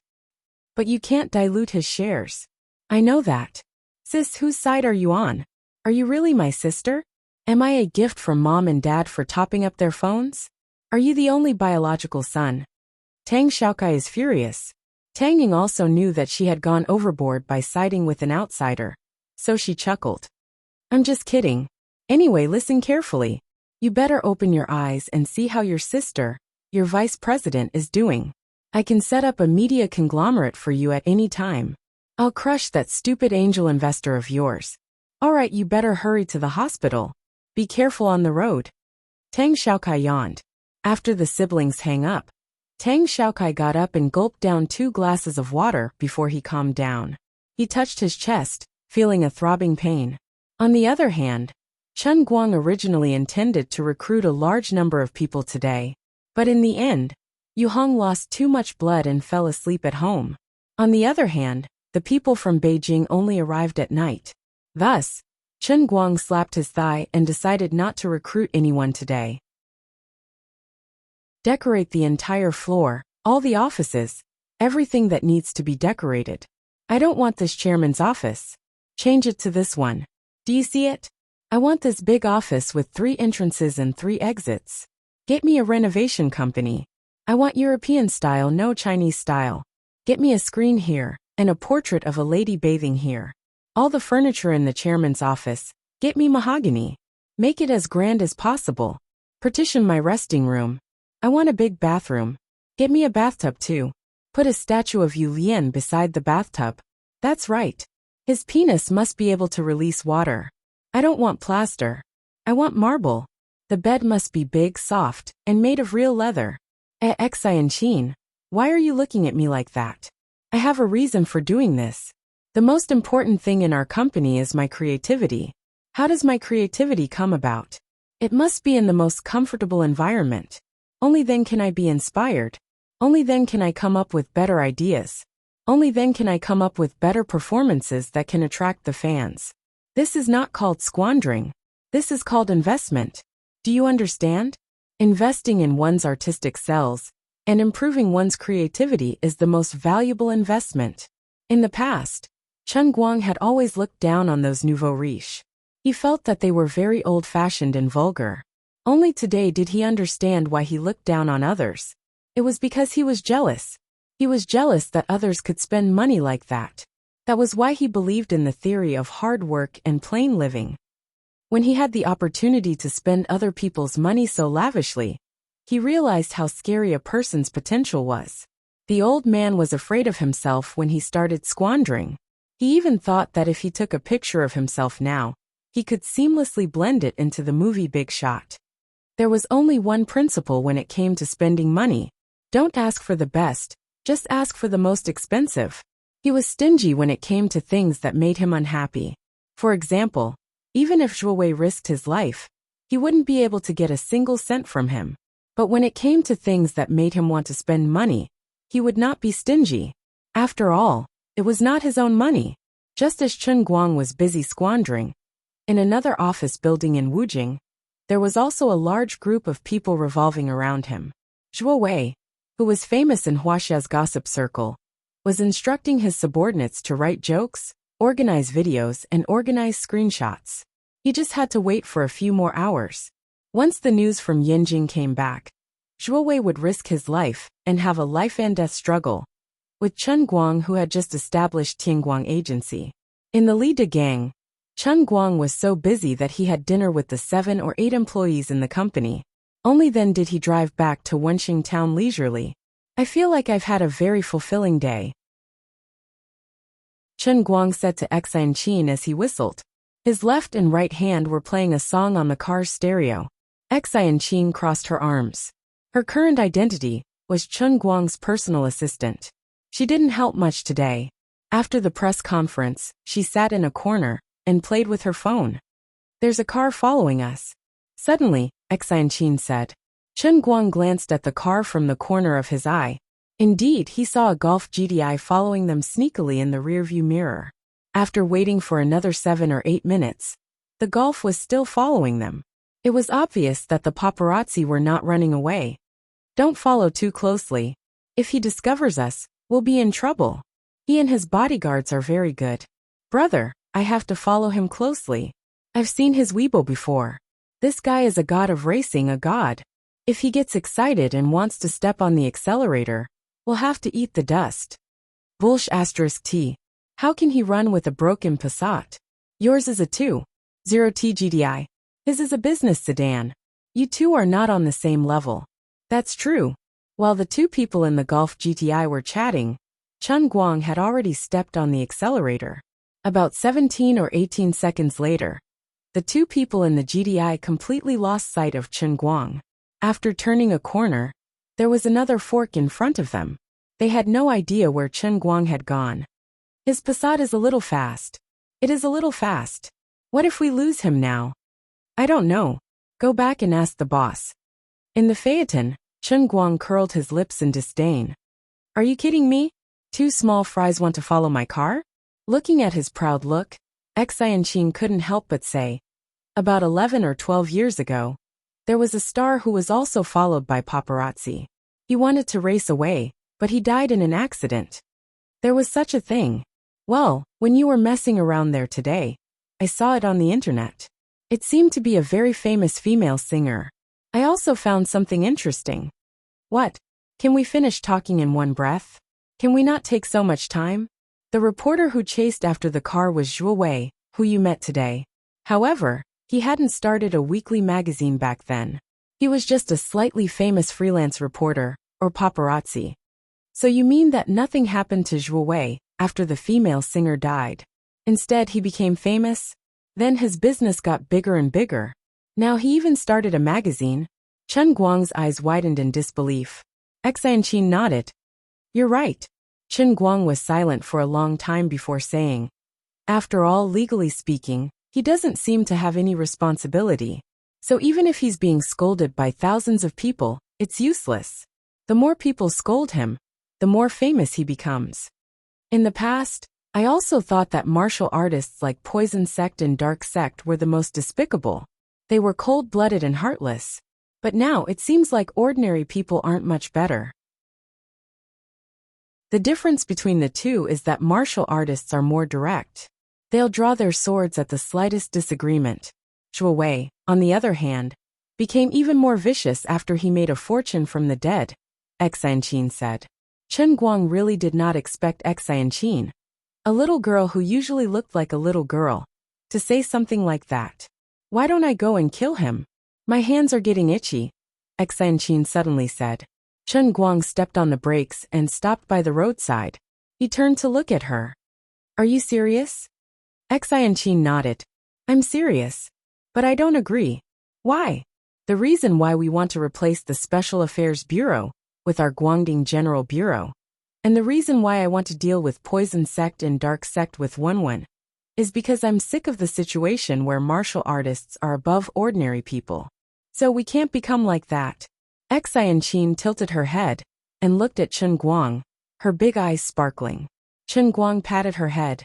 But you can't dilute his shares. I know that. Sis, whose side are you on? Are you really my sister? Am I a gift from mom and dad for topping up their phones? Are you the only biological son? Tang Xiaokai is furious. Tang Ying also knew that she had gone overboard by siding with an outsider, so she chuckled. I'm just kidding. Anyway, listen carefully. You better open your eyes and see how your sister, your vice president, is doing. I can set up a media conglomerate for you at any time. I'll crush that stupid angel investor of yours. Alright, you better hurry to the hospital. Be careful on the road. Tang Xiaokai yawned. After the siblings hang up, Tang Xiaokai got up and gulped down 2 glasses of water before he calmed down. He touched his chest, feeling a throbbing pain. On the other hand, Chen Guang originally intended to recruit a large number of people today. But in the end, Yu Hong lost too much blood and fell asleep at home. On the other hand, the people from Beijing only arrived at night. Thus, Chen Guang slapped his thigh and decided not to recruit anyone today. Decorate the entire floor, all the offices, everything that needs to be decorated. I don't want this chairman's office. Change it to this one. Do you see it? I want this big office with 3 entrances and 3 exits. Get me a renovation company. I want European style, no Chinese style. Get me a screen here, and a portrait of a lady bathing here. All the furniture in the chairman's office, get me mahogany. Make it as grand as possible. Partition my resting room. I want a big bathroom. Get me a bathtub too. Put a statue of Yu Lian beside the bathtub. That's right. His penis must be able to release water. I don't want plaster. I want marble. The bed must be big, soft, and made of real leather. Xianqin, why are you looking at me like that? I have a reason for doing this. The most important thing in our company is my creativity. How does my creativity come about? It must be in the most comfortable environment. Only then can I be inspired. Only then can I come up with better ideas. Only then can I come up with better performances that can attract the fans. This is not called squandering. This is called investment. Do you understand? Investing in one's artistic selves and improving one's creativity is the most valuable investment. In the past, Chen Guang had always looked down on those nouveau riches. He felt that they were very old-fashioned and vulgar. Only today did he understand why he looked down on others. It was because he was jealous. He was jealous that others could spend money like that. That was why he believed in the theory of hard work and plain living. When he had the opportunity to spend other people's money so lavishly, he realized how scary a person's potential was. The old man was afraid of himself when he started squandering. He even thought that if he took a picture of himself now, he could seamlessly blend it into the movie Big Shot. There was only one principle when it came to spending money. Don't ask for the best, just ask for the most expensive. He was stingy when it came to things that made him unhappy. For example, even if Zhuo Wei risked his life, he wouldn't be able to get a single cent from him. But when it came to things that made him want to spend money, he would not be stingy. After all, it was not his own money. Just as Chen Guang was busy squandering, in another office building in Wujing, there was also a large group of people revolving around him. Zhuo Wei, who was famous in Huaxia's gossip circle, was instructing his subordinates to write jokes, organize videos, and organize screenshots. He just had to wait for a few more hours. Once the news from Yanjing came back, Zhuo Wei would risk his life and have a life-and-death struggle with Chen Guang, who had just established Tianguang Agency. In the Li De gang, Chen Guang was so busy that he had dinner with the 7 or 8 employees in the company. Only then did he drive back to Wenxing town leisurely. I feel like I've had a very fulfilling day, Chen Guang said to Xianqin as he whistled. His left and right hand were playing a song on the car's stereo. Xianqin crossed her arms. Her current identity was Chen Guang's personal assistant. She didn't help much today. After the press conference, she sat in a corner and played with her phone. There's a car following us. Suddenly, Xianqin said. Chen Guang glanced at the car from the corner of his eye. Indeed, he saw a Golf GTI following them sneakily in the rearview mirror. After waiting for another 7 or 8 minutes, the Golf was still following them. It was obvious that the paparazzi were not running away. Don't follow too closely. If he discovers us, we'll be in trouble. He and his bodyguards are very good. Brother, I have to follow him closely. I've seen his Weibo before. This guy is a god of racing, a god. If he gets excited and wants to step on the accelerator, we'll have to eat the dust. Bullsh *T. How can he run with a broken Passat? Yours is a 2.0 T GDI. His is a business sedan. You two are not on the same level. That's true. While the two people in the Golf GTI were chatting, Chen Guang had already stepped on the accelerator. About 17 or 18 seconds later, the two people in the GDI completely lost sight of Chen Guang. After turning a corner, there was another fork in front of them. They had no idea where Chen Guang had gone. His Passat is a little fast. It is a little fast. What if we lose him now? I don't know. Go back and ask the boss. In the phaeton, Chen Guang curled his lips in disdain. Are you kidding me? Two small fries want to follow my car? Looking at his proud look, Xianqin couldn't help but say, about 11 or 12 years ago, there was a star who was also followed by paparazzi. He wanted to race away, but he died in an accident. There was such a thing. Well, when you were messing around there today, I saw it on the internet. It seemed to be a very famous female singer. I also found something interesting. What? Can we finish talking in one breath? Can we not take so much time? The reporter who chased after the car was Zhuo Wei, who you met today. However, he hadn't started a weekly magazine back then. He was just a slightly famous freelance reporter, or paparazzi. So you mean that nothing happened to Zhuo Wei after the female singer died? Instead, he became famous? Then his business got bigger and bigger. Now he even started a magazine. Chen Guang's eyes widened in disbelief. Xianqin nodded. You're right. Chen Guang was silent for a long time before saying, after all, legally speaking, he doesn't seem to have any responsibility. So even if he's being scolded by thousands of people, it's useless. The more people scold him, the more famous he becomes. In the past, I also thought that martial artists like Poison Sect and Dark Sect were the most despicable. They were cold-blooded and heartless. But now it seems like ordinary people aren't much better. The difference between the two is that martial artists are more direct. They'll draw their swords at the slightest disagreement. Zhuo Wei, on the other hand, became even more vicious after he made a fortune from the dead, Xianqin said. Chen Guang really did not expect Xianqin, a little girl who usually looked like a little girl, to say something like that. Why don't I go and kill him? My hands are getting itchy, Xianqin suddenly said. Chen Guang stepped on the brakes and stopped by the roadside. He turned to look at her. Are you serious? Xianqin nodded. I'm serious. But I don't agree. Why? The reason why we want to replace the Special Affairs Bureau with our Guangding General Bureau, and the reason why I want to deal with Poison Sect and Dark Sect with Wenwen, is because I'm sick of the situation where martial artists are above ordinary people. So we can't become like that. Xianqin tilted her head and looked at Chen Guang, her big eyes sparkling. Chen Guang patted her head.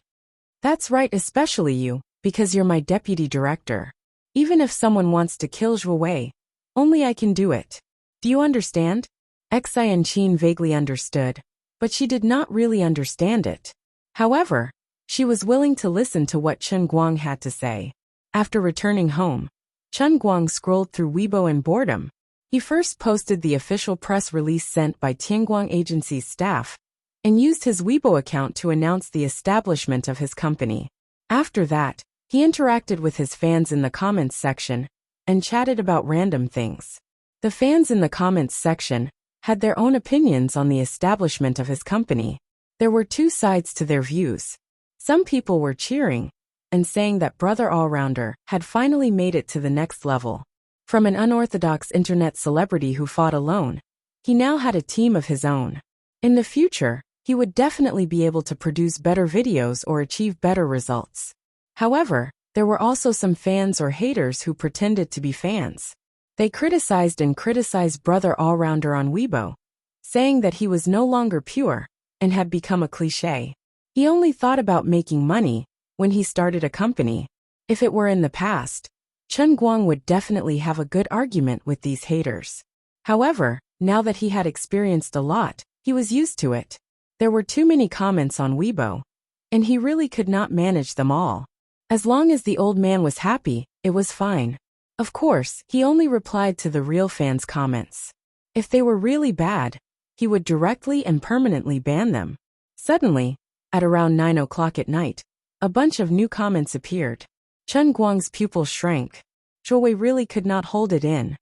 That's right, especially you, because you're my deputy director. Even if someone wants to kill Zhuo Wei, only I can do it. Do you understand? Xianqin vaguely understood, but she did not really understand it. However, she was willing to listen to what Chen Guang had to say. After returning home, Chen Guang scrolled through Weibo in boredom. He first posted the official press release sent by Tianguang Agency's staff, and used his Weibo account to announce the establishment of his company. After that, he interacted with his fans in the comments section, and chatted about random things. The fans in the comments section had their own opinions on the establishment of his company. There were two sides to their views. Some people were cheering and saying that Brother Allrounder had finally made it to the next level. From an unorthodox internet celebrity who fought alone, he now had a team of his own. In the future, he would definitely be able to produce better videos or achieve better results. However, there were also some fans or haters who pretended to be fans. They criticized Brother Allrounder on Weibo, saying that he was no longer pure and had become a cliché. He only thought about making money when he started a company. If it were in the past, Chen Guang would definitely have a good argument with these haters. However, now that he had experienced a lot, he was used to it. There were too many comments on Weibo, and he really could not manage them all. As long as the old man was happy, it was fine. Of course, he only replied to the real fans' comments. If they were really bad, he would directly and permanently ban them. Suddenly, at around 9 o'clock at night, a bunch of new comments appeared. Chen Guang's pupils shrank. Zhou Wei really could not hold it in.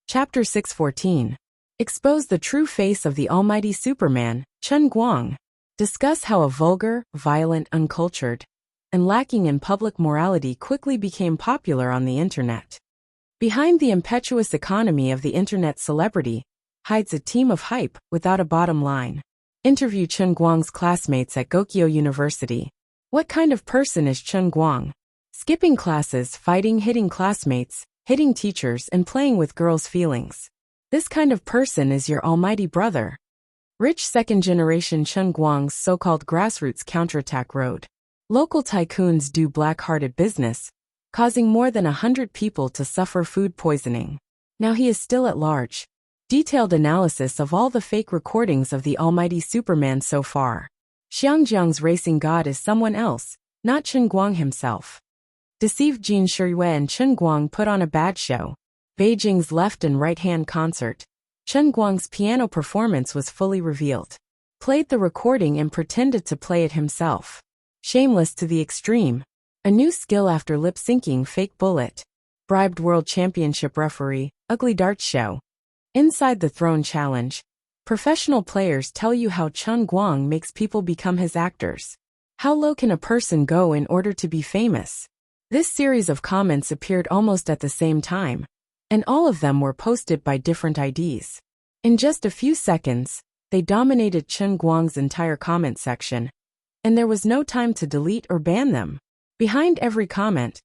Chapter 614. Expose the true face of the almighty Superman, Chen Guang. Discuss how a vulgar, violent, uncultured, and lacking in public morality quickly became popular on the internet. Behind the impetuous economy of the internet celebrity hides a team of hype without a bottom line. Interview Chen Guang's classmates at Gokyo University. What kind of person is Chen Guang? Skipping classes, fighting, hitting classmates, hitting teachers, and playing with girls' feelings. This kind of person is your almighty brother. Rich second-generation Chen Guang's so-called grassroots counterattack road. Local tycoons do black-hearted business, causing more than 100 people to suffer food poisoning. Now he is still at large. Detailed analysis of all the fake recordings of the almighty Superman so far. Xiangjiang's racing god is someone else, not Chen Guang himself. Deceived Jin Shiyue and Chen Guang put on a bad show. Beijing's left and right-hand concert. Chen Guang's piano performance was fully revealed. Played the recording and pretended to play it himself. Shameless to the extreme. A new skill after lip-syncing fake bullet. Bribed world championship referee, ugly darts show. Inside the Throne Challenge. Professional players tell you how Chen Guang makes people become his actors. How low can a person go in order to be famous? This series of comments appeared almost at the same time, and all of them were posted by different IDs. In just a few seconds, they dominated Chen Guang's entire comment section, and there was no time to delete or ban them. Behind every comment,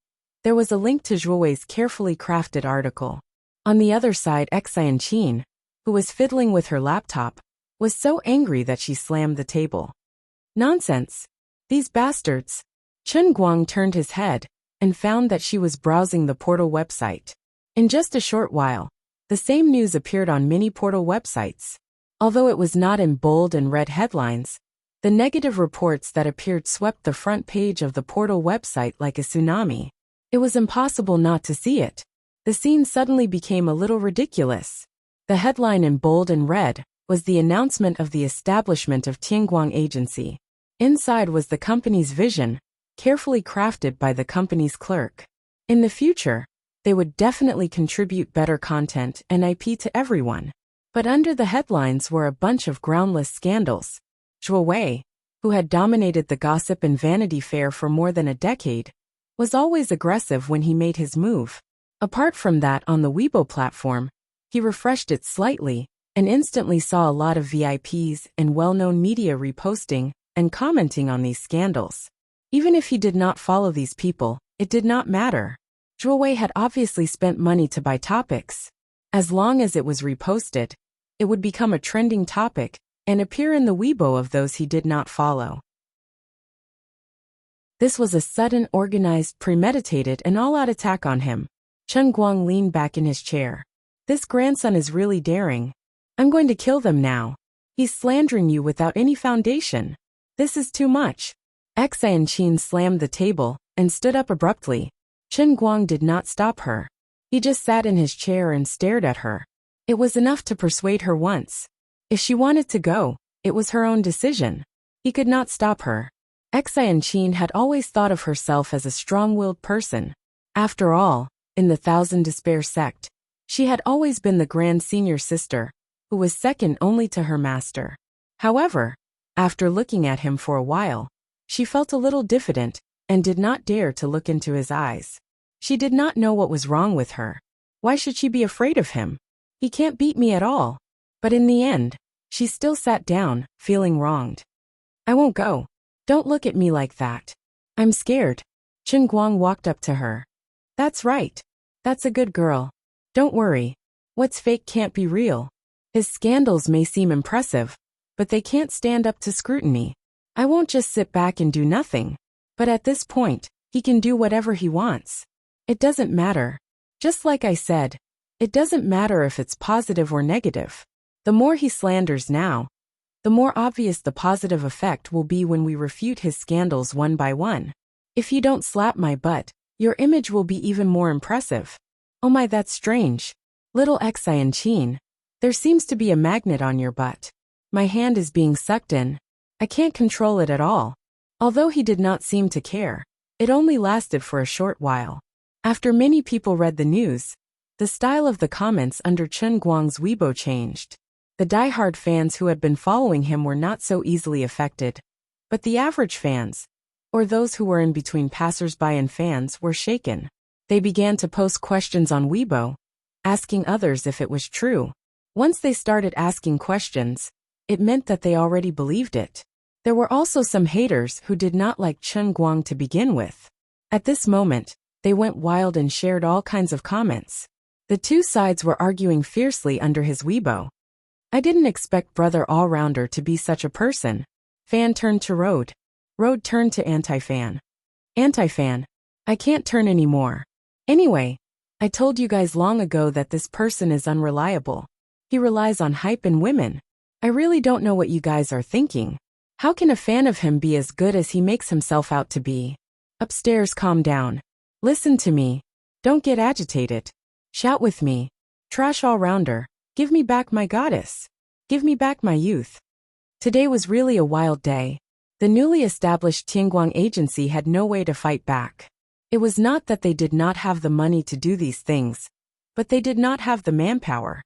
there was a link to Zhou Wei's carefully crafted article. On the other side, Xianqin, who was fiddling with her laptop, was so angry that she slammed the table. Nonsense! These bastards! Chen Guang turned his head and found that she was browsing the portal website. In just a short while, the same news appeared on many portal websites. Although it was not in bold and red headlines, the negative reports that appeared swept the front page of the portal website like a tsunami. It was impossible not to see it. The scene suddenly became a little ridiculous. The headline in bold and red was the announcement of the establishment of Tianguang Agency. Inside was the company's vision, carefully crafted by the company's clerk. In the future, they would definitely contribute better content and IP to everyone. But under the headlines were a bunch of groundless scandals. Zhou Wei, who had dominated the gossip and Vanity Fair for more than a decade, was always aggressive when he made his move. Apart from that, on the Weibo platform, he refreshed it slightly and instantly saw a lot of VIPs and well-known media reposting and commenting on these scandals. Even if he did not follow these people, it did not matter. Zhou Wei had obviously spent money to buy topics. As long as it was reposted, it would become a trending topic and appear in the Weibo of those he did not follow. This was a sudden, organized, premeditated, and all-out attack on him. Chen Guang leaned back in his chair. This grandson is really daring. I'm going to kill them now. He's slandering you without any foundation. This is too much. Xianqin slammed the table and stood up abruptly. Chen Guang did not stop her. He just sat in his chair and stared at her. It was enough to persuade her once. If she wanted to go, it was her own decision. He could not stop her. Xianqin had always thought of herself as a strong-willed person. After all, in the Thousand Despair sect, she had always been the grand senior sister, who was second only to her master. However, after looking at him for a while, she felt a little diffident and did not dare to look into his eyes. She did not know what was wrong with her. Why should she be afraid of him? He can't beat me at all. But in the end, she still sat down, feeling wronged. I won't go. Don't look at me like that. I'm scared. Chen Guang walked up to her. That's right. That's a good girl. Don't worry. What's fake can't be real. His scandals may seem impressive, but they can't stand up to scrutiny. I won't just sit back and do nothing. But at this point, he can do whatever he wants. It doesn't matter. Just like I said, It doesn't matter if it's positive or negative. The more he slanders now, the more obvious the positive effect will be when we refute his scandals one by one. If you don't slap my butt, your image will be even more impressive. Oh my, that's strange. Little Xian Chin, there seems to be a magnet on your butt. My hand is being sucked in. I can't control it at all. Although he did not seem to care, it only lasted for a short while. After many people read the news, the style of the comments under Chen Guang's Weibo changed. The die-hard fans who had been following him were not so easily affected, but the average fans, or those who were in between passers-by and fans, were shaken. They began to post questions on Weibo, asking others if it was true. Once they started asking questions, it meant that they already believed it. There were also some haters who did not like Chen Guang to begin with. At this moment, they went wild and shared all kinds of comments. The two sides were arguing fiercely under his Weibo. I didn't expect Brother All-Rounder to be such a person. Fan turned to Road. Road turned to Anti-Fan. Anti-Fan, I can't turn anymore. Anyway, I told you guys long ago that this person is unreliable. He relies on hype and women. I really don't know what you guys are thinking. How can a fan of him be as good as he makes himself out to be? Upstairs, calm down. Listen to me. Don't get agitated. Shout with me. Trash All-Rounder, give me back my goddess. Give me back my youth. Today was really a wild day. The newly established Tianguang agency had no way to fight back. It was not that they did not have the money to do these things, but they did not have the manpower.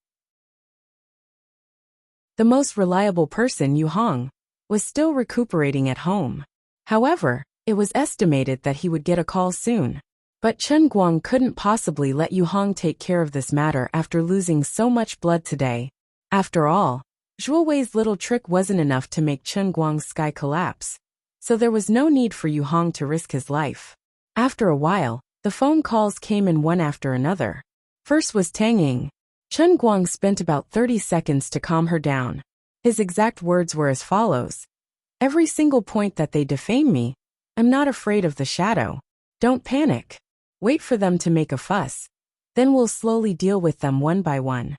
The most reliable person, Yu Hong, was still recuperating at home. However, it was estimated that he would get a call soon. But Chen Guang couldn't possibly let Yu Hong take care of this matter after losing so much blood today. After all, Zhuo Wei's little trick wasn't enough to make Chen Guang's sky collapse, so there was no need for Yu Hong to risk his life. After a while, the phone calls came in one after another. First was Tang Ying. Chen Guang spent about 30 seconds to calm her down. His exact words were as follows. Every single point that they defame me, I'm not afraid of the shadow. Don't panic. Wait for them to make a fuss. Then we'll slowly deal with them one by one.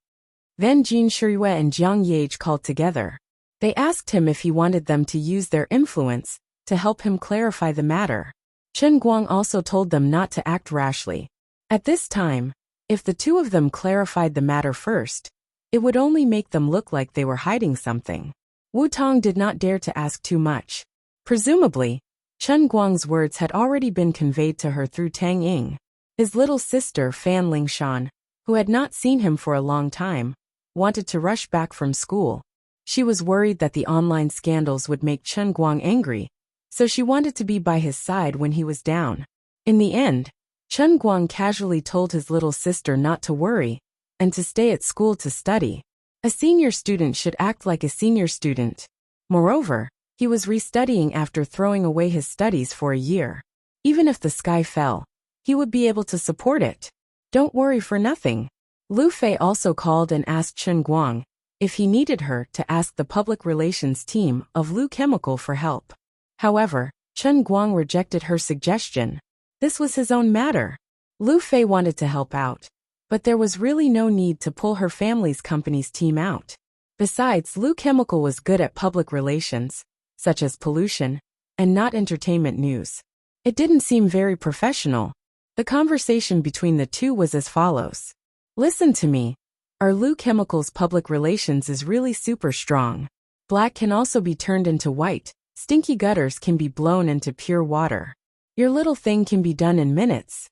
Then Jin Shiyue and Jiang Yage called together. They asked him if he wanted them to use their influence to help him clarify the matter. Chen Guang also told them not to act rashly. At this time, if the two of them clarified the matter first, it would only make them look like they were hiding something. Wu Tong did not dare to ask too much. Presumably, Chen Guang's words had already been conveyed to her through Tang Ying. His little sister Fan Lingshan, who had not seen him for a long time, wanted to rush back from school. She was worried that the online scandals would make Chen Guang angry, so she wanted to be by his side when he was down. In the end, Chen Guang casually told his little sister not to worry and to stay at school to study. A senior student should act like a senior student. Moreover, he was restudying after throwing away his studies for a year. Even if the sky fell, he would be able to support it. Don't worry for nothing. Lu Fei also called and asked Chen Guang if he needed her to ask the public relations team of Lu Chemical for help. However, Chen Guang rejected her suggestion. This was his own matter. Lu Fei wanted to help out, but there was really no need to pull her family's company's team out. Besides, Lu Chemical was good at public relations, such as pollution, and not entertainment news. It didn't seem very professional. The conversation between the two was as follows. Listen to me. Our Lu Chemical's public relations is really super strong. Black can also be turned into white. Stinky gutters can be blown into pure water. Your little thing can be done in minutes.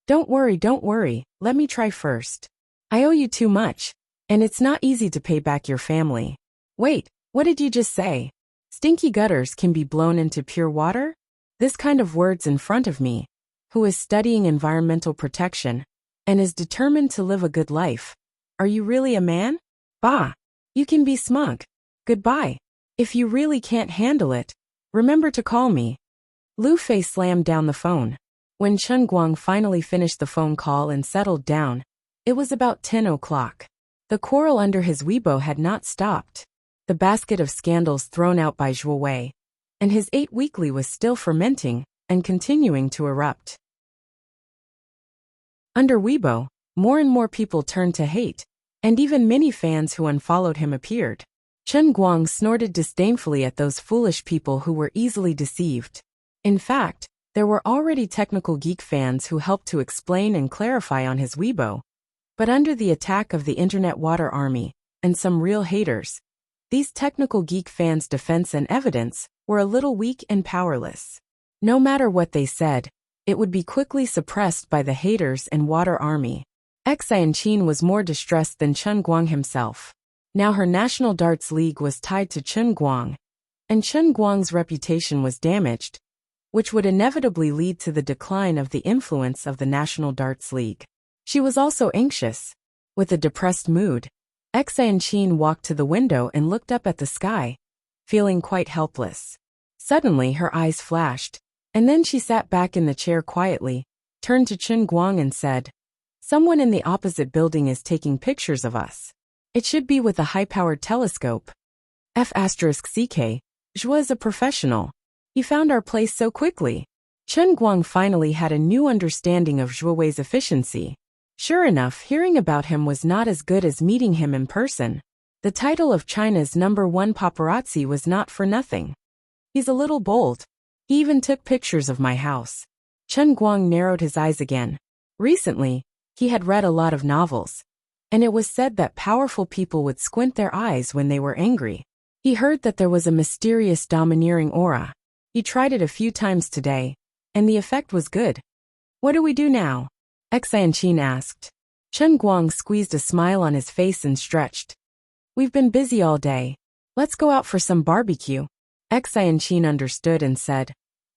Don't worry, let me try first. I owe you too much, and it's not easy to pay back your family. Wait, what did you just say? Stinky gutters can be blown into pure water? This kind of words in front of me, who is studying environmental protection, and is determined to live a good life. Are you really a man? Bah! You can be smug. Goodbye. If you really can't handle it, remember to call me. Lu Fei slammed down the phone. When Chen Guang finally finished the phone call and settled down, it was about 10 o'clock. The quarrel under his Weibo had not stopped. The basket of scandals thrown out by Zhuo Wei, and his 8 weekly was still fermenting and continuing to erupt. Under Weibo, more and more people turned to hate, and even many fans who unfollowed him appeared. Chen Guang snorted disdainfully at those foolish people who were easily deceived. In fact, there were already technical geek fans who helped to explain and clarify on his Weibo. But under the attack of the internet water army, and some real haters, these technical geek fans' defense and evidence were a little weak and powerless. No matter what they said, it would be quickly suppressed by the haters and water army. Xianqin was more distressed than Chen Guang himself. Now her national darts league was tied to Chen Guang, and Chen Guang's reputation was damaged, which would inevitably lead to the decline of the influence of the National Darts League. She was also anxious. With a depressed mood, Xianqin walked to the window and looked up at the sky, feeling quite helpless. Suddenly her eyes flashed, and then she sat back in the chair quietly, turned to Chen Guang and said, "Someone in the opposite building is taking pictures of us. It should be with a high-powered telescope." F***CK, Zhua is a professional. He found our place so quickly. Chen Guang finally had a new understanding of Zhua Wei's efficiency. Sure enough, hearing about him was not as good as meeting him in person. The title of China's #1 paparazzi was not for nothing. He's a little bold. He even took pictures of my house. Chen Guang narrowed his eyes again. Recently, he had read a lot of novels, and it was said that powerful people would squint their eyes when they were angry. He heard that there was a mysterious domineering aura. He tried it a few times today, and the effect was good. "What do we do now?" Xianqin asked. Chen Guang squeezed a smile on his face and stretched. "We've been busy all day. Let's go out for some barbecue." Xianqin understood and said,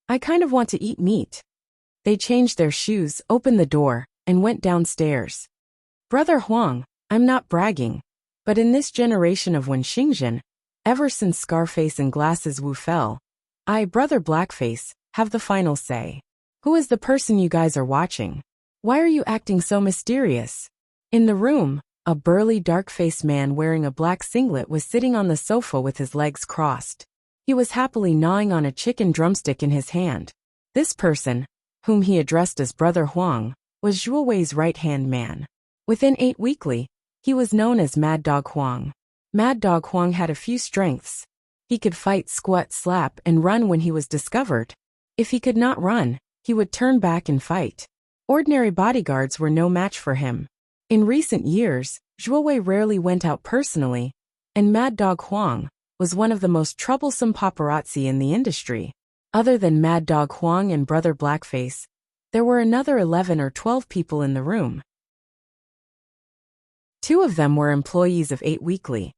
"I kind of want to eat meat." They changed their shoes, opened the door, and went downstairs. "Brother Huang, I'm not bragging, but in this generation of Wenxingzhen, ever since Scarface and Glasses Wu fell, I, Brother Blackface, have the final say. Who is the person you guys are watching? Why are you acting so mysterious?" In the room, a burly dark-faced man wearing a black singlet was sitting on the sofa with his legs crossed. He was happily gnawing on a chicken drumstick in his hand. This person, whom he addressed as Brother Huang, was Zhua Wei's right-hand man. Within 8 Weekly, he was known as Mad Dog Huang. Mad Dog Huang had a few strengths. He could fight, squat, slap, and run when he was discovered. If he could not run, he would turn back and fight. Ordinary bodyguards were no match for him. In recent years, Zhua Wei rarely went out personally, and Mad Dog Huang was one of the most troublesome paparazzi in the industry. Other than Mad Dog Huang and Brother Blackface, there were another 11 or 12 people in the room. 2 of them were employees of 8 Weekly,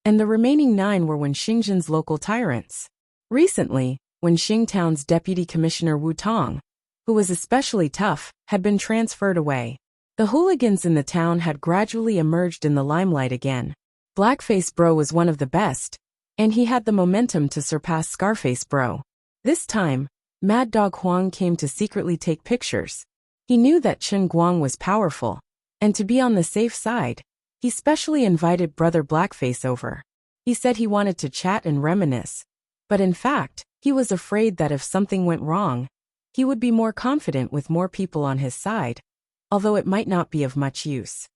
and the remaining 9 were Wenxingzhen's local tyrants. Recently, Wenxing Town's Deputy Commissioner Wu Tong, who was especially tough, had been transferred away. The hooligans in the town had gradually emerged in the limelight again. Blackface Bro was one of the best, and he had the momentum to surpass Scarface Bro. This time, Mad Dog Huang came to secretly take pictures. He knew that Chen Guang was powerful, and to be on the safe side, he specially invited Brother Blackface over. He said he wanted to chat and reminisce, but in fact, he was afraid that if something went wrong, he would be more confident with more people on his side, although it might not be of much use.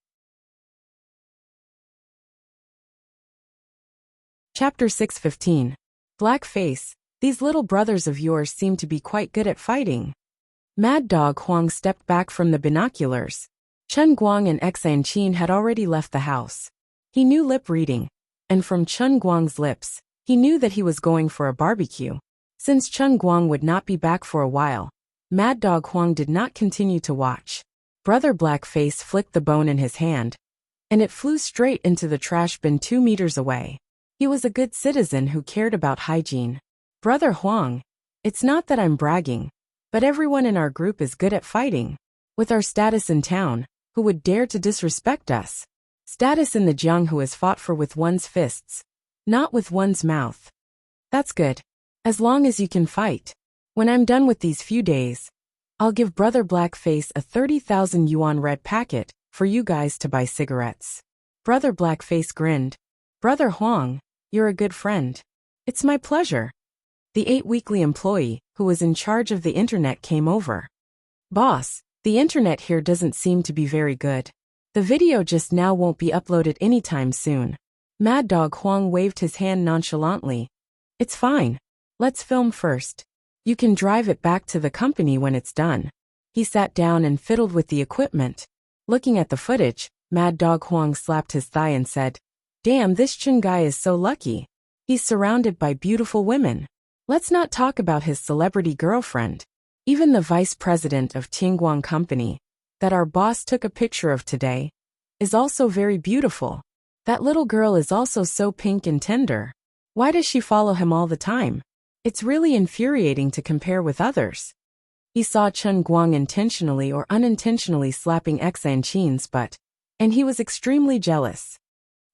Chapter 615. Blackface, these little brothers of yours seem to be quite good at fighting. Mad Dog Huang stepped back from the binoculars. Chen Guang and Xianqin had already left the house. He knew lip reading, and from Chen Guang's lips, he knew that he was going for a barbecue. Since Chen Guang would not be back for a while, Mad Dog Huang did not continue to watch. Brother Blackface flicked the bone in his hand, and it flew straight into the trash bin 2 meters away. He was a good citizen who cared about hygiene. Brother Huang, it's not that I'm bragging, but everyone in our group is good at fighting. With our status in town, who would dare to disrespect us? Status in the Jiang who has fought for with one's fists, not with one's mouth. That's good. As long as you can fight. When I'm done with these few days, I'll give Brother Blackface a 30,000 yuan red packet for you guys to buy cigarettes. Brother Blackface grinned. Brother Huang, you're a good friend. It's my pleasure. The 8 Weekly employee, who was in charge of the internet, came over. Boss, the internet here doesn't seem to be very good. The video just now won't be uploaded anytime soon. Mad Dog Huang waved his hand nonchalantly. It's fine. Let's film first. You can drive it back to the company when it's done. He sat down and fiddled with the equipment. Looking at the footage, Mad Dog Huang slapped his thigh and said, "Damn, this Chen guy is so lucky. He's surrounded by beautiful women. Let's not talk about his celebrity girlfriend. Even the vice president of Tianguang Company, that our boss took a picture of today, is also very beautiful. That little girl is also so pink and tender. Why does she follow him all the time? It's really infuriating to compare with others." He saw Chen Guang intentionally or unintentionally slapping Xan Qin's butt, and he was extremely jealous.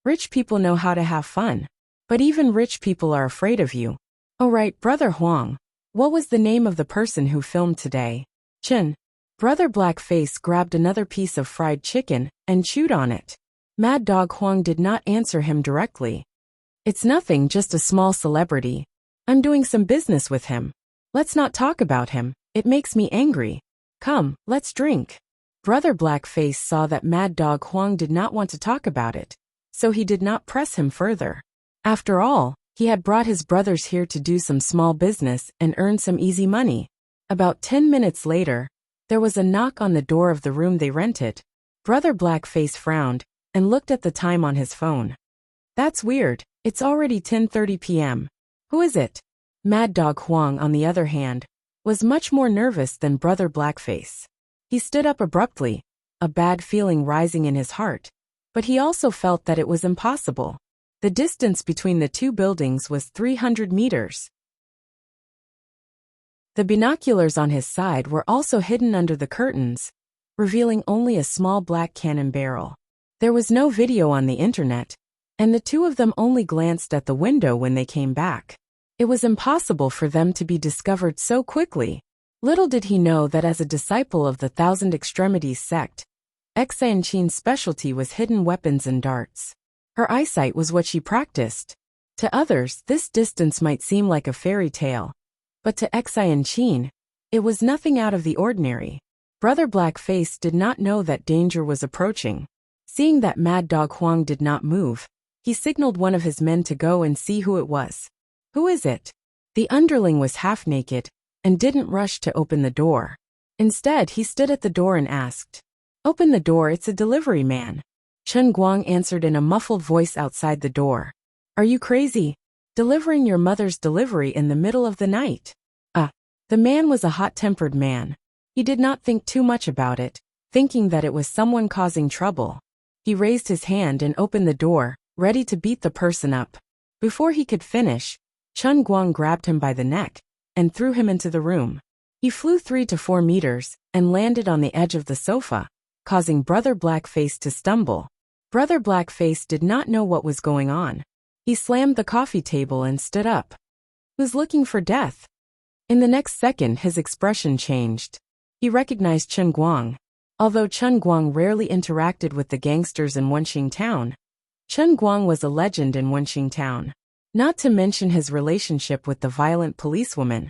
Rich people know how to have fun, but even rich people are afraid of you. Oh right, Brother Huang. What was the name of the person who filmed today? Chen. Brother Blackface grabbed another piece of fried chicken and chewed on it. Mad Dog Huang did not answer him directly. It's nothing, just a small celebrity. I'm doing some business with him. Let's not talk about him, it makes me angry. Come, let's drink. Brother Blackface saw that Mad Dog Huang did not want to talk about it, so he did not press him further. After all, he had brought his brothers here to do some small business and earn some easy money. About 10 minutes later, there was a knock on the door of the room they rented. Brother Blackface frowned and looked at the time on his phone. That's weird, it's already 10:30 p.m. Who is it? Mad Dog Huang, on the other hand, was much more nervous than Brother Blackface. He stood up abruptly, a bad feeling rising in his heart, but he also felt that it was impossible. The distance between the two buildings was 300 meters. The binoculars on his side were also hidden under the curtains, revealing only a small black cannon barrel. There was no video on the internet, and the two of them only glanced at the window when they came back. It was impossible for them to be discovered so quickly. Little did he know that as a disciple of the Thousand Extremities sect, Xan Qin's specialty was hidden weapons and darts. Her eyesight was what she practiced. To others, this distance might seem like a fairy tale, but to Xan Qin, it was nothing out of the ordinary. Brother Blackface did not know that danger was approaching. Seeing that Mad Dog Huang did not move, he signaled one of his men to go and see who it was. Who is it? The underling was half naked and didn't rush to open the door. Instead, he stood at the door and asked, "Open the door, it's a delivery man." Chen Guang answered in a muffled voice outside the door. "Are you crazy? Delivering your mother's delivery in the middle of the night?" The man was a hot-tempered man. He did not think too much about it, thinking that it was someone causing trouble. He raised his hand and opened the door, ready to beat the person up. Before he could finish, Chen Guang grabbed him by the neck and threw him into the room. He flew 3 to 4 meters and landed on the edge of the sofa, causing Brother Blackface to stumble. Brother Blackface did not know what was going on. He slammed the coffee table and stood up. Who's looking for death? In the next second, his expression changed. He recognized Chen Guang. Although Chen Guang rarely interacted with the gangsters in Wenxing Town, Chen Guang was a legend in Wenxing Town. Not to mention his relationship with the violent policewoman.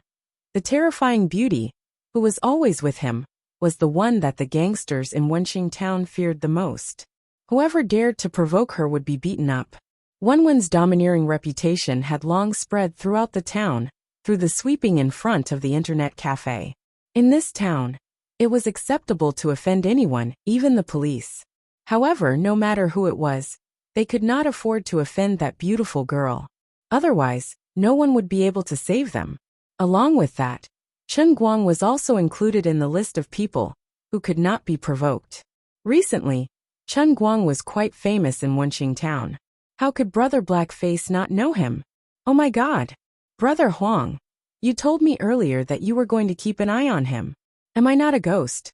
The terrifying beauty, who was always with him, was the one that the gangsters in Wenxing Town feared the most. Whoever dared to provoke her would be beaten up. Wenwen's domineering reputation had long spread throughout the town, through the sweeping in front of the internet cafe. In this town, it was acceptable to offend anyone, even the police. However, no matter who it was, they could not afford to offend that beautiful girl. Otherwise, no one would be able to save them. Along with that, Chen Guang was also included in the list of people who could not be provoked. Recently, Chen Guang was quite famous in Wenxing Town. How could Brother Blackface not know him? Oh my God! Brother Huang, you told me earlier that you were going to keep an eye on him. Am I not a ghost?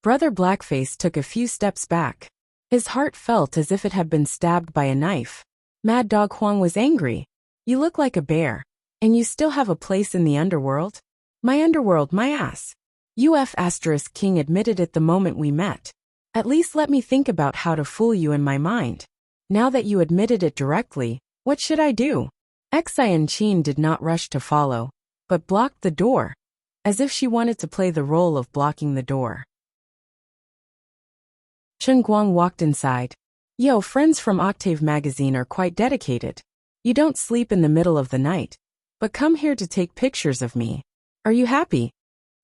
Brother Blackface took a few steps back. His heart felt as if it had been stabbed by a knife. Mad Dog Huang was angry. You look like a bear, and you still have a place in the underworld? My underworld, my ass. UF** King admitted it the moment we met. At least let me think about how to fool you in my mind. Now that you admitted it directly, what should I do? Xan Qin did not rush to follow, but blocked the door, as if she wanted to play the role of blocking the door. Chen Guang walked inside. Yo, friends from Octave magazine are quite dedicated. You don't sleep in the middle of the night, but come here to take pictures of me. Are you happy?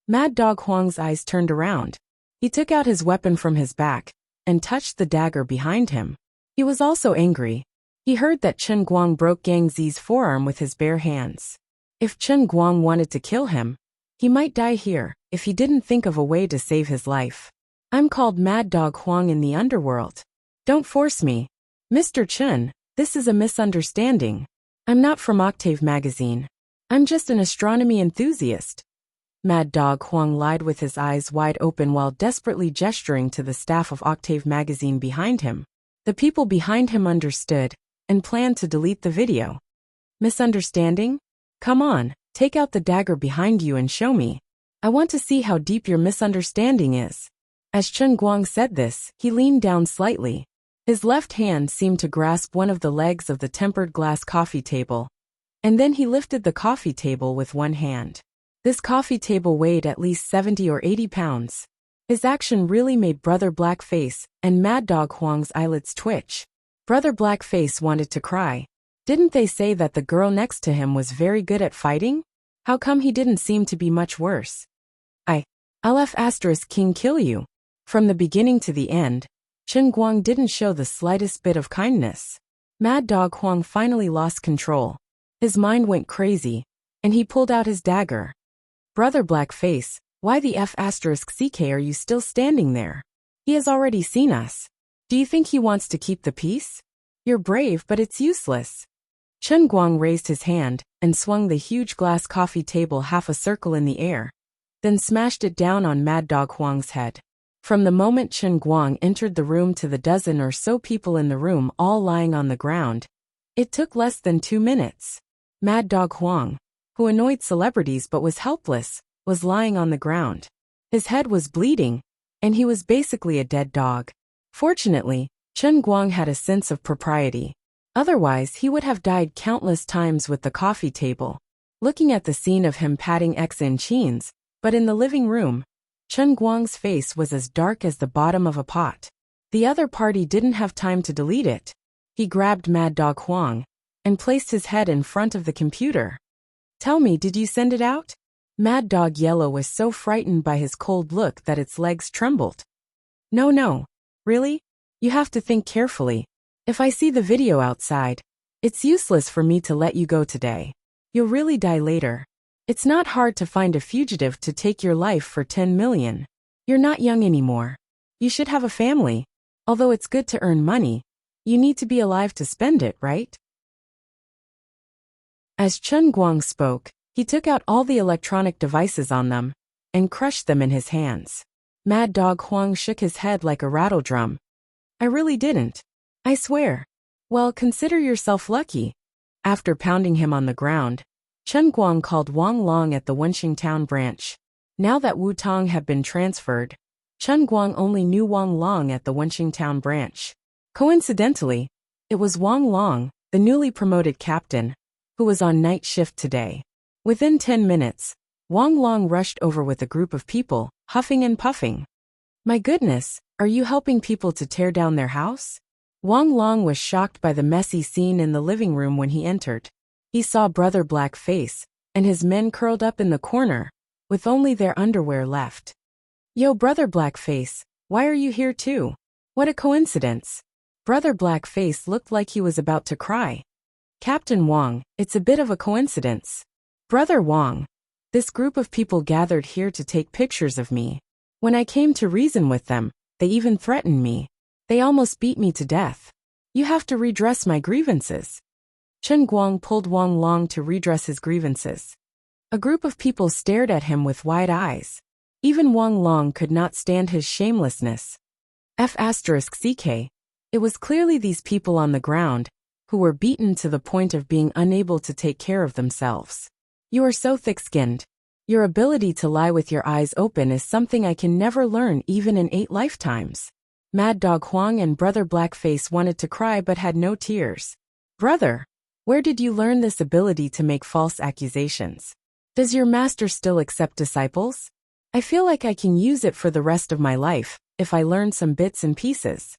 Mad Dog Huang's eyes turned around. He took out his weapon from his back and touched the dagger behind him. He was also angry. He heard that Chen Guang broke Gang Zi's forearm with his bare hands. If Chen Guang wanted to kill him, he might die here if he didn't think of a way to save his life. I'm called Mad Dog Huang in the underworld. Don't force me. Mr. Chen, this is a misunderstanding. I'm not from Octave magazine. I'm just an astronomy enthusiast. Mad Dog Huang lied with his eyes wide open while desperately gesturing to the staff of Octave magazine behind him. The people behind him understood and planned to delete the video. Misunderstanding? Come on, take out the dagger behind you and show me. I want to see how deep your misunderstanding is. As Chen Guang said this, he leaned down slightly. His left hand seemed to grasp one of the legs of the tempered glass coffee table, and then he lifted the coffee table with one hand. This coffee table weighed at least 70 or 80 pounds. His action really made Brother Blackface and Mad Dog Huang's eyelids twitch. Brother Blackface wanted to cry. Didn't they say that the girl next to him was very good at fighting? How come he didn't seem to be much worse? I'll F** King kill you. From the beginning to the end, Chen Guang didn't show the slightest bit of kindness. Mad Dog Huang finally lost control. His mind went crazy, and he pulled out his dagger. Brother Blackface, why the F*** are you still standing there? He has already seen us. Do you think he wants to keep the peace? You're brave, but it's useless. Chen Guang raised his hand and swung the huge glass coffee table half a circle in the air, then smashed it down on Mad Dog Huang's head. From the moment Chen Guang entered the room to the dozen or so people in the room all lying on the ground, it took less than 2 minutes. Mad Dog Huang, who annoyed celebrities but was helpless, was lying on the ground. His head was bleeding, and he was basically a dead dog. Fortunately, Chen Guang had a sense of propriety. Otherwise, he would have died countless times with the coffee table. Looking at the scene of him patting X in Chin's, but in the living room, Chen Guang's face was as dark as the bottom of a pot. The other party didn't have time to delete it. He grabbed Mad Dog Huang and placed his head in front of the computer. Tell me, did you send it out? Mad Dog Yellow was so frightened by his cold look that its legs trembled. No. Really? You have to think carefully. If I see the video outside, it's useless for me to let you go today. You'll really die later. It's not hard to find a fugitive to take your life for 10 million. You're not young anymore. You should have a family. Although it's good to earn money, you need to be alive to spend it, right? As Chen Guang spoke, he took out all the electronic devices on them and crushed them in his hands. Mad Dog Huang shook his head like a rattle drum. I really didn't. I swear. Well, consider yourself lucky. After pounding him on the ground, Chen Guang called Wang Long at the Wenxing Town branch. Now that Wu Tong had been transferred, Chen Guang only knew Wang Long at the Wenxing Town branch. Coincidentally, it was Wang Long, the newly promoted captain, who was on night shift today. Within 10 minutes, Wang Long rushed over with a group of people, huffing and puffing. My goodness, are you helping people to tear down their house? Wang Long was shocked by the messy scene in the living room when he entered. He saw Brother Blackface and his men curled up in the corner, with only their underwear left. Yo, Brother Blackface, why are you here too? What a coincidence. Brother Blackface looked like he was about to cry. Captain Wang, it's a bit of a coincidence. Brother Wang, this group of people gathered here to take pictures of me. When I came to reason with them, they even threatened me. They almost beat me to death. You have to redress my grievances. Chen Guang pulled Wang Long to redress his grievances. A group of people stared at him with wide eyes. Even Wang Long could not stand his shamelessness. F***ck. It was clearly these people on the ground, who were beaten to the point of being unable to take care of themselves. You are so thick-skinned. Your ability to lie with your eyes open is something I can never learn even in 8 lifetimes. Mad Dog Huang and Brother Blackface wanted to cry but had no tears. Brother, where did you learn this ability to make false accusations? Does your master still accept disciples? I feel like I can use it for the rest of my life, if I learn some bits and pieces.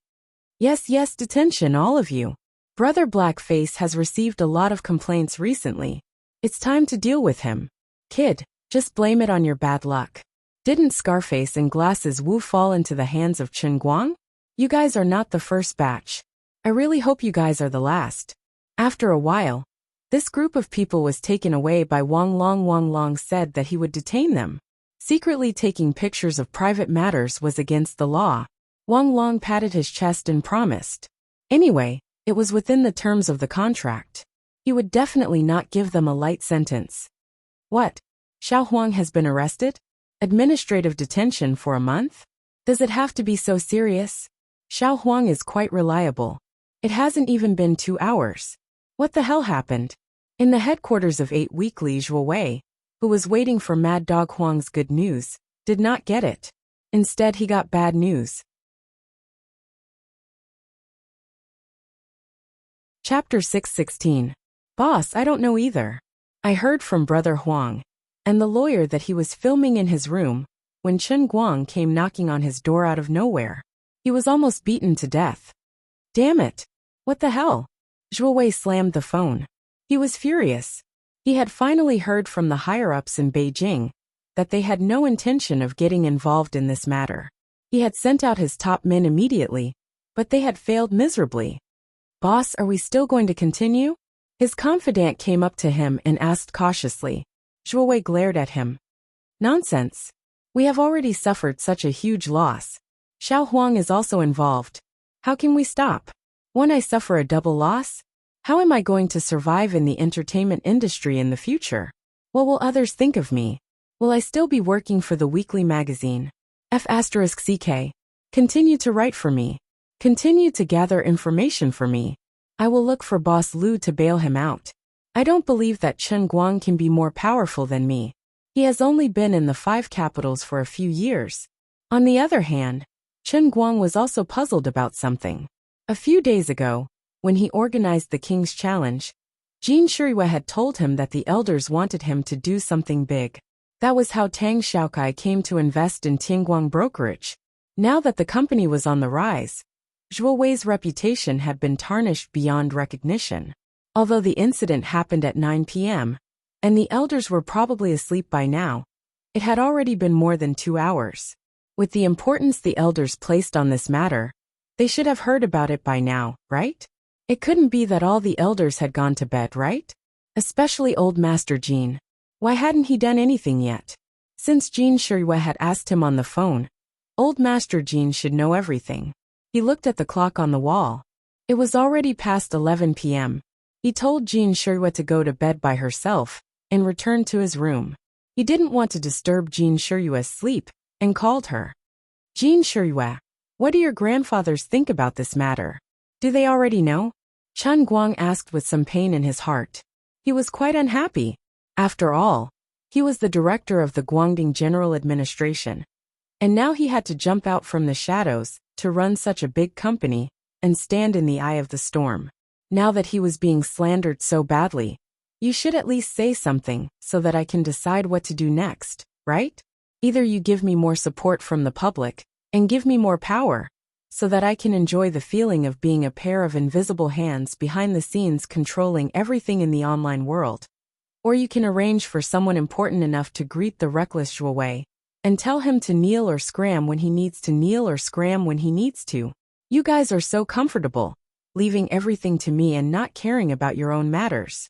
Yes, yes, detention, all of you. Brother Blackface has received a lot of complaints recently. It's time to deal with him. Kid, just blame it on your bad luck. Didn't Scarface and Glasses Wu fall into the hands of Chen Guang? You guys are not the first batch. I really hope you guys are the last. After a while, this group of people was taken away by Wang Long. Wang Long said that he would detain them. Secretly taking pictures of private matters was against the law. Wang Long patted his chest and promised. Anyway, it was within the terms of the contract. He would definitely not give them a light sentence. What? Xiao Huang has been arrested? Administrative detention for a month? Does it have to be so serious? Xiao Huang is quite reliable. It hasn't even been 2 hours. What the hell happened? In the headquarters of 8 Weekly, Zhuo Wei, who was waiting for Mad Dog Huang's good news, did not get it. Instead, he got bad news. Chapter 616. Boss, I don't know either. I heard from Brother Huang and the lawyer that he was filming in his room when Chen Guang came knocking on his door out of nowhere. He was almost beaten to death. Damn it. What the hell? Zhuo Wei slammed the phone. He was furious. He had finally heard from the higher-ups in Beijing that they had no intention of getting involved in this matter. He had sent out his top men immediately, but they had failed miserably. Boss, are we still going to continue? His confidant came up to him and asked cautiously. Zhuo Wei glared at him. Nonsense. We have already suffered such a huge loss. Xiao Huang is also involved. How can we stop? When I suffer a double loss? How am I going to survive in the entertainment industry in the future? What will others think of me? Will I still be working for the weekly magazine? F***CK. Continue to write for me. Continue to gather information for me. I will look for Boss Lu to bail him out. I don't believe that Chen Guang can be more powerful than me. He has only been in the 5 capitals for a few years. On the other hand, Chen Guang was also puzzled about something. A few days ago, when he organized the King's Challenge, Jin Shirihua had told him that the elders wanted him to do something big. That was how Tang Xiaokai came to invest in Tianguang Brokerage. Now that the company was on the rise, Zhuo Wei's reputation had been tarnished beyond recognition. Although the incident happened at 9 p.m., and the elders were probably asleep by now, it had already been more than 2 hours. With the importance the elders placed on this matter, they should have heard about it by now, right? It couldn't be that all the elders had gone to bed, right? Especially old Master Jin. Why hadn't he done anything yet? Since Jin Shirihua had asked him on the phone, old Master Jin should know everything. He looked at the clock on the wall. It was already past 11 p.m. He told Jin Shirihua to go to bed by herself and returned to his room. He didn't want to disturb Jin Shirihua's sleep and called her. Jin Shirihua, what do your grandfathers think about this matter? Do they already know? Chen Guang asked with some pain in his heart. He was quite unhappy. After all, he was the director of the Guangdong General Administration. And now he had to jump out from the shadows to run such a big company and stand in the eye of the storm. Now that he was being slandered so badly, you should at least say something so that I can decide what to do next, right? Either you give me more support from the public and give me more power so that I can enjoy the feeling of being a pair of invisible hands behind the scenes controlling everything in the online world. Or you can arrange for someone important enough to greet the reckless Zhuo Wei and tell him to kneel or scram when he needs to kneel or scram when he needs to. You guys are so comfortable, leaving everything to me and not caring about your own matters.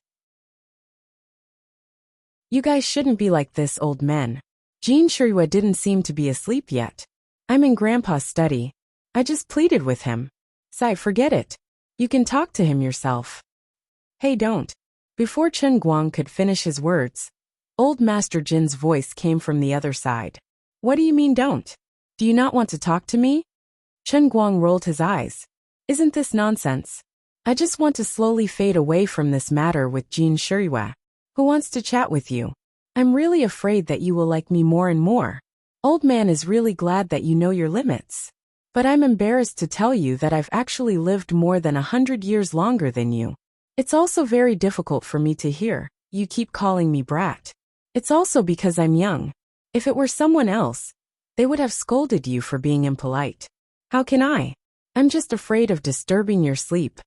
You guys shouldn't be like this, old men. Jin Shirihua didn't seem to be asleep yet. I'm in Grandpa's study. I just pleaded with him. Sai, forget it. You can talk to him yourself. Hey, don't. Before Chen Guang could finish his words, old Master Jin's voice came from the other side. What do you mean don't? Do you not want to talk to me? Chen Guang rolled his eyes. Isn't this nonsense? I just want to slowly fade away from this matter with Jin Shirihua, who wants to chat with you. I'm really afraid that you will like me more and more. Old man is really glad that you know your limits. But I'm embarrassed to tell you that I've actually lived more than 100 years longer than you. It's also very difficult for me to hear you keep calling me brat. It's also because I'm young. If it were someone else, They would have scolded you for being impolite. How can I? I'm just afraid of disturbing your sleep.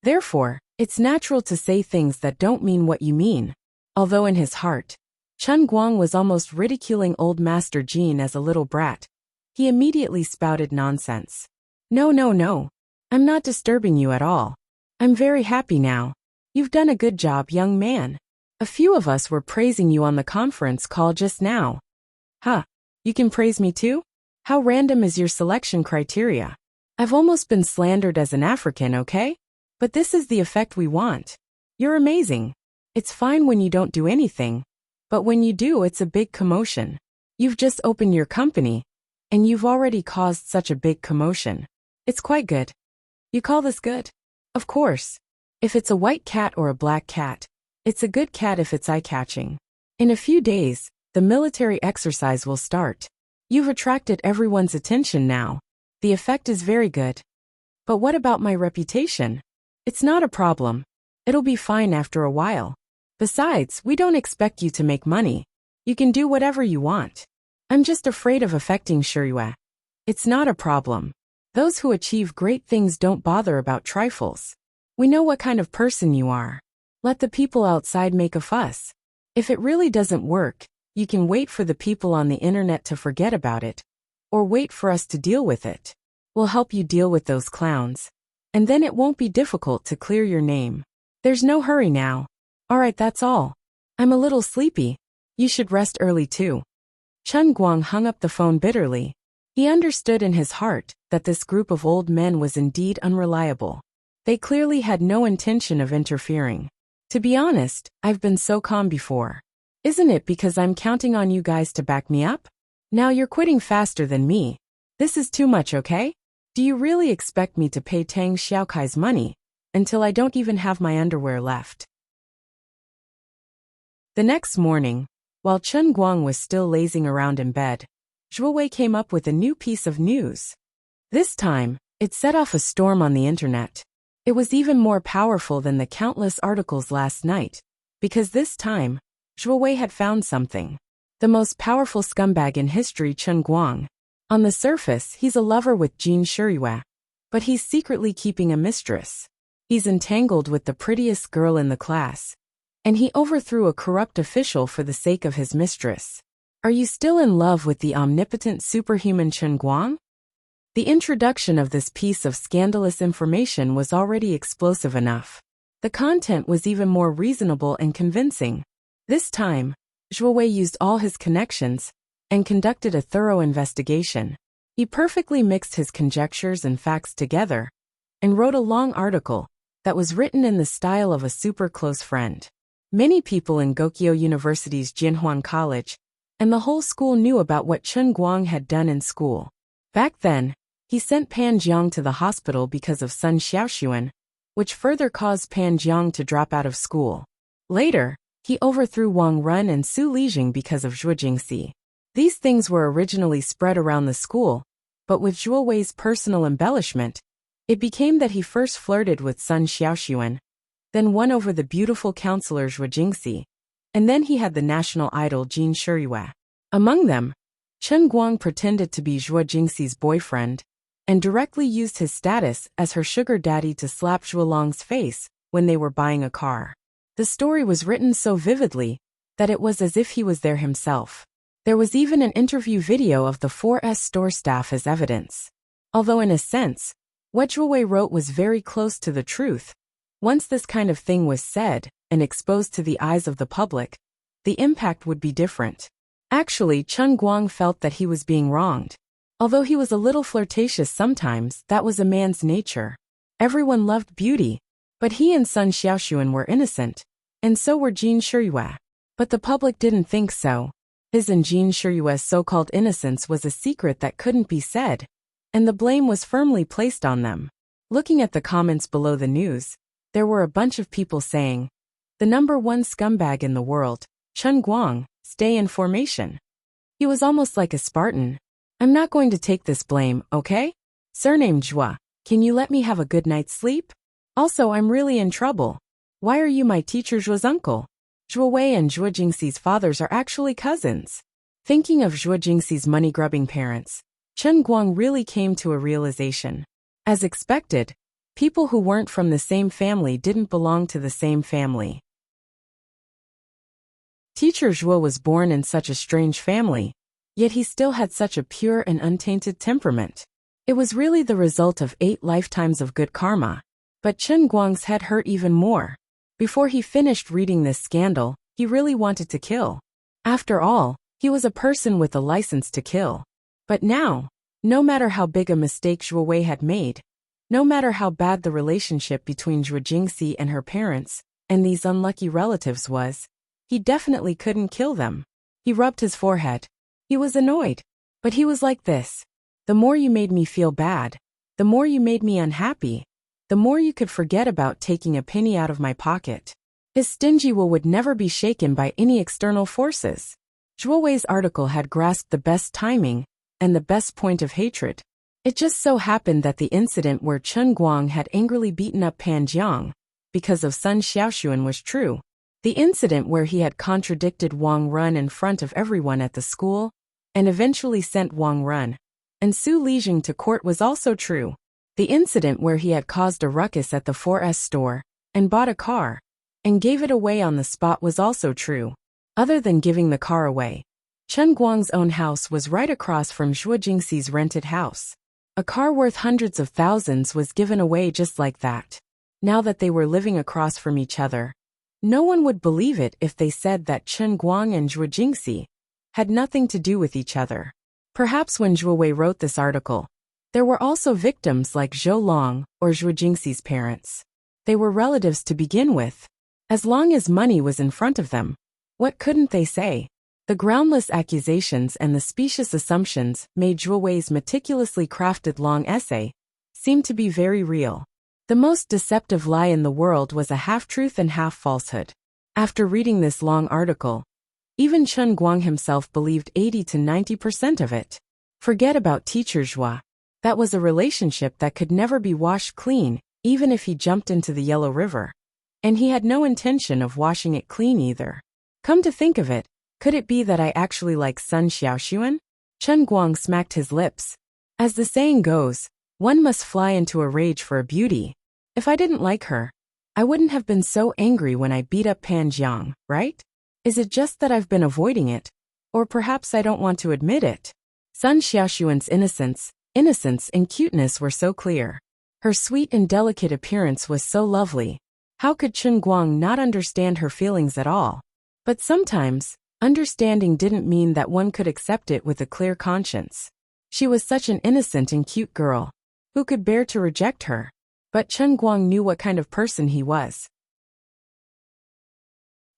Therefore, it's natural to say things that don't mean what you mean. Although in his heart, Chen Guang was almost ridiculing old Master Jean as a little brat, he immediately spouted nonsense. No, no, no. I'm not disturbing you at all. I'm very happy now. You've done a good job, young man. A few of us were praising you on the conference call just now. Huh, you can praise me too? How random is your selection criteria? I've almost been slandered as an African, okay? But this is the effect we want. You're amazing. It's fine when you don't do anything, but when you do, it's a big commotion. You've just opened your company, and you've already caused such a big commotion. It's quite good. You call this good? Of course. If it's a white cat or a black cat, it's a good cat if it's eye-catching. In a few days, the military exercise will start. You've attracted everyone's attention now. The effect is very good. But what about my reputation? It's not a problem. It'll be fine after a while. Besides, we don't expect you to make money. You can do whatever you want. I'm just afraid of affecting Shiyue. It's not a problem. Those who achieve great things don't bother about trifles. We know what kind of person you are. Let the people outside make a fuss. If it really doesn't work, you can wait for the people on the internet to forget about it, or wait for us to deal with it. We'll help you deal with those clowns. And then it won't be difficult to clear your name. There's no hurry now. Alright, that's all. I'm a little sleepy. You should rest early too. Chen Guang hung up the phone bitterly. He understood in his heart that this group of old men was indeed unreliable. They clearly had no intention of interfering. To be honest, I've been so calm before. Isn't it because I'm counting on you guys to back me up? Now you're quitting faster than me. This is too much, okay? Do you really expect me to pay Tang Xiaokai's money until I don't even have my underwear left? The next morning, while Chen Guang was still lazing around in bed, Zhuo Wei came up with a new piece of news. This time, it set off a storm on the internet. It was even more powerful than the countless articles last night, because this time, Zhuo Wei had found something. The most powerful scumbag in history, Chen Guang. On the surface, he's a lover with Jean Shiyue, but he's secretly keeping a mistress. He's entangled with the prettiest girl in the class, and he overthrew a corrupt official for the sake of his mistress. Are you still in love with the omnipotent superhuman Chen Guang? The introduction of this piece of scandalous information was already explosive enough. The content was even more reasonable and convincing. This time, Zhuo Wei used all his connections and conducted a thorough investigation. He perfectly mixed his conjectures and facts together and wrote a long article that was written in the style of a super close friend. Many people in Gokyo University's Jinhuan College and the whole school knew about what Chen Guang had done in school. Back then, he sent Pan Jiang to the hospital because of Sun Xiaoxuan, which further caused Pan Jiang to drop out of school. Later, he overthrew Wang Run and Su Lijing because of Zhuo Jingxi. These things were originally spread around the school, but with Zhuo Wei's personal embellishment, it became that he first flirted with Sun Xiaoxuan, then won over the beautiful counselor Zhuo Jingxi, and then he had the national idol Jean Shiyue. Among them, Chen Guang pretended to be Zhuo Jingxi's boyfriend, and directly used his status as her sugar daddy to slap Zhuolong's face when they were buying a car. The story was written so vividly that it was as if he was there himself. There was even an interview video of the 4S store staff as evidence. Although in a sense, what Zhuo Wei wrote was very close to the truth, once this kind of thing was said and exposed to the eyes of the public, the impact would be different. Actually, Chen Guang felt that he was being wronged. Although he was a little flirtatious sometimes, that was a man's nature. Everyone loved beauty, but he and Sun Xiaoxuan were innocent, and so were Jean Shiyue. But the public didn't think so. His and Jean Shiyue's so-called innocence was a secret that couldn't be said, and the blame was firmly placed on them. Looking at the comments below the news, there were a bunch of people saying, "The #1 scumbag in the world, Chen Guang, stay in formation." He was almost like a Spartan. I'm not going to take this blame, okay? Surname Zhua, can you let me have a good night's sleep? Also, I'm really in trouble. Why are you my teacher Zhuo's uncle? Zhuo Wei and Zhuo Jingxi's fathers are actually cousins. Thinking of Zhuo Jingxi's money-grubbing parents, Chen Guang really came to a realization. As expected, people who weren't from the same family didn't belong to the same family. Teacher Zhuo was born in such a strange family, yet he still had such a pure and untainted temperament. It was really the result of 8 lifetimes of good karma. But Chen Guang's head hurt even more. Before he finished reading this scandal, he really wanted to kill. After all, he was a person with a license to kill. But now, no matter how big a mistake Zhuo Wei had made, no matter how bad the relationship between Zhuo Jingxi and her parents and these unlucky relatives was, he definitely couldn't kill them. He rubbed his forehead. He was annoyed. But he was like this. The more you made me feel bad, the more you made me unhappy, the more you could forget about taking a penny out of my pocket. His stingy will would never be shaken by any external forces. Zhuo Wei's article had grasped the best timing and the best point of hatred. It just so happened that the incident where Chen Guang had angrily beaten up Pan Jiang because of Sun Xiaoxuan was true. The incident where he had contradicted Wang Run in front of everyone at the school and eventually sent Wang Run and Su Lijing to court was also true. The incident where he had caused a ruckus at the 4S store and bought a car and gave it away on the spot was also true. Other than giving the car away, Chen Guang's own house was right across from Zhuo Jingxi's rented house. A car worth hundreds of thousands was given away just like that. Now that they were living across from each other, no one would believe it if they said that Chen Guang and Zhuo Jingxi had nothing to do with each other. Perhaps when Zhuo Wei wrote this article, there were also victims like Zhou Long or Zhuo Jingxi's parents. They were relatives to begin with. As long as money was in front of them, what couldn't they say? The groundless accusations and the specious assumptions made Zhuo Wei's meticulously crafted long essay seem to be very real. The most deceptive lie in the world was a half-truth and half-falsehood. After reading this long article, even Chen Guang himself believed 80 to 90% of it. Forget about teacher Zhuo. That was a relationship that could never be washed clean, even if he jumped into the Yellow River. And he had no intention of washing it clean either. Come to think of it, could it be that I actually like Sun Xiaoxuan? Chen Guang smacked his lips. As the saying goes, one must fly into a rage for a beauty. If I didn't like her, I wouldn't have been so angry when I beat up Pan Jiang, right? Is it just that I've been avoiding it? Or perhaps I don't want to admit it? Sun Xiaoxuan's innocence and cuteness were so clear. Her sweet and delicate appearance was so lovely. How could Chen Guang not understand her feelings at all? But sometimes, understanding didn't mean that one could accept it with a clear conscience. She was such an innocent and cute girl. Who could bear to reject her? But Chen Guang knew what kind of person he was.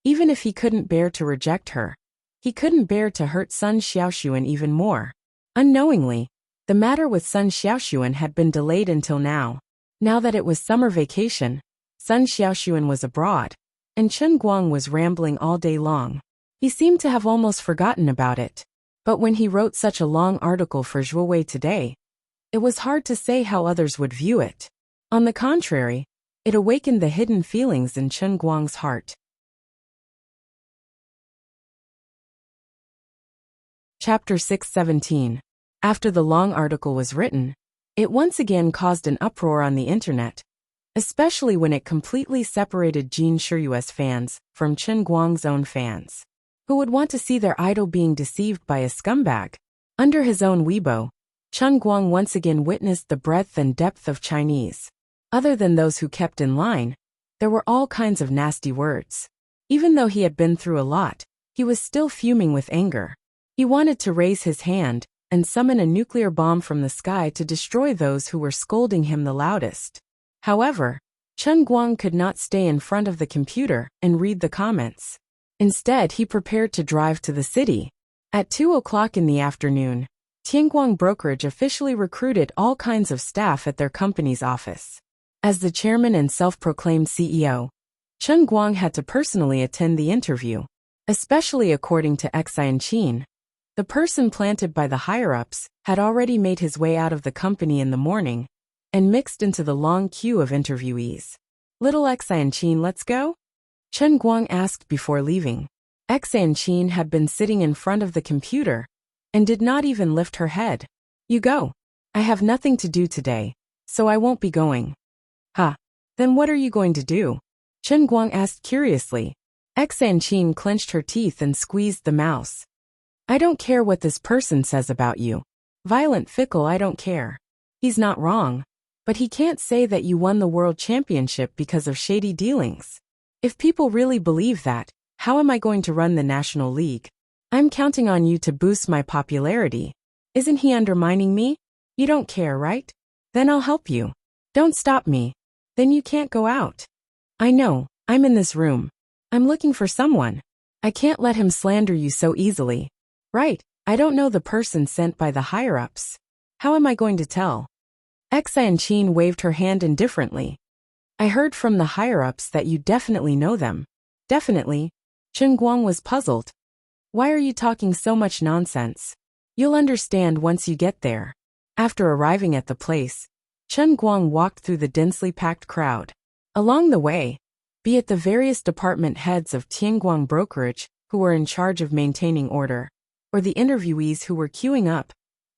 Even if he couldn't bear to reject her, he couldn't bear to hurt Sun Xiaoxuan even more. Unknowingly, the matter with Sun Xiaoxuan had been delayed until now. Now that it was summer vacation, Sun Xiaoxuan was abroad, and Chen Guang was rambling all day long. He seemed to have almost forgotten about it. But when he wrote such a long article for Zhuo Wei today, it was hard to say how others would view it. On the contrary, it awakened the hidden feelings in Chen Guang's heart. Chapter 617. After the long article was written, it once again caused an uproar on the internet, especially when it completely separated Jin Shiyue's fans from Chen Guang's own fans. Who would want to see their idol being deceived by a scumbag? Under his own Weibo, Chen Guang once again witnessed the breadth and depth of Chinese. Other than those who kept in line, there were all kinds of nasty words. Even though he had been through a lot, he was still fuming with anger. He wanted to raise his hand and summon a nuclear bomb from the sky to destroy those who were scolding him the loudest. However, Chen Guang could not stay in front of the computer and read the comments. Instead, he prepared to drive to the city. At 2 o'clock in the afternoon, Tianguang Brokerage officially recruited all kinds of staff at their company's office. As the chairman and self-proclaimed CEO, Chen Guang had to personally attend the interview, especially according to Xian Qin. The person planted by the higher-ups had already made his way out of the company in the morning and mixed into the long queue of interviewees. Little Xian Qin, let's go? Chen Guang asked before leaving. Chin had been sitting in front of the computer and did not even lift her head. You go. I have nothing to do today, so I won't be going. Huh. Then what are you going to do? Chen Guang asked curiously. Chin clenched her teeth and squeezed the mouse. I don't care what this person says about you. Violent fickle, I don't care. He's not wrong. But he can't say that you won the world championship because of shady dealings. If people really believe that, how am I going to run the National League? I'm counting on you to boost my popularity. Isn't he undermining me? You don't care, right? Then I'll help you. Don't stop me. Then you can't go out. I know, I'm in this room. I'm looking for someone. I can't let him slander you so easily. Right, I don't know the person sent by the higher-ups. How am I going to tell? Chin waved her hand indifferently. I heard from the higher-ups that you definitely know them. Definitely. Chen Guang was puzzled. Why are you talking so much nonsense? You'll understand once you get there. After arriving at the place, Chen Guang walked through the densely packed crowd. Along the way, be it the various department heads of Tianguang brokerage who were in charge of maintaining order, or the interviewees who were queuing up,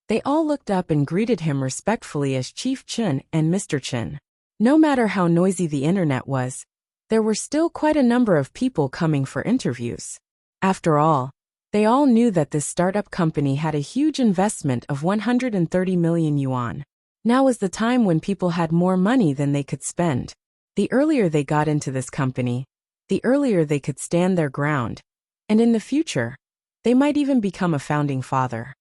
they all looked up and greeted him respectfully as Chief Chen and Mr. Chen. No matter how noisy the internet was, there were still quite a number of people coming for interviews. After all, they all knew that this startup company had a huge investment of 130 million yuan. Now was the time when people had more money than they could spend. The earlier they got into this company, the earlier they could stand their ground, and in the future, they might even become a founding father.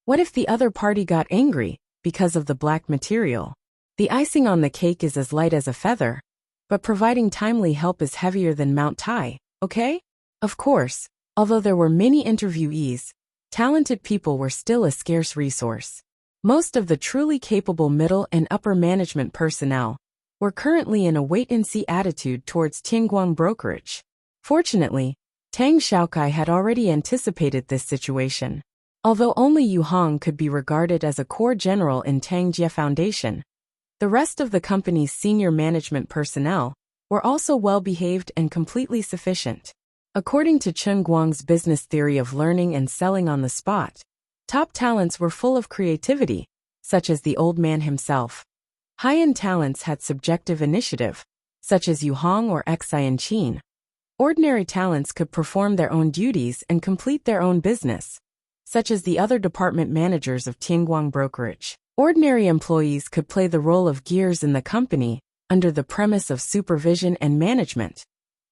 What if the other party got angry because of the black material? The icing on the cake is as light as a feather, but providing timely help is heavier than Mount Tai, okay? Of course, although there were many interviewees, talented people were still a scarce resource. Most of the truly capable middle and upper management personnel were currently in a wait-and-see attitude towards Tianguang brokerage. Fortunately, Tang Xiaokai had already anticipated this situation. Although only Yu Hong could be regarded as a core general in Tang Jie Foundation, the rest of the company's senior management personnel were also well-behaved and completely sufficient. According to Chen Guang's business theory of learning and selling on the spot, top talents were full of creativity, such as the old man himself. High-end talents had subjective initiative, such as Yu Hong or Chin. Ordinary talents could perform their own duties and complete their own business, such as the other department managers of Tianguang brokerage. Ordinary employees could play the role of gears in the company under the premise of supervision and management.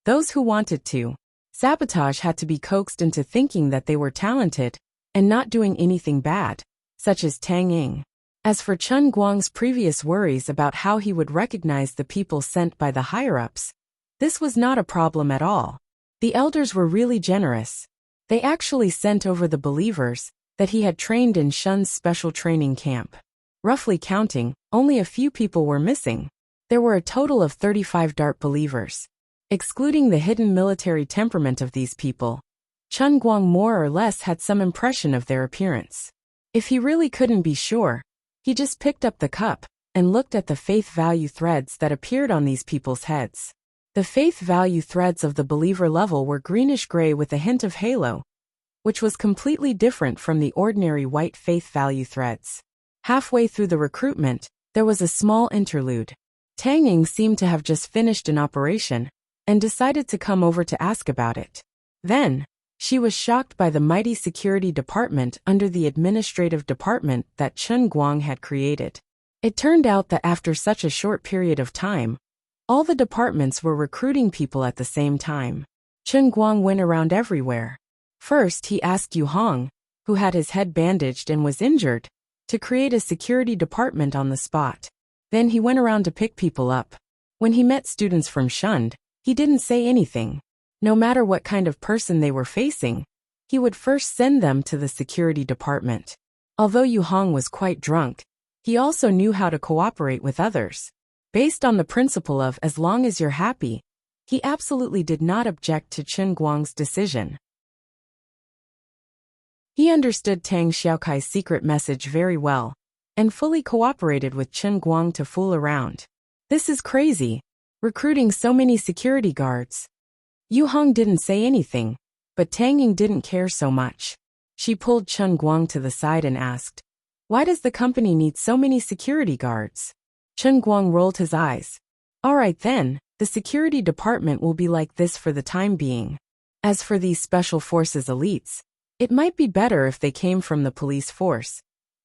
Those who wanted to sabotage had to be coaxed into thinking that they were talented and not doing anything bad, such as Tang Ying. As for Chen Guang's previous worries about how he would recognize the people sent by the higher-ups, this was not a problem at all. The elders were really generous. They actually sent over the believers that he had trained in Shun's special training camp. Roughly counting, only a few people were missing. There were a total of 35 Dart believers. Excluding the hidden military temperament of these people, Chen Guang more or less had some impression of their appearance. If he really couldn't be sure, he just picked up the cup and looked at the faith value threads that appeared on these people's heads. The faith value threads of the believer level were greenish-gray with a hint of halo, which was completely different from the ordinary white faith value threads. Halfway through the recruitment, there was a small interlude. Tang Ying seemed to have just finished an operation and decided to come over to ask about it. Then, she was shocked by the mighty security department under the administrative department that Chen Guang had created. It turned out that after such a short period of time, all the departments were recruiting people at the same time. Chen Guang went around everywhere. First, he asked Yu Hong, who had his head bandaged and was injured, to create a security department on the spot. Then he went around to pick people up. When he met students from Shund, he didn't say anything. No matter what kind of person they were facing, he would first send them to the security department. Although Yu Hong was quite drunk, he also knew how to cooperate with others. Based on the principle of as long as you're happy, he absolutely did not object to Chen Guang's decision. He understood Tang Xiaokai's secret message very well, and fully cooperated with Chen Guang to fool around. This is crazy, recruiting so many security guards. Yu Hong didn't say anything, but Tang Ying didn't care so much. She pulled Chen Guang to the side and asked, "Why does the company need so many security guards?" Chen Guang rolled his eyes. "All right then, the security department will be like this for the time being. As for these special forces elites, it might be better if they came from the police force.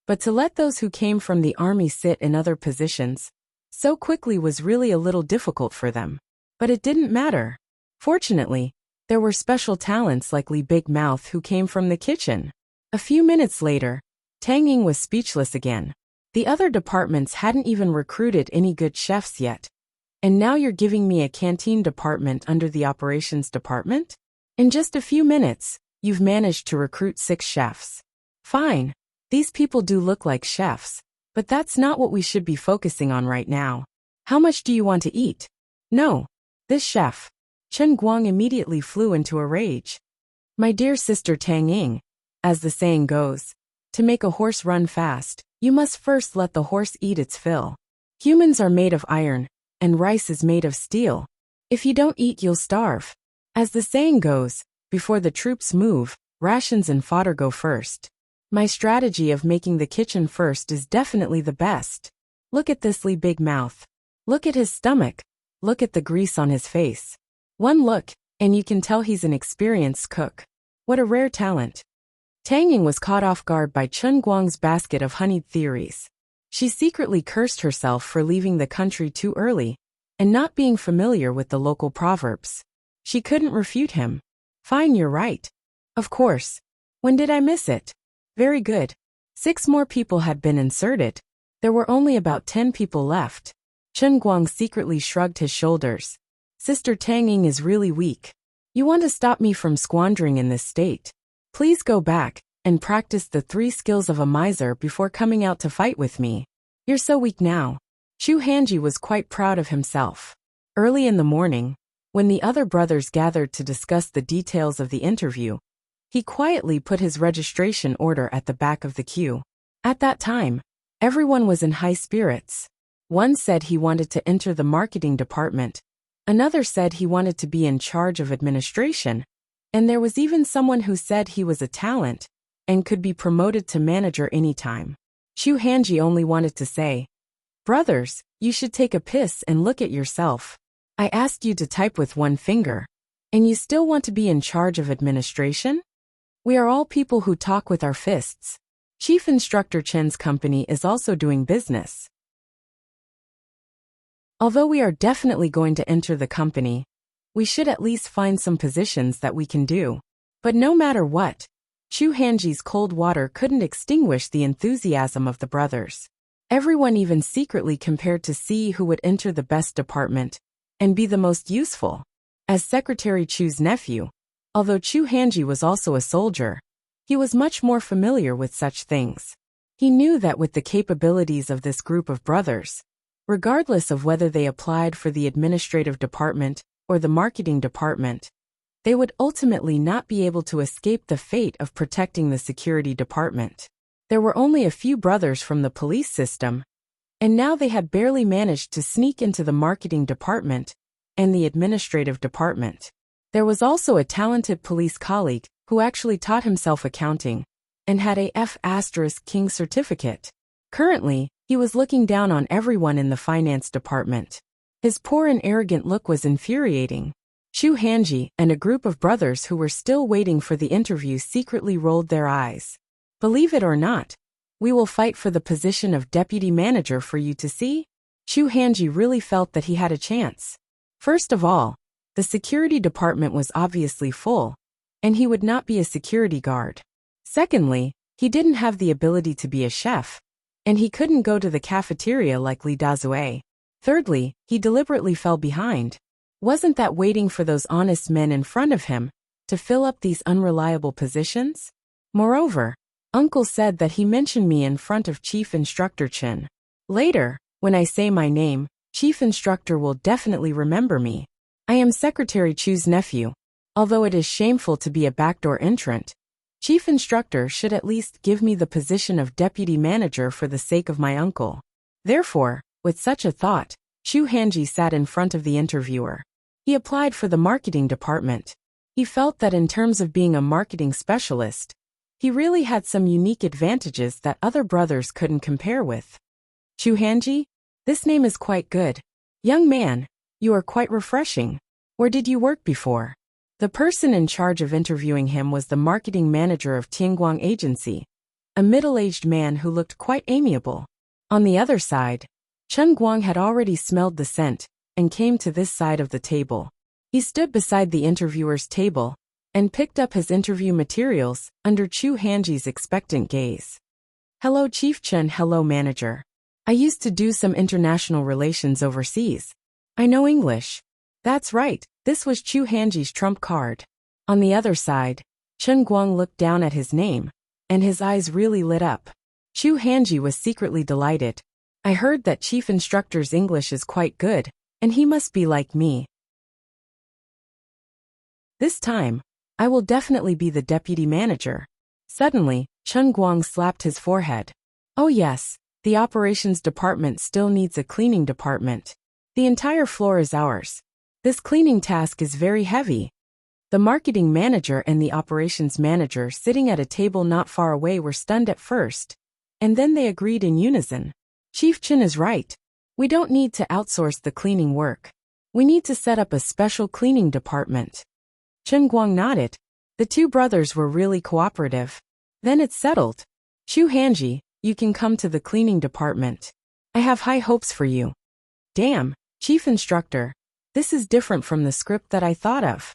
But to let those who came from the army sit in other positions so quickly was really a little difficult for them. But it didn't matter. Fortunately, there were special talents like Li Big Mouth who came from the kitchen." A few minutes later, Tang Ying was speechless again. The other departments hadn't even recruited any good chefs yet. And now you're giving me a canteen department under the operations department? In just a few minutes, you've managed to recruit 6 chefs. Fine. These people do look like chefs, but that's not what we should be focusing on right now. How much do you want to eat? No. This chef. Chen Guang immediately flew into a rage. My dear sister Tang Ying, as the saying goes, to make a horse run fast, you must first let the horse eat its fill. Humans are made of iron, and rice is made of steel. If you don't eat, you'll starve. As the saying goes, before the troops move, rations and fodder go first. My strategy of making the kitchen first is definitely the best. Look at this Li Big Mouth. Look at his stomach. Look at the grease on his face. One look, and you can tell he's an experienced cook. What a rare talent. Tang Ying was caught off guard by Chen Guang's basket of honeyed theories. She secretly cursed herself for leaving the country too early and not being familiar with the local proverbs. She couldn't refute him. Fine, you're right. Of course. When did I miss it? Very good. 6 more people had been inserted. There were only about 10 people left. Chen Guang secretly shrugged his shoulders. Sister Tang Ying is really weak. You want to stop me from squandering in this state? Please go back and practice the 3 skills of a miser before coming out to fight with me. You're so weak now. Chu Hanji was quite proud of himself. Early in the morning, when the other brothers gathered to discuss the details of the interview, he quietly put his registration order at the back of the queue. At that time, everyone was in high spirits. One said he wanted to enter the marketing department. Another said he wanted to be in charge of administration. And there was even someone who said he was a talent and could be promoted to manager anytime. Chu Hanji only wanted to say, "Brothers, you should take a piss and look at yourself. I asked you to type with 1 finger, and you still want to be in charge of administration? We are all people who talk with our fists. Chief Instructor Chen's company is also doing business. Although we are definitely going to enter the company, we should at least find some positions that we can do." But no matter what, Chu Hanji's cold water couldn't extinguish the enthusiasm of the brothers. Everyone even secretly compared to see who would enter the best department and be the most useful. As Secretary Chu's nephew, although Chu Hanji was also a soldier, he was much more familiar with such things. He knew that with the capabilities of this group of brothers, regardless of whether they applied for the administrative department or the marketing department, they would ultimately not be able to escape the fate of protecting the security department. There were only a few brothers from the police system, and now they had barely managed to sneak into the marketing department and the administrative department. There was also a talented police colleague who actually taught himself accounting and had a F***King certificate. Currently, he was looking down on everyone in the finance department. His poor and arrogant look was infuriating. Chu Hanji and a group of brothers who were still waiting for the interview secretly rolled their eyes. Believe it or not, we will fight for the position of deputy manager for you to see? Chu Hanji really felt that he had a chance. First of all, the security department was obviously full, and he would not be a security guard. Secondly, he didn't have the ability to be a chef, and he couldn't go to the cafeteria like Li Dazue. Thirdly, he deliberately fell behind. Wasn't that waiting for those honest men in front of him to fill up these unreliable positions? Moreover, Uncle said that he mentioned me in front of Chief Instructor Chen. Later, when I say my name, Chief Instructor will definitely remember me. I am Secretary Chu's nephew. Although it is shameful to be a backdoor entrant, Chief Instructor should at least give me the position of deputy manager for the sake of my uncle. Therefore, with such a thought, Chu Hanji sat in front of the interviewer. He applied for the marketing department. He felt that in terms of being a marketing specialist, he really had some unique advantages that other brothers couldn't compare with. Chu Hanji? This name is quite good. Young man, you are quite refreshing. Where did you work before? The person in charge of interviewing him was the marketing manager of Tianguang Agency, a middle-aged man who looked quite amiable. On the other side, Chen Guang had already smelled the scent and came to this side of the table. He stood beside the interviewer's table and picked up his interview materials under Chu Hanji's expectant gaze. Hello Chief Chen, hello manager. I used to do some international relations overseas. I know English. That's right, this was Chu Hanji's trump card. On the other side, Chen Guang looked down at his name, and his eyes really lit up. Chu Hanji was secretly delighted. I heard that chief instructor's English is quite good, and he must be like me. This time, I will definitely be the deputy manager. Suddenly, Chen Guang slapped his forehead. Oh yes, the operations department still needs a cleaning department. The entire floor is ours. This cleaning task is very heavy. The marketing manager and the operations manager sitting at a table not far away were stunned at first, and then they agreed in unison. Chief Chen is right. We don't need to outsource the cleaning work. We need to set up a special cleaning department. Chen Guang nodded. The two brothers were really cooperative. Then it's settled. Chu Hanji, you can come to the cleaning department. I have high hopes for you. Damn, chief instructor. This is different from the script that I thought of.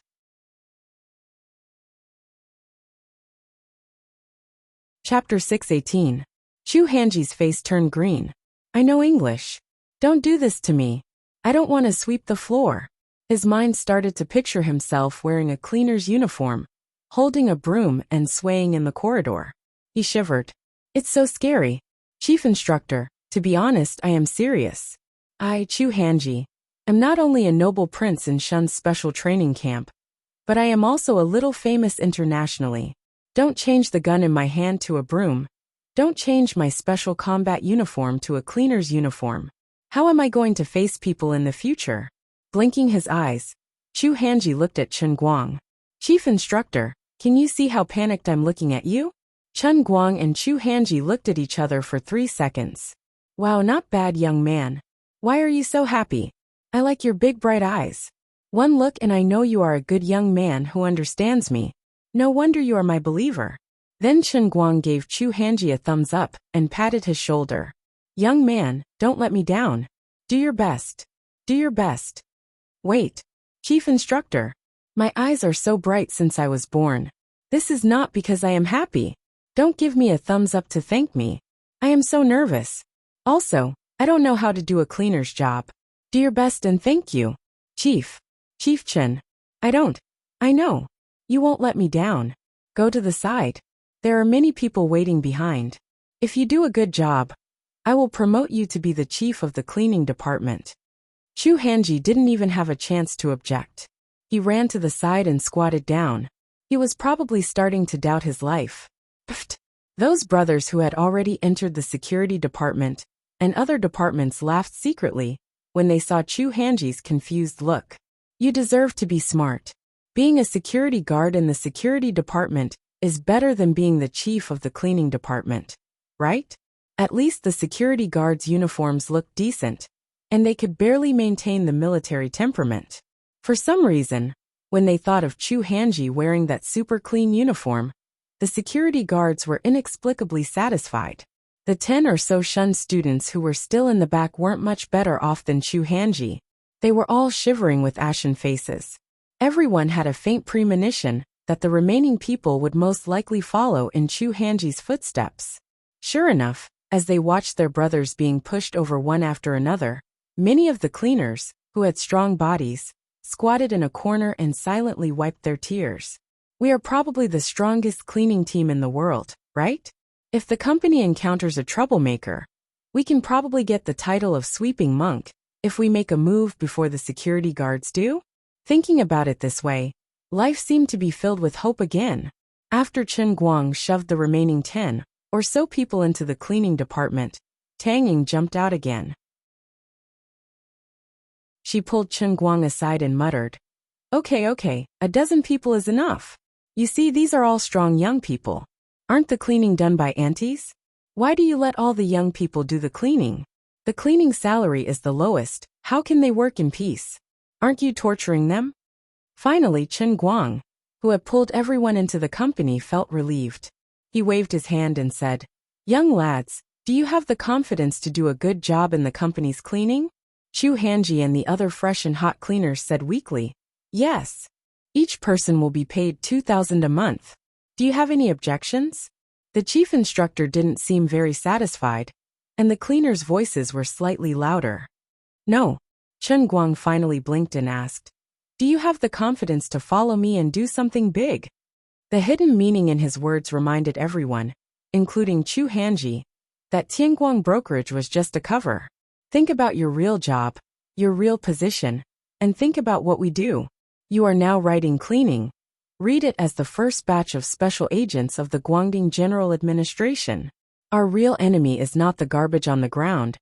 Chapter 6:18. Chu Hanji's face turned green. I know English. Don't do this to me. I don't want to sweep the floor. His mind started to picture himself wearing a cleaner's uniform, holding a broom and swaying in the corridor. He shivered. It's so scary. Chief instructor, to be honest, I am serious. I, Chu Hanji, am not only a noble prince in Shun's special training camp, but I am also a little famous internationally. Don't change the gun in my hand to a broom. Don't change my special combat uniform to a cleaner's uniform. How am I going to face people in the future? Blinking his eyes, Chu Hanji looked at Chen Guang. Chief instructor, can you see how panicked I'm looking at you? Chen Guang and Chu Hanji looked at each other for 3 seconds. Wow, not bad, young man. Why are you so happy? I like your big bright eyes. One look and I know you are a good young man who understands me. No wonder you are my believer. Then Chen Guang gave Chu Hanji a thumbs up and patted his shoulder. Young man, don't let me down. Do your best. Do your best. Wait. Chief instructor. My eyes are so bright since I was born. This is not because I am happy. Don't give me a thumbs up to thank me. I am so nervous. Also, I don't know how to do a cleaner's job. Do your best and thank you. Chief. Chief Chen. I don't. I know. You won't let me down. Go to the side. There are many people waiting behind. If you do a good job, I will promote you to be the chief of the cleaning department. Chu Hanji didn't even have a chance to object. He ran to the side and squatted down. He was probably starting to doubt his life. Pfft. Those brothers who had already entered the security department and other departments laughed secretly when they saw Chu Hanji's confused look. You deserve to be smart. Being a security guard in the security department is better than being the chief of the cleaning department, right? At least the security guards' uniforms looked decent, and they could barely maintain the military temperament. For some reason, when they thought of Chu Hanji wearing that super clean uniform, the security guards were inexplicably satisfied. The 10 or so Shun students who were still in the back weren't much better off than Chu Hanji. They were all shivering with ashen faces. Everyone had a faint premonition that the remaining people would most likely follow in Chu Hanji's footsteps. Sure enough, as they watched their brothers being pushed over one after another, many of the cleaners, who had strong bodies, squatted in a corner and silently wiped their tears. We are probably the strongest cleaning team in the world, right? If the company encounters a troublemaker, we can probably get the title of sweeping monk if we make a move before the security guards do. Thinking about it this way, life seemed to be filled with hope again. After Chen Guang shoved the remaining 10 or so people into the cleaning department, Tang Ying jumped out again. She pulled Chen Guang aside and muttered, Okay, a dozen people is enough. You see, these are all strong young people. Aren't the cleaning done by aunties? Why do you let all the young people do the cleaning? The cleaning salary is the lowest, how can they work in peace? Aren't you torturing them? Finally, Chen Guang, who had pulled everyone into the company, felt relieved. He waved his hand and said, "Young lads, do you have the confidence to do a good job in the company's cleaning?" Chu Hanji and the other fresh and hot cleaners said weakly, "Yes. Each person will be paid 2,000 a month. Do you have any objections?" The chief instructor didn't seem very satisfied, and the cleaners' voices were slightly louder. "No." Chen Guang finally blinked and asked, "Do you have the confidence to follow me and do something big?" The hidden meaning in his words reminded everyone, including Chu Hanji, that Tianguang brokerage was just a cover. Think about your real job, your real position, and think about what we do. You are now writing cleaning. Read it as the first batch of special agents of the Guangdong General Administration. Our real enemy is not the garbage on the ground,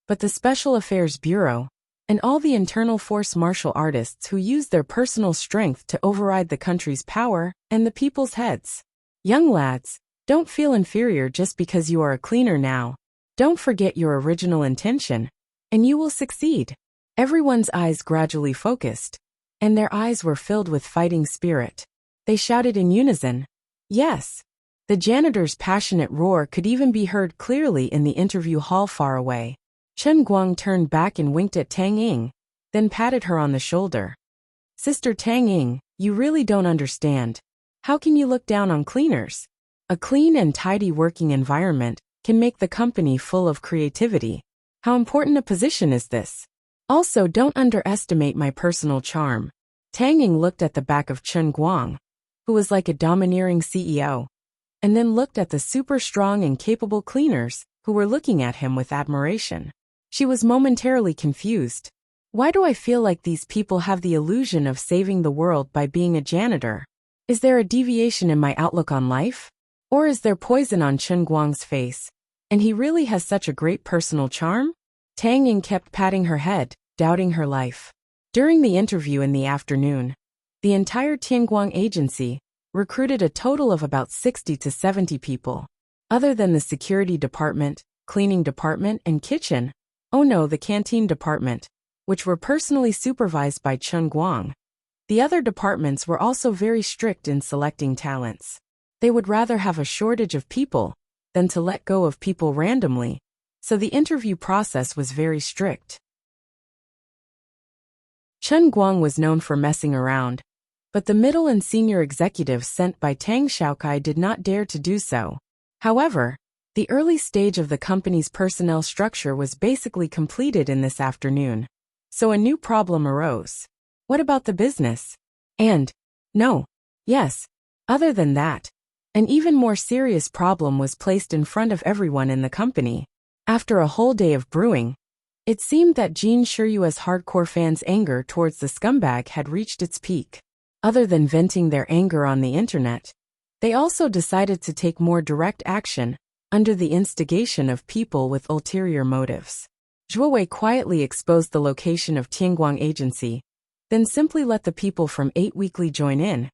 but the Special Affairs Bureau, and all the internal force martial artists who use their personal strength to override the country's power and the people's heads. Young lads, don't feel inferior just because you are a cleaner now. Don't forget your original intention, and you will succeed. Everyone's eyes gradually focused, and their eyes were filled with fighting spirit. They shouted in unison, "Yes!" The janitor's passionate roar could even be heard clearly in the interview hall far away. Chen Guang turned back and winked at Tang Ying, then patted her on the shoulder. "Sister Tang Ying, you really don't understand. How can you look down on cleaners? A clean and tidy working environment can make the company full of creativity. How important a position is this? Also, don't underestimate my personal charm." Tang Ying looked at the back of Chen Guang, who was like a domineering CEO, and then looked at the super strong and capable cleaners, who were looking at him with admiration. She was momentarily confused. Why do I feel like these people have the illusion of saving the world by being a janitor? Is there a deviation in my outlook on life? Or is there poison on Chen Guang's face, and he really has such a great personal charm? Tang Ying kept patting her head, doubting her life. During the interview in the afternoon, the entire Tianguang agency recruited a total of about 60 to 70 people. Other than the security department, cleaning department, and kitchen, the canteen department, which were personally supervised by Chen Guang. The other departments were also very strict in selecting talents. They would rather have a shortage of people than to let go of people randomly, so the interview process was very strict. Chen Guang was known for messing around, but the middle and senior executives sent by Tang Xiaokai did not dare to do so. However, the early stage of the company's personnel structure was basically completed in this afternoon, so a new problem arose. What about the business? Other than that, an even more serious problem was placed in front of everyone in the company. After a whole day of brewing, it seemed that Jin Shiryua's hardcore fans' anger towards the scumbag had reached its peak. Other than venting their anger on the internet, they also decided to take more direct action under the instigation of people with ulterior motives. Zhuo Wei quietly exposed the location of Tianguang Agency, then simply let the people from 8 Weekly join in,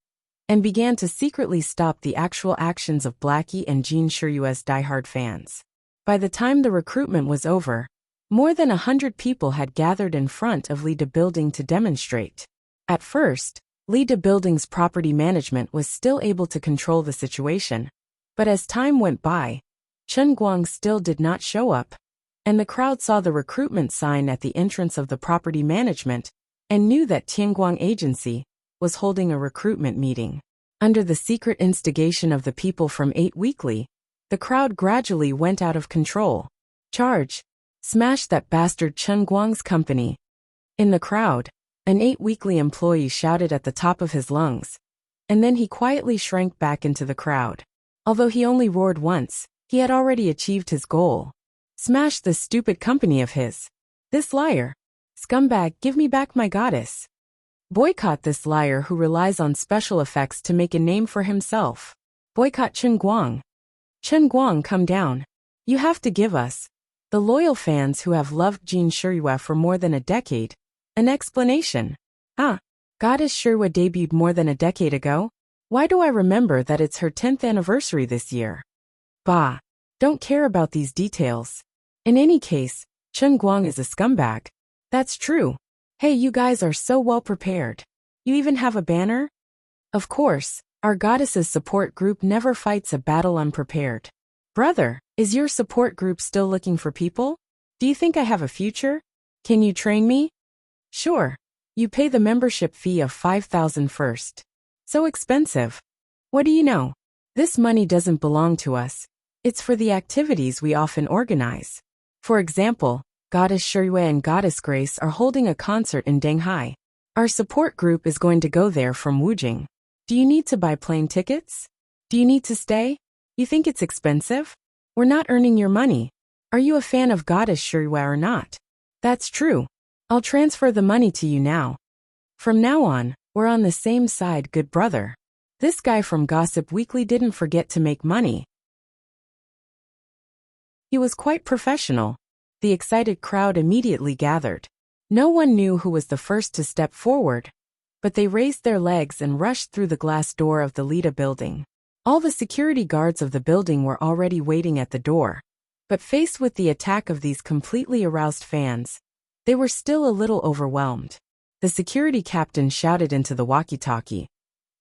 and began to secretly stop the actual actions of Blackie and Jin Shiryua's diehard fans. By the time the recruitment was over, more than 100 people had gathered in front of Lida Building to demonstrate. At first, Lida Building's property management was still able to control the situation, but as time went by, Chen Guang still did not show up, and the crowd saw the recruitment sign at the entrance of the property management and knew that Tianguang Agency was holding a recruitment meeting. Under the secret instigation of the people from 8 Weekly, the crowd gradually went out of control. "Charge! Smash that bastard Chen Guang's company!" In the crowd, an 8 Weekly employee shouted at the top of his lungs, and then he quietly shrank back into the crowd. Although he only roared once, he had already achieved his goal. Smash this stupid company of his. This liar. Scumbag, give me back my goddess. Boycott this liar who relies on special effects to make a name for himself. Boycott Chen Guang. Chen Guang, come down. You have to give us, the loyal fans who have loved Jin Shiryua for more than a decade, an explanation. Goddess Shirwa debuted more than a decade ago? Why do I remember that it's her 10th anniversary this year? Bah. Don't care about these details. In any case, Chen Guang is a scumbag. That's true. Hey, you guys are so well prepared. You even have a banner? Of course, our goddess's support group never fights a battle unprepared. Brother, is your support group still looking for people? Do you think I have a future? Can you train me? Sure. You pay the membership fee of 5,000 first. So expensive. What do you know? This money doesn't belong to us. It's for the activities we often organize. For example, Goddess Shirui and Goddess Grace are holding a concert in Denghai. Our support group is going to go there from Wujing. Do you need to buy plane tickets? Do you need to stay? You think it's expensive? We're not earning your money. Are you a fan of Goddess Shirui or not? That's true. I'll transfer the money to you now. From now on, we're on the same side, good brother. This guy from Gossip Weekly didn't forget to make money. He was quite professional. The excited crowd immediately gathered. No one knew who was the first to step forward, but they raised their legs and rushed through the glass door of the Lida building. All the security guards of the building were already waiting at the door, but faced with the attack of these completely aroused fans, they were still a little overwhelmed. The security captain shouted into the walkie-talkie,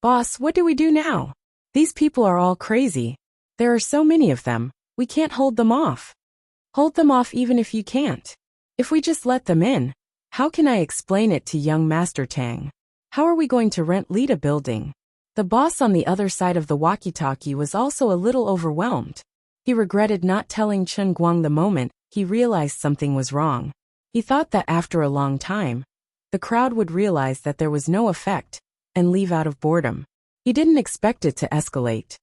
"Boss, what do we do now? These people are all crazy. There are so many of them. We can't hold them off." "Hold them off even if you can't. If we just let them in, how can I explain it to young Master Tang? How are we going to rent Lida building?" The boss on the other side of the walkie-talkie was also a little overwhelmed. He regretted not telling Chen Guang the moment he realized something was wrong. He thought that after a long time, the crowd would realize that there was no effect and leave out of boredom. He didn't expect it to escalate.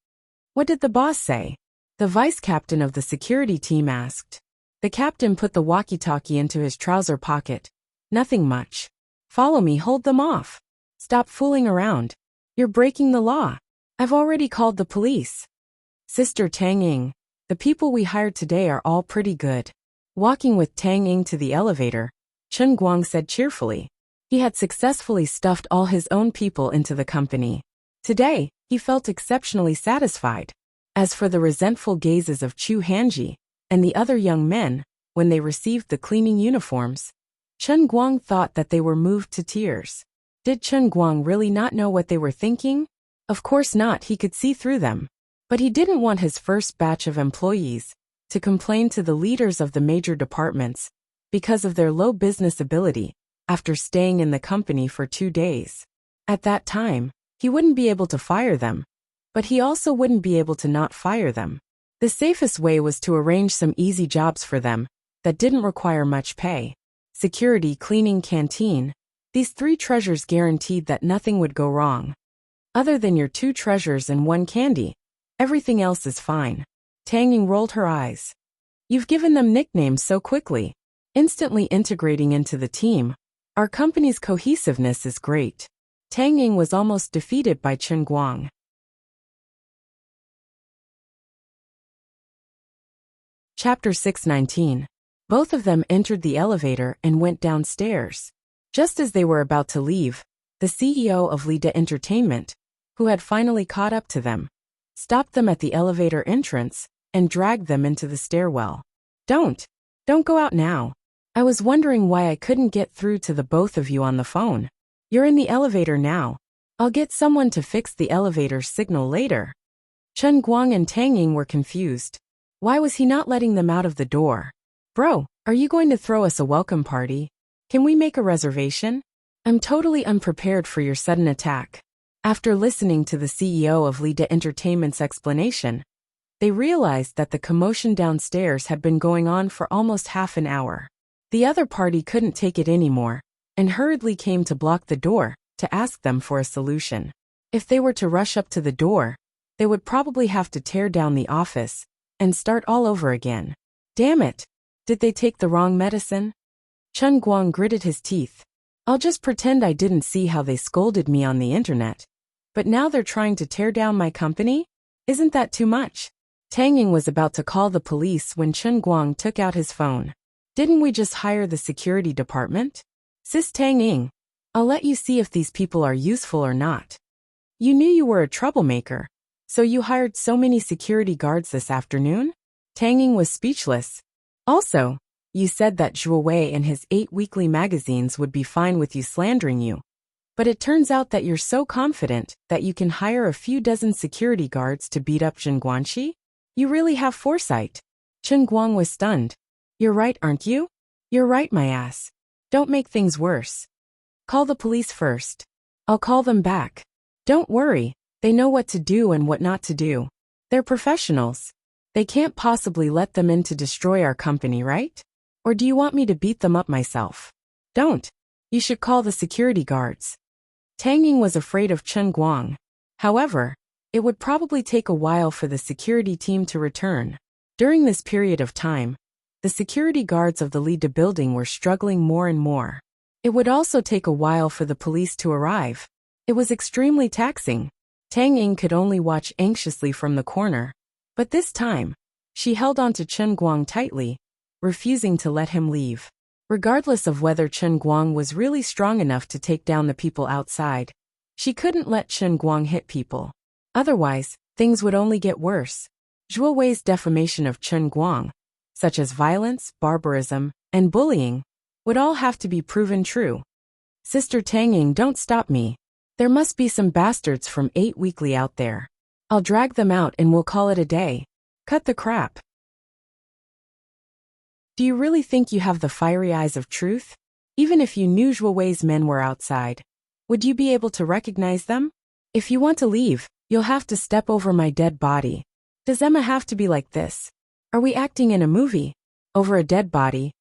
"What did the boss say?" The vice captain of the security team asked. The captain put the walkie-talkie into his trouser pocket. "Nothing much. Follow me, hold them off. Stop fooling around. You're breaking the law. I've already called the police." "Sister Tang Ying, the people we hired today are all pretty good." Walking with Tang Ying to the elevator, Chen Guang said cheerfully. He had successfully stuffed all his own people into the company. Today, he felt exceptionally satisfied. As for the resentful gazes of Chu Hanji and the other young men, when they received the cleaning uniforms, Chen Guang thought that they were moved to tears. Did Chen Guang really not know what they were thinking? Of course not, he could see through them. But he didn't want his first batch of employees to complain to the leaders of the major departments because of their low business ability after staying in the company for 2 days. At that time, he wouldn't be able to fire them, but he also wouldn't be able to not fire them. The safest way was to arrange some easy jobs for them that didn't require much pay. Security, cleaning, canteen. These 3 treasures guaranteed that nothing would go wrong. Other than your 2 treasures and 1 candy, everything else is fine. Tang Ying rolled her eyes. "You've given them nicknames so quickly. Instantly integrating into the team. Our company's cohesiveness is great." Tang Ying was almost defeated by Chen Guang. Chapter 619. Both of them entered the elevator and went downstairs. Just as they were about to leave, the CEO of Lida Entertainment, who had finally caught up to them, stopped them at the elevator entrance and dragged them into the stairwell. Don't go out now. I was wondering why I couldn't get through to the both of you on the phone. You're in the elevator now. I'll get someone to fix the elevator signal later." Chen Guang and Tang Ying were confused. Why was he not letting them out of the door? "Bro, are you going to throw us a welcome party? Can we make a reservation? I'm totally unprepared for your sudden attack." After listening to the CEO of Lida Entertainment's explanation, they realized that the commotion downstairs had been going on for almost half an hour. The other party couldn't take it anymore, and hurriedly came to block the door to ask them for a solution. If they were to rush up to the door, they would probably have to tear down the office and start all over again. Damn it! Did they take the wrong medicine? Chen Guang gritted his teeth. "I'll just pretend I didn't see how they scolded me on the internet. But now they're trying to tear down my company? Isn't that too much?" Tang Ying was about to call the police when Chen Guang took out his phone. "Didn't we just hire the security department? Sis Tang Ying, I'll let you see if these people are useful or not. You knew you were a troublemaker, so you hired so many security guards this afternoon? Tang Ying was speechless. Also, you said that Zhuo Wei and his 8 weekly magazines would be fine with you slandering you. But it turns out that you're so confident that you can hire a few dozen security guards to beat up Zhen Guanxi? You really have foresight. Chen Guang was stunned. You're right, aren't you? You're right, my ass. Don't make things worse. Call the police first. I'll call them back. Don't worry, they know what to do and what not to do. They're professionals. They can't possibly let them in to destroy our company, right? Or do you want me to beat them up myself? Don't. You should call the security guards. Tang Ying was afraid of Chen Guang. However, it would probably take a while for the security team to return. During this period of time, the security guards of the Lida building were struggling more and more. It would also take a while for the police to arrive. It was extremely taxing. Tang Ying could only watch anxiously from the corner. But this time, she held on to Chen Guang tightly, refusing to let him leave. Regardless of whether Chen Guang was really strong enough to take down the people outside, she couldn't let Chen Guang hit people. Otherwise, things would only get worse. Zhuo Wei's defamation of Chen Guang, such as violence, barbarism, and bullying, would all have to be proven true. Sister Tang Ying, don't stop me. There must be some bastards from 8 Weekly out there. I'll drag them out and we'll call it a day. Cut the crap. Do you really think you have the fiery eyes of truth? Even if you knew Zhuo Wei's men were outside, would you be able to recognize them? If you want to leave, you'll have to step over my dead body. Does Emma have to be like this? Are we acting in a movie? Over a dead body?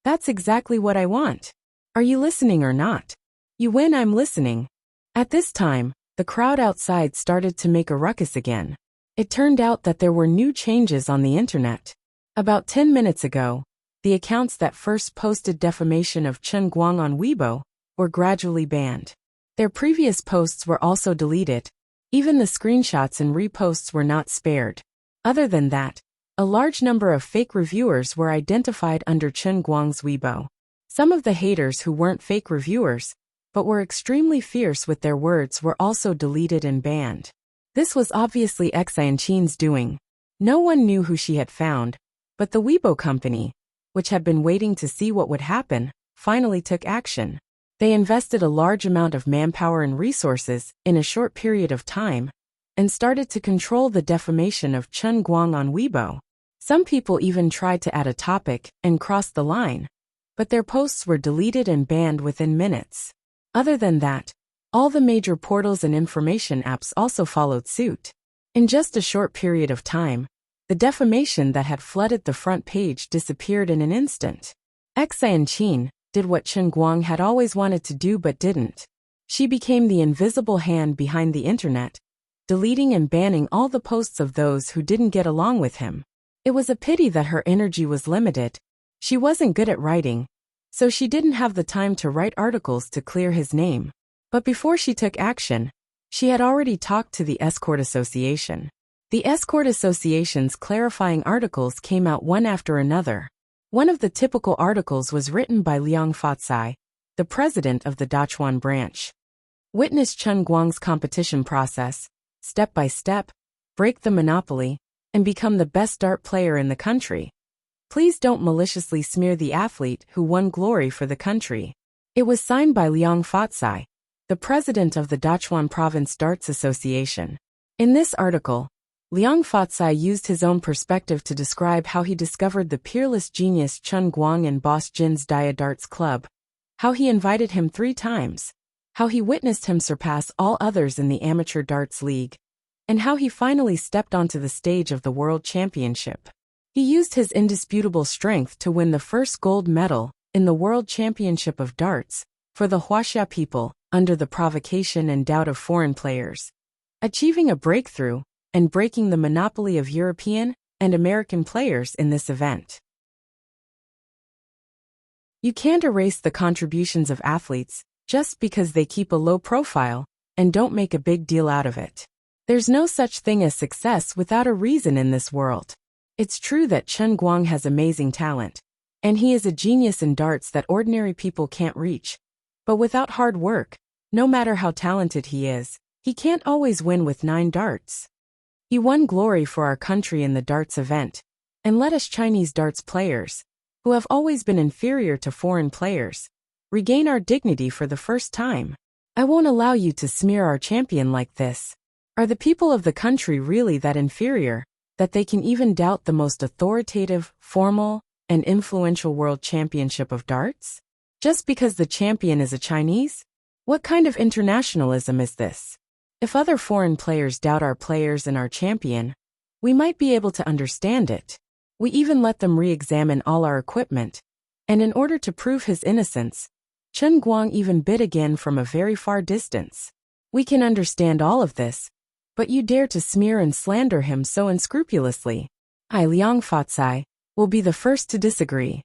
That's exactly what I want. Are you listening or not? You win, I'm listening. At this time, the crowd outside started to make a ruckus again. It turned out that there were new changes on the internet. About 10 minutes ago, the accounts that first posted defamation of Chen Guang on Weibo were gradually banned. Their previous posts were also deleted. Even the screenshots and reposts were not spared. Other than that, a large number of fake reviewers were identified under Chen Guang's Weibo. Some of the haters who weren't fake reviewers, but were extremely fierce with their words, were also deleted and banned. This was obviously Xianqin's doing. No one knew who she had found, but the Weibo company, which had been waiting to see what would happen, finally took action. They invested a large amount of manpower and resources in a short period of time, and started to control the defamation of Chen Guang on Weibo. Some people even tried to add a topic and cross the line, but their posts were deleted and banned within minutes. Other than that, all the major portals and information apps also followed suit. In just a short period of time, the defamation that had flooded the front page disappeared in an instant. Xianqin did what Chen Guang had always wanted to do but didn't. She became the invisible hand behind the internet, deleting and banning all the posts of those who didn't get along with him. It was a pity that her energy was limited. She wasn't good at writing, so she didn't have the time to write articles to clear his name. But before she took action, she had already talked to the Escort Association. The Escort Association's clarifying articles came out one after another. One of the typical articles was written by Liang Fatsai, the president of the Dachuan branch. Witness Chen Guang's competition process, step by step, break the monopoly, and become the best dart player in the country. Please don't maliciously smear the athlete who won glory for the country. It was signed by Liang Fatsai, the president of the Dachuan Province Darts Association. In this article, Liang Fatsai used his own perspective to describe how he discovered the peerless genius Chen Guang in Boss Jin's Dia Darts Club, how he invited him 3 times, how he witnessed him surpass all others in the Amateur Darts League, and how he finally stepped onto the stage of the World Championship. He used his indisputable strength to win the first gold medal in the World Championship of Darts for the Huaxia people under the provocation and doubt of foreign players, achieving a breakthrough and breaking the monopoly of European and American players in this event. You can't erase the contributions of athletes just because they keep a low profile and don't make a big deal out of it. There's no such thing as success without a reason in this world. It's true that Chen Guang has amazing talent, and he is a genius in darts that ordinary people can't reach. But without hard work, no matter how talented he is, he can't always win with 9 darts. He won glory for our country in the darts event, and let us Chinese darts players, who have always been inferior to foreign players, regain our dignity for the first time. I won't allow you to smear our champion like this. Are the people of the country really that inferior, that they can even doubt the most authoritative, formal, and influential world championship of darts? Just because the champion is a Chinese? What kind of internationalism is this? If other foreign players doubt our players and our champion, we might be able to understand it. We even let them re-examine all our equipment, and in order to prove his innocence, Chen Guang even bid again from a very far distance. We can understand all of this, but you dare to smear and slander him so unscrupulously. I, Liang Fatsai, will be the first to disagree.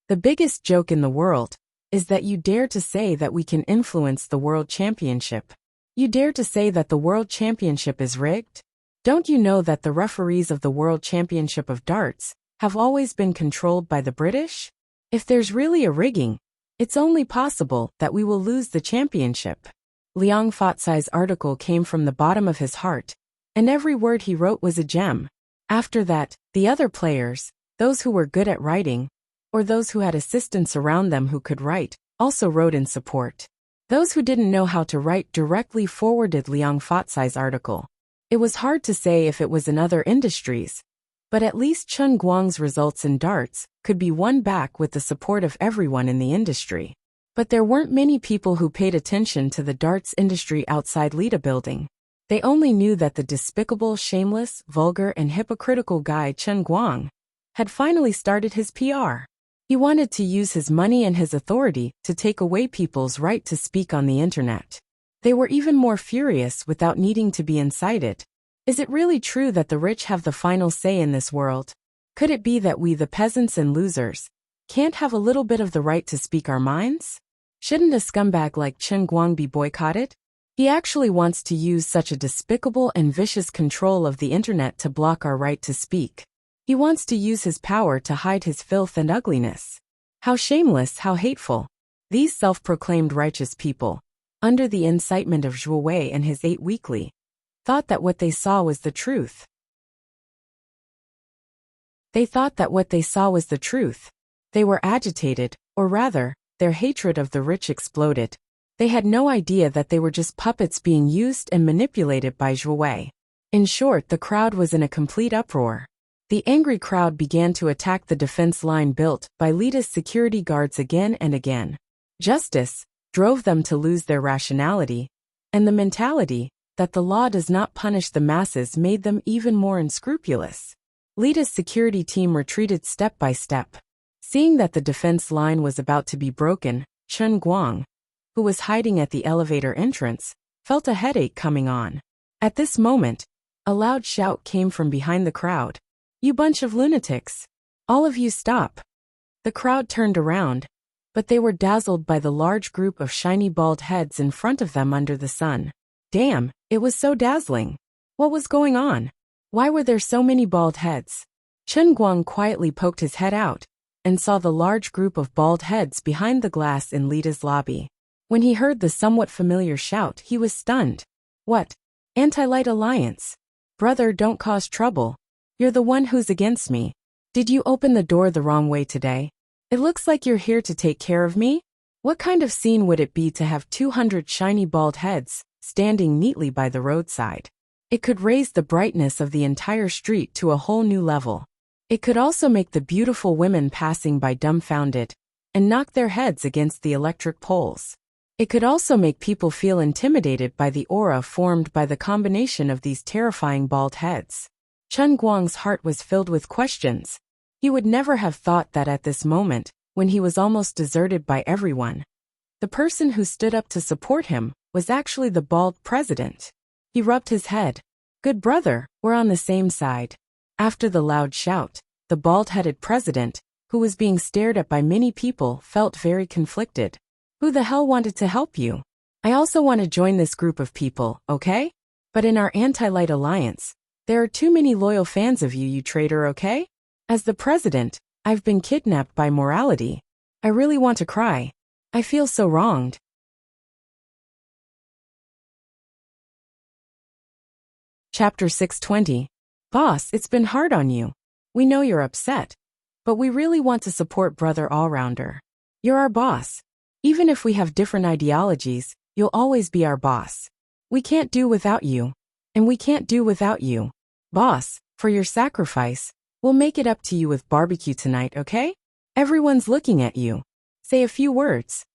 The biggest joke in the world is that you dare to say that we can influence the World Championship. You dare to say that the World Championship is rigged? Don't you know that the referees of the World Championship of Darts have always been controlled by the British? If there's really a rigging, it's only possible that we will lose the championship. Liang Fatsai's article came from the bottom of his heart, and every word he wrote was a gem. After that, the other players, those who were good at writing, or those who had assistants around them who could write, also wrote in support. Those who didn't know how to write directly forwarded Liang Fatsai's article. It was hard to say if it was in other industries, but at least Chen Guang's results in darts could be won back with the support of everyone in the industry. But there weren't many people who paid attention to the darts industry outside Lida Building. They only knew that the despicable, shameless, vulgar, and hypocritical guy Chen Guang had finally started his PR. He wanted to use his money and his authority to take away people's right to speak on the internet. They were even more furious without needing to be incited. Is it really true that the rich have the final say in this world? Could it be that we, the peasants and losers, can't have a little bit of the right to speak our minds? Shouldn't a scumbag like Chen Guang be boycotted? He actually wants to use such a despicable and vicious control of the internet to block our right to speak. He wants to use his power to hide his filth and ugliness. How shameless, how hateful. These self-proclaimed righteous people, under the incitement of Zhu Wei and his 8 Weekly, thought that what they saw was the truth. They thought that what they saw was the truth. They were agitated, or rather, their hatred of the rich exploded. They had no idea that they were just puppets being used and manipulated by Zhu Wei. In short, the crowd was in a complete uproar. The angry crowd began to attack the defense line built by Lida's security guards again and again. Justice drove them to lose their rationality, and the mentality that the law does not punish the masses made them even more unscrupulous. Lida's security team retreated step by step. Seeing that the defense line was about to be broken, Chen Guang, who was hiding at the elevator entrance, felt a headache coming on. At this moment, a loud shout came from behind the crowd. "You bunch of lunatics! All of you stop!" The crowd turned around, but they were dazzled by the large group of shiny bald heads in front of them under the sun. Damn, it was so dazzling. What was going on? Why were there so many bald heads? Chen Guang quietly poked his head out and saw the large group of bald heads behind the glass in Lida's lobby. When he heard the somewhat familiar shout, he was stunned. What? Anti-Light Alliance? Brother, don't cause trouble. You're the one who's against me. Did you open the door the wrong way today? It looks like you're here to take care of me? What kind of scene would it be to have 200 shiny bald heads standing neatly by the roadside? It could raise the brightness of the entire street to a whole new level. It could also make the beautiful women passing by dumbfounded and knock their heads against the electric poles. It could also make people feel intimidated by the aura formed by the combination of these terrifying bald heads. Chen Guang's heart was filled with questions. He would never have thought that at this moment, when he was almost deserted by everyone, the person who stood up to support him was actually the bald president. He rubbed his head. Good brother, we're on the same side. After the loud shout, the bald-headed president, who was being stared at by many people, felt very conflicted. Who the hell wanted to help you? I also want to join this group of people, okay? But in our anti-light alliance, there are too many loyal fans of you, you traitor, okay? As the president, I've been kidnapped by morality. I really want to cry. I feel so wronged. Chapter 620. Boss, it's been hard on you. We know you're upset. But we really want to support Brother All-Rounder. You're our boss. Even if we have different ideologies, you'll always be our boss. We can't do without you. And we can't do without you. Boss, for your sacrifice, we'll make it up to you with barbecue tonight, okay? Everyone's looking at you. Say a few words.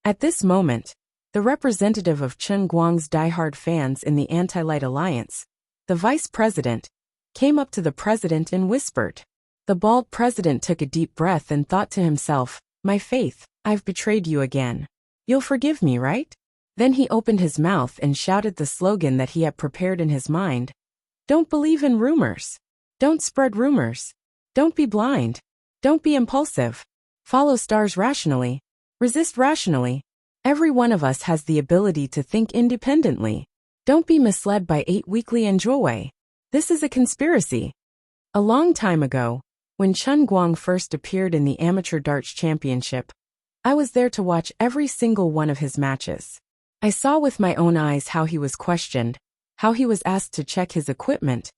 At this moment, the representative of Chen Guang's diehard fans in the Anti-Light Alliance, the vice president, came up to the president and whispered. The bald president took a deep breath and thought to himself, "My faith, I've betrayed you again. You'll forgive me, right?" Then he opened his mouth and shouted the slogan that he had prepared in his mind. Don't believe in rumors. Don't spread rumors. Don't be blind. Don't be impulsive. Follow stars rationally. Resist rationally. Every one of us has the ability to think independently. Don't be misled by 8 weekly enjoy. This is a conspiracy. A long time ago, when Chen Guang first appeared in the Amateur Darts Championship, I was there to watch every single one of his matches. I saw with my own eyes how he was questioned, how he was asked to check his equipment,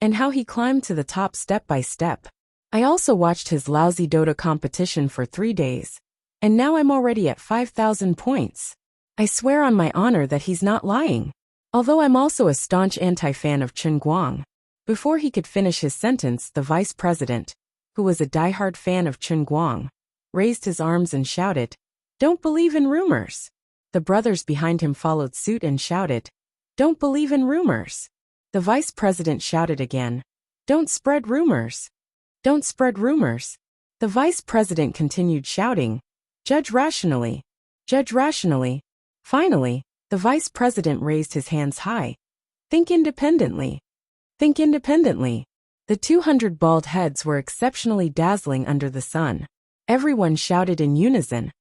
and how he climbed to the top step by step. I also watched his lousy Dota competition for 3 days, and now I'm already at 5,000 points. I swear on my honor that he's not lying. Although I'm also a staunch anti-fan of Chen Guang. Before he could finish his sentence, the vice president, who was a diehard fan of Chen Guang, raised his arms and shouted, "Don't believe in rumors." The brothers behind him followed suit and shouted, "Don't believe in rumors." The vice president shouted again, "Don't spread rumors. Don't spread rumors." The vice president continued shouting, "Judge rationally. Judge rationally." Finally, the vice president raised his hands high. "Think independently. Think independently." The 200 bald heads were exceptionally dazzling under the sun. Everyone shouted in unison,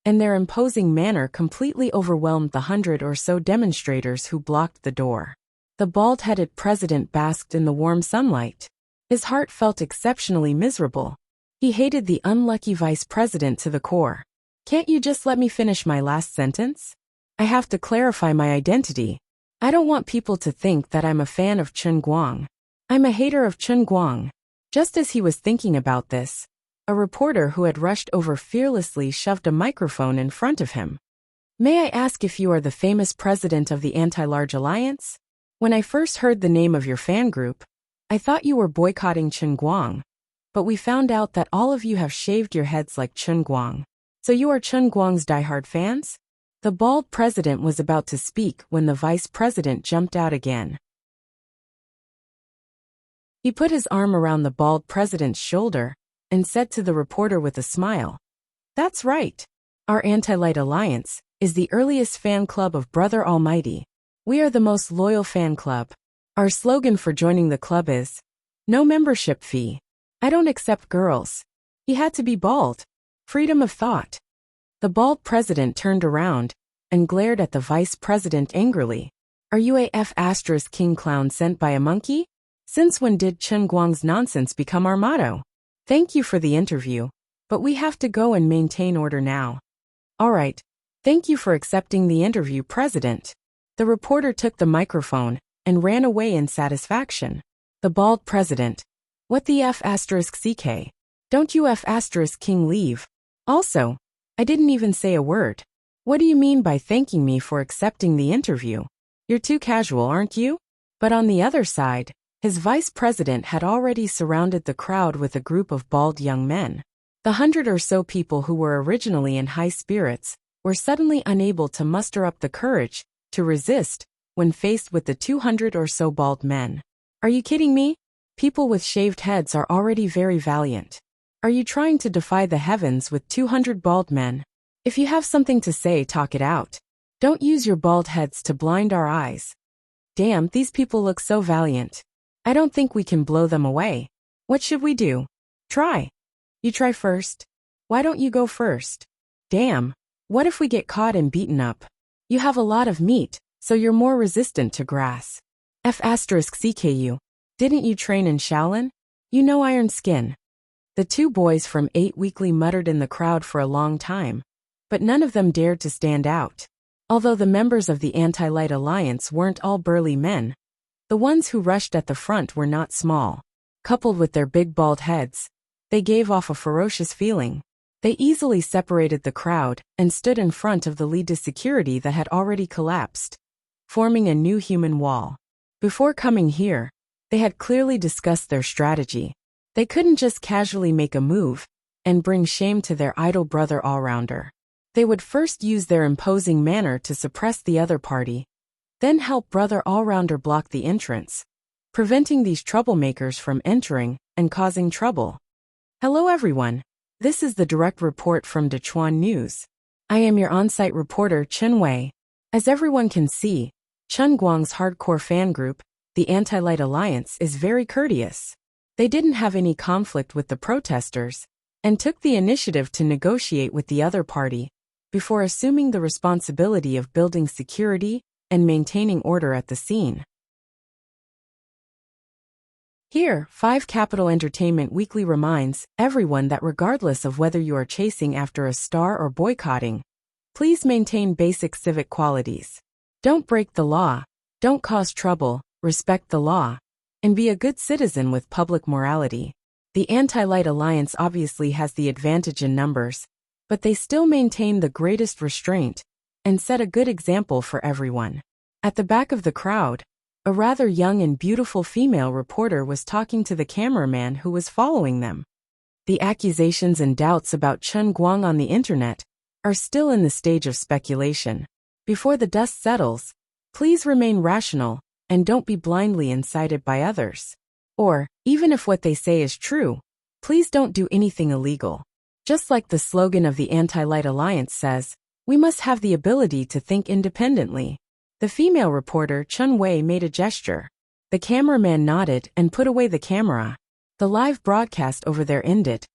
and their imposing manner completely overwhelmed the 100 or so demonstrators who blocked the door. The bald-headed president basked in the warm sunlight. His heart felt exceptionally miserable. He hated the unlucky vice president to the core. "Can't you just let me finish my last sentence? I have to clarify my identity. I don't want people to think that I'm a fan of Chen Guang. I'm a hater of Chen Guang." Just as he was thinking about this, a reporter who had rushed over fearlessly shoved a microphone in front of him. "May I ask if you are the famous president of the Anti-Large Alliance? When I first heard the name of your fan group, I thought you were boycotting Chen Guang. But we found out that all of you have shaved your heads like Chen Guang. So you are Chen Guang's diehard fans?" The bald president was about to speak when the vice president jumped out again. He put his arm around the bald president's shoulder and said to the reporter with a smile, "That's right. Our Anti-Light Alliance is the earliest fan club of Brother Almighty. We are the most loyal fan club. Our slogan for joining the club is, no membership fee. I don't accept girls." He had to be bald. Freedom of thought. The bald president turned around and glared at the vice president angrily. "Are you a F** king clown sent by a monkey? Since when did Chen Guang's nonsense become our motto? Thank you for the interview, but we have to go and maintain order now." "All right. Thank you for accepting the interview, President." The reporter took the microphone and ran away in satisfaction. The bald president. "What the F***ck? Don't you F***king leave? Also, I didn't even say a word. What do you mean by thanking me for accepting the interview? You're too casual, aren't you?" But on the other side, his vice president had already surrounded the crowd with a group of bald young men. The 100 or so people who were originally in high spirits were suddenly unable to muster up the courage to resist when faced with the 200 or so bald men. "Are you kidding me? People with shaved heads are already very valiant. Are you trying to defy the heavens with 200 bald men? If you have something to say, talk it out. Don't use your bald heads to blind our eyes. Damn, these people look so valiant. I don't think we can blow them away. What should we do? Try. You try first. Why don't you go first? Damn, what if we get caught and beaten up? You have a lot of meat, so you're more resistant to grass. F***CKU. Didn't you train in Shaolin? You know iron skin." The 2 boys from 8 Weekly muttered in the crowd for a long time, but none of them dared to stand out. Although the members of the Anti-Light Alliance weren't all burly men, The ones who rushed at the front were not small. Coupled with their big bald heads, they gave off a ferocious feeling. They easily separated the crowd and stood in front of the lead to security that had already collapsed, forming a new human wall. Before coming here, they had clearly discussed their strategy. They couldn't just casually make a move and bring shame to their idol brother all-rounder. They would first use their imposing manner to suppress the other party, then help brother all-rounder block the entrance, preventing these troublemakers from entering and causing trouble. Hello everyone. This is the direct report from Dechuan News. I am your on-site reporter Chen Wei. As everyone can see, Chen Guang's hardcore fan group, the Anti-Light Alliance, is very courteous. They didn't have any conflict with the protesters and took the initiative to negotiate with the other party before assuming the responsibility of building security and maintaining order at the scene. Here, 5 Capital Entertainment Weekly reminds everyone that regardless of whether you are chasing after a star or boycotting, please maintain basic civic qualities. Don't break the law, don't cause trouble, respect the law, and be a good citizen with public morality. The Anti-Light Alliance obviously has the advantage in numbers, but they still maintain the greatest restraint and set a good example for everyone. At the back of the crowd, a rather young and beautiful female reporter was talking to the cameraman who was following them. The accusations and doubts about Chen Guang on the internet are still in the stage of speculation. Before the dust settles, please remain rational and don't be blindly incited by others. Or, even if what they say is true, please don't do anything illegal. Just like the slogan of the Anti-Light Alliance says, we must have the ability to think independently. The female reporter Chen Wei made a gesture. The cameraman nodded and put away the camera. The live broadcast over there ended.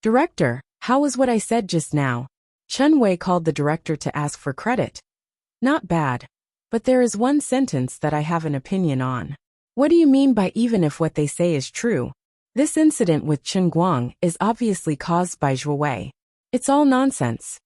Director, how was what I said just now? Chen Wei called the director to ask for credit. Not bad. But there is one sentence that I have an opinion on. What do you mean by even if what they say is true? This incident with Chen Guang is obviously caused by Zhuo Wei. It's all nonsense.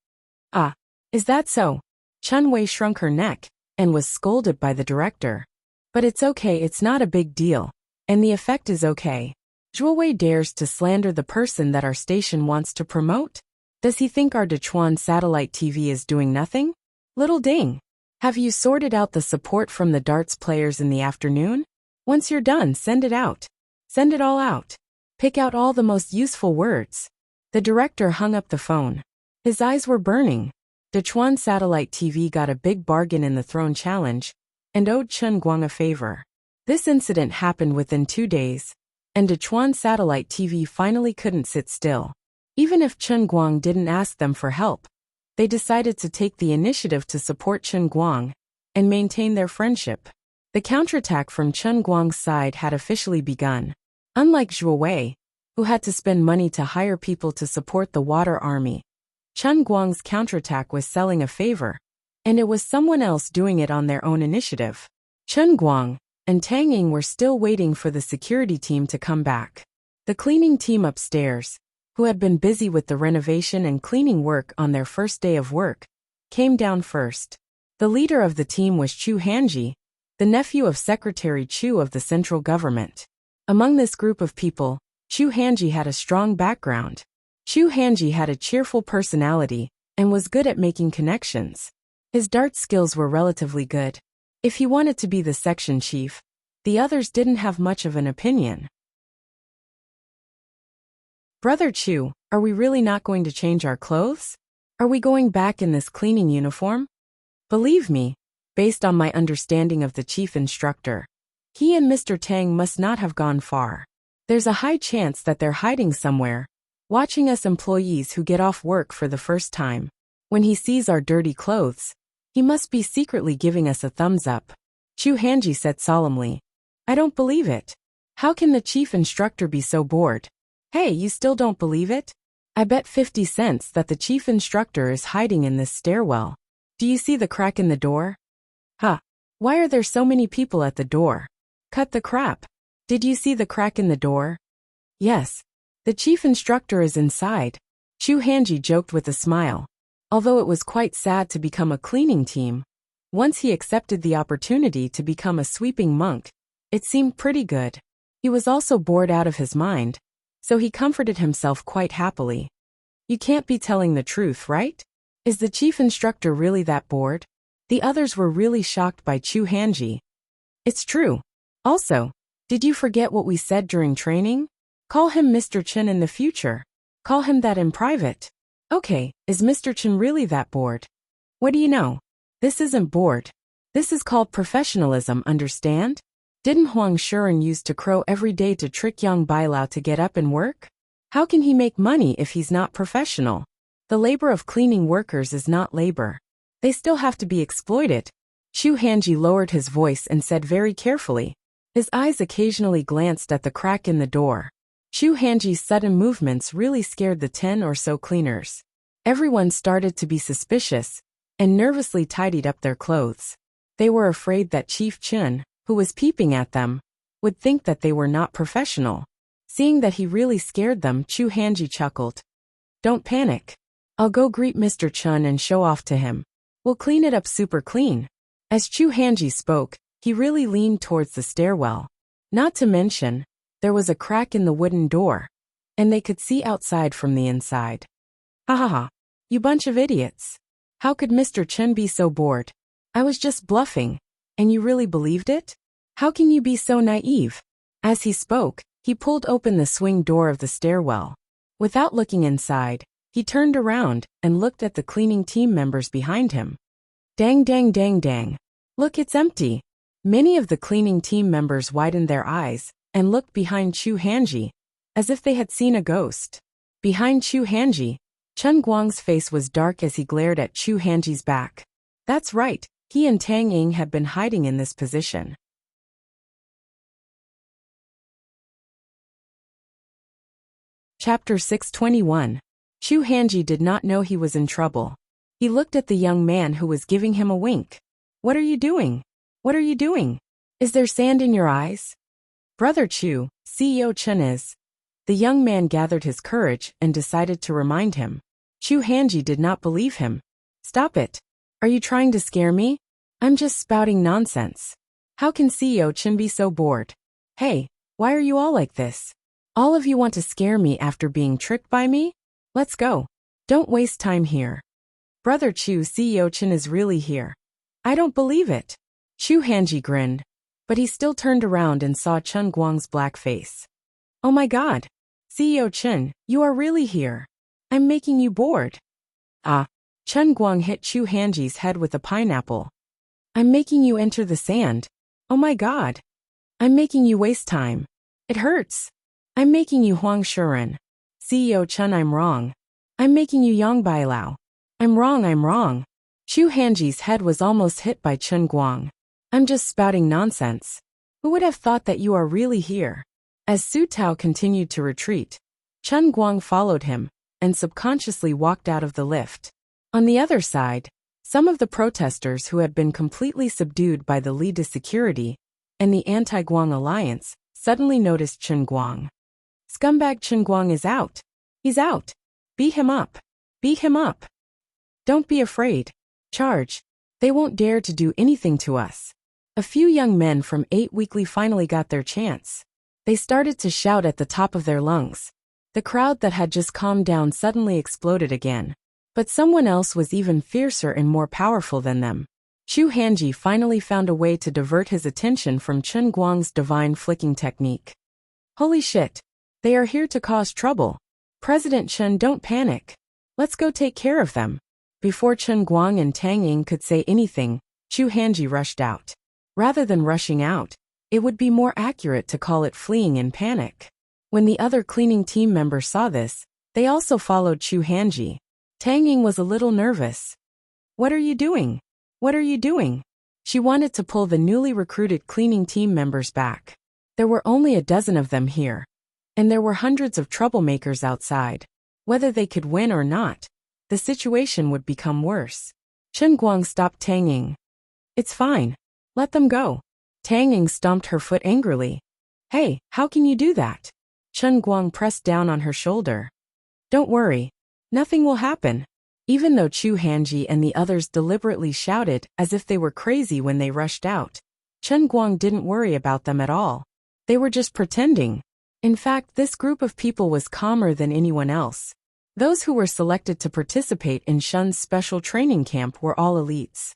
Ah, is that so? Chen Wei shrunk her neck and was scolded by the director. But it's okay, it's not a big deal. And the effect is okay. Zhuo Wei dares to slander the person that our station wants to promote? Does he think our Dechuan satellite TV is doing nothing? Little ding. Have you sorted out the support from the darts players in the afternoon? Once you're done, send it out. Send it all out. Pick out all the most useful words. The director hung up the phone. His eyes were burning. Dechuan Satellite TV got a big bargain in the Throne Challenge and owed Chen Guang a favor. This incident happened within 2 days, and Dechuan Satellite TV finally couldn't sit still. Even if Chen Guang didn't ask them for help, they decided to take the initiative to support Chen Guang and maintain their friendship. The counterattack from Chen Guang's side had officially begun. Unlike Zhuo Wei, who had to spend money to hire people to support the water army, Chen Guang's counterattack was selling a favor, and it was someone else doing it on their own initiative. Chen Guang and Tang Ying were still waiting for the security team to come back. The cleaning team upstairs, who had been busy with the renovation and cleaning work on their first day of work, came down first. The leader of the team was Chu Hanji, the nephew of Secretary Chu of the central government. Among this group of people, Chu Hanji had a strong background. Chu Hanji had a cheerful personality and was good at making connections. His dart skills were relatively good. If he wanted to be the section chief, the others didn't have much of an opinion. Brother Chu, are we really not going to change our clothes? Are we going back in this cleaning uniform? Believe me, based on my understanding of the chief instructor, he and Mr. Tang must not have gone far. There's a high chance that they're hiding somewhere, watching us employees who get off work for the first time. When he sees our dirty clothes, he must be secretly giving us a thumbs up. Chu Hanji said solemnly. I don't believe it. How can the chief instructor be so bored? Hey, you still don't believe it? I bet 50 cents that the chief instructor is hiding in this stairwell. Do you see the crack in the door? Huh. Why are there so many people at the door? Cut the crap. Did you see the crack in the door? Yes. The chief instructor is inside. Chu Hanji joked with a smile. Although it was quite sad to become a cleaning team, once he accepted the opportunity to become a sweeping monk, It seemed pretty good. He was also bored out of his mind, so he comforted himself quite happily. You can't be telling the truth, right? Is the chief instructor really that bored? The others were really shocked by Chu Hanji. It's true. Also, did you forget what we said during training? Call him Mr. Chen in the future. Call him that in private. Okay, is Mr. Chen really that bored? What do you know? This isn't bored. This is called professionalism, understand? Didn't Huang Shuren used to crow every day to trick young Bailao to get up and work? How can he make money if he's not professional? The labor of cleaning workers is not labor. They still have to be exploited. Chu Hanji lowered his voice and said very carefully. His eyes occasionally glanced at the crack in the door. Chu Hanji's sudden movements really scared the 10 or so cleaners. Everyone started to be suspicious and nervously tidied up their clothes. They were afraid that Chief Chen, who was peeping at them, would think that they were not professional. Seeing that he really scared them, Chu Hanji chuckled. Don't panic. I'll go greet Mr. Chen and show off to him. We'll clean it up super clean. As Chu Hanji spoke, he really leaned towards the stairwell. Not to mention, there was a crack in the wooden door, and they could see outside from the inside. Ha ha ha. You bunch of idiots. How could Mr. Chen be so bored? I was just bluffing, and you really believed it? How can you be so naive? As he spoke, he pulled open the swing door of the stairwell. Without looking inside, he turned around and looked at the cleaning team members behind him. Dang dang dang dang. Look, it's empty. Many of the cleaning team members widened their eyes and looked behind Chu Hanji, as if they had seen a ghost. Behind Chu Hanji, Chen Guang's face was dark as he glared at Chu Hanji's back. That's right, he and Tang Ying had been hiding in this position. Chapter 621. Chu Hanji did not know he was in trouble. He looked at the young man who was giving him a wink. What are you doing? What are you doing? Is there sand in your eyes? Brother Chu, CEO Chen is. The young man gathered his courage and decided to remind him. Chu Hanji did not believe him. Stop it. Are you trying to scare me? I'm just spouting nonsense. How can CEO Chen be so bored? Hey, why are you all like this? All of you want to scare me after being tricked by me? Let's go. Don't waste time here. Brother Chu, CEO Chen is really here. I don't believe it. Chu Hanji grinned, but he still turned around and saw Chen Guang's black face. Oh my god. CEO Chen, you are really here. I'm making you bored. Ah. Chen Guang hit Chu Hanji's head with a pineapple. I'm making you enter the sand. Oh my god. I'm making you waste time. It hurts. I'm making you Huang Shuren. CEO Chen, I'm wrong. I'm making you Yang Bailao. I'm wrong. Chu Hanji's head was almost hit by Chen Guang. I'm just spouting nonsense. Who would have thought that you are really here? As Su Tao continued to retreat, Chen Guang followed him and subconsciously walked out of the lift. On the other side, some of the protesters who had been completely subdued by the Li de Security and the Anti-Guang Alliance suddenly noticed Chen Guang. Scumbag Chen Guang is out. He's out. Beat him up. Beat him up. Don't be afraid. Charge. They won't dare to do anything to us. A few young men from 8 Weekly finally got their chance. They started to shout at the top of their lungs. The crowd that had just calmed down suddenly exploded again. But someone else was even fiercer and more powerful than them. Chu Hanji finally found a way to divert his attention from Chen Guang's divine flicking technique. Holy shit. They are here to cause trouble. President Chen, don't panic. Let's go take care of them. Before Chen Guang and Tang Ying could say anything, Chu Hanji rushed out. Rather than rushing out, it would be more accurate to call it fleeing in panic. When the other cleaning team members saw this, they also followed Chu Hanji. Tang Ying was a little nervous. What are you doing? What are you doing? She wanted to pull the newly recruited cleaning team members back. There were only a dozen of them here, and there were hundreds of troublemakers outside. Whether they could win or not, the situation would become worse. Chen Guang stopped Tang Ying. It's fine. Let them go. Tang Ying stomped her foot angrily. Hey, how can you do that? Chen Guang pressed down on her shoulder. Don't worry. Nothing will happen. Even though Chu Hanji and the others deliberately shouted as if they were crazy when they rushed out, Chen Guang didn't worry about them at all. They were just pretending. In fact, this group of people was calmer than anyone else. Those who were selected to participate in Shun's special training camp were all elites.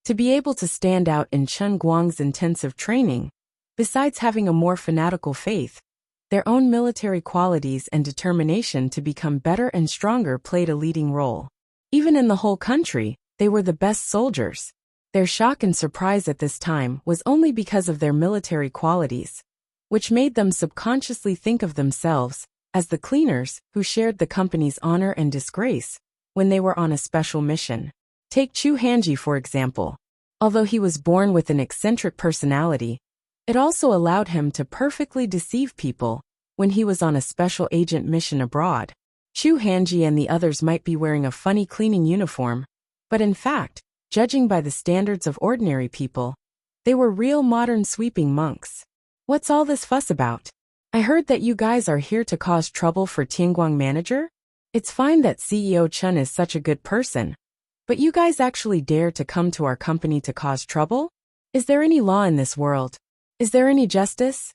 To be able to stand out in Chen Guang's intensive training, besides having a more fanatical faith, their own military qualities and determination to become better and stronger played a leading role. Even in the whole country, they were the best soldiers. Their shock and surprise at this time was only because of their military qualities, which made them subconsciously think of themselves as the cleaners who shared the company's honor and disgrace when they were on a special mission. Take Chu Hanji for example. Although he was born with an eccentric personality, it also allowed him to perfectly deceive people when he was on a special agent mission abroad. Chu Hanji and the others might be wearing a funny cleaning uniform, but in fact, judging by the standards of ordinary people, they were real modern sweeping monks. What's all this fuss about? I heard that you guys are here to cause trouble for Tianguang manager? It's fine that CEO Chen is such a good person, but you guys actually dare to come to our company to cause trouble? Is there any law in this world? Is there any justice?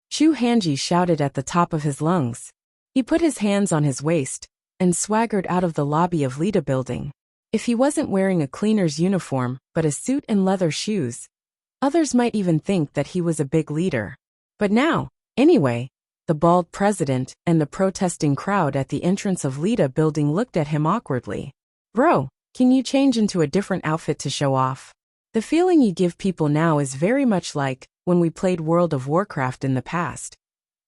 Chu Hanji shouted at the top of his lungs. He put his hands on his waist and swaggered out of the lobby of Lida building. If he wasn't wearing a cleaner's uniform but a suit and leather shoes, others might even think that he was a big leader. But now, anyway, the bald president and the protesting crowd at the entrance of Lida building looked at him awkwardly. Bro, can you change into a different outfit to show off? The feeling you give people now is very much like when we played World of Warcraft in the past,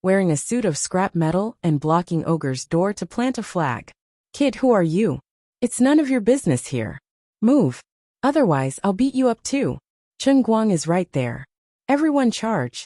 wearing a suit of scrap metal and blocking Ogre's door to plant a flag. Kid, who are you? It's none of your business here. Move. Otherwise, I'll beat you up too. Chen Guang is right there. Everyone charge.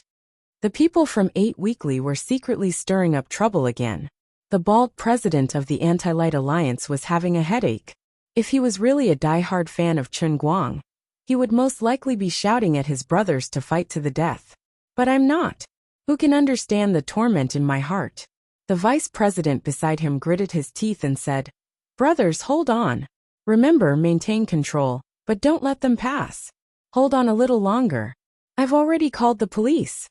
The people from 8 Weekly were secretly stirring up trouble again. The bald president of the Anti-Light Alliance was having a headache. If he was really a die-hard fan of Chen Guang, he would most likely be shouting at his brothers to fight to the death. But I'm not. Who can understand the torment in my heart? The vice president beside him gritted his teeth and said, Brothers, hold on. Remember, maintain control, but don't let them pass. Hold on a little longer. I've already called the police.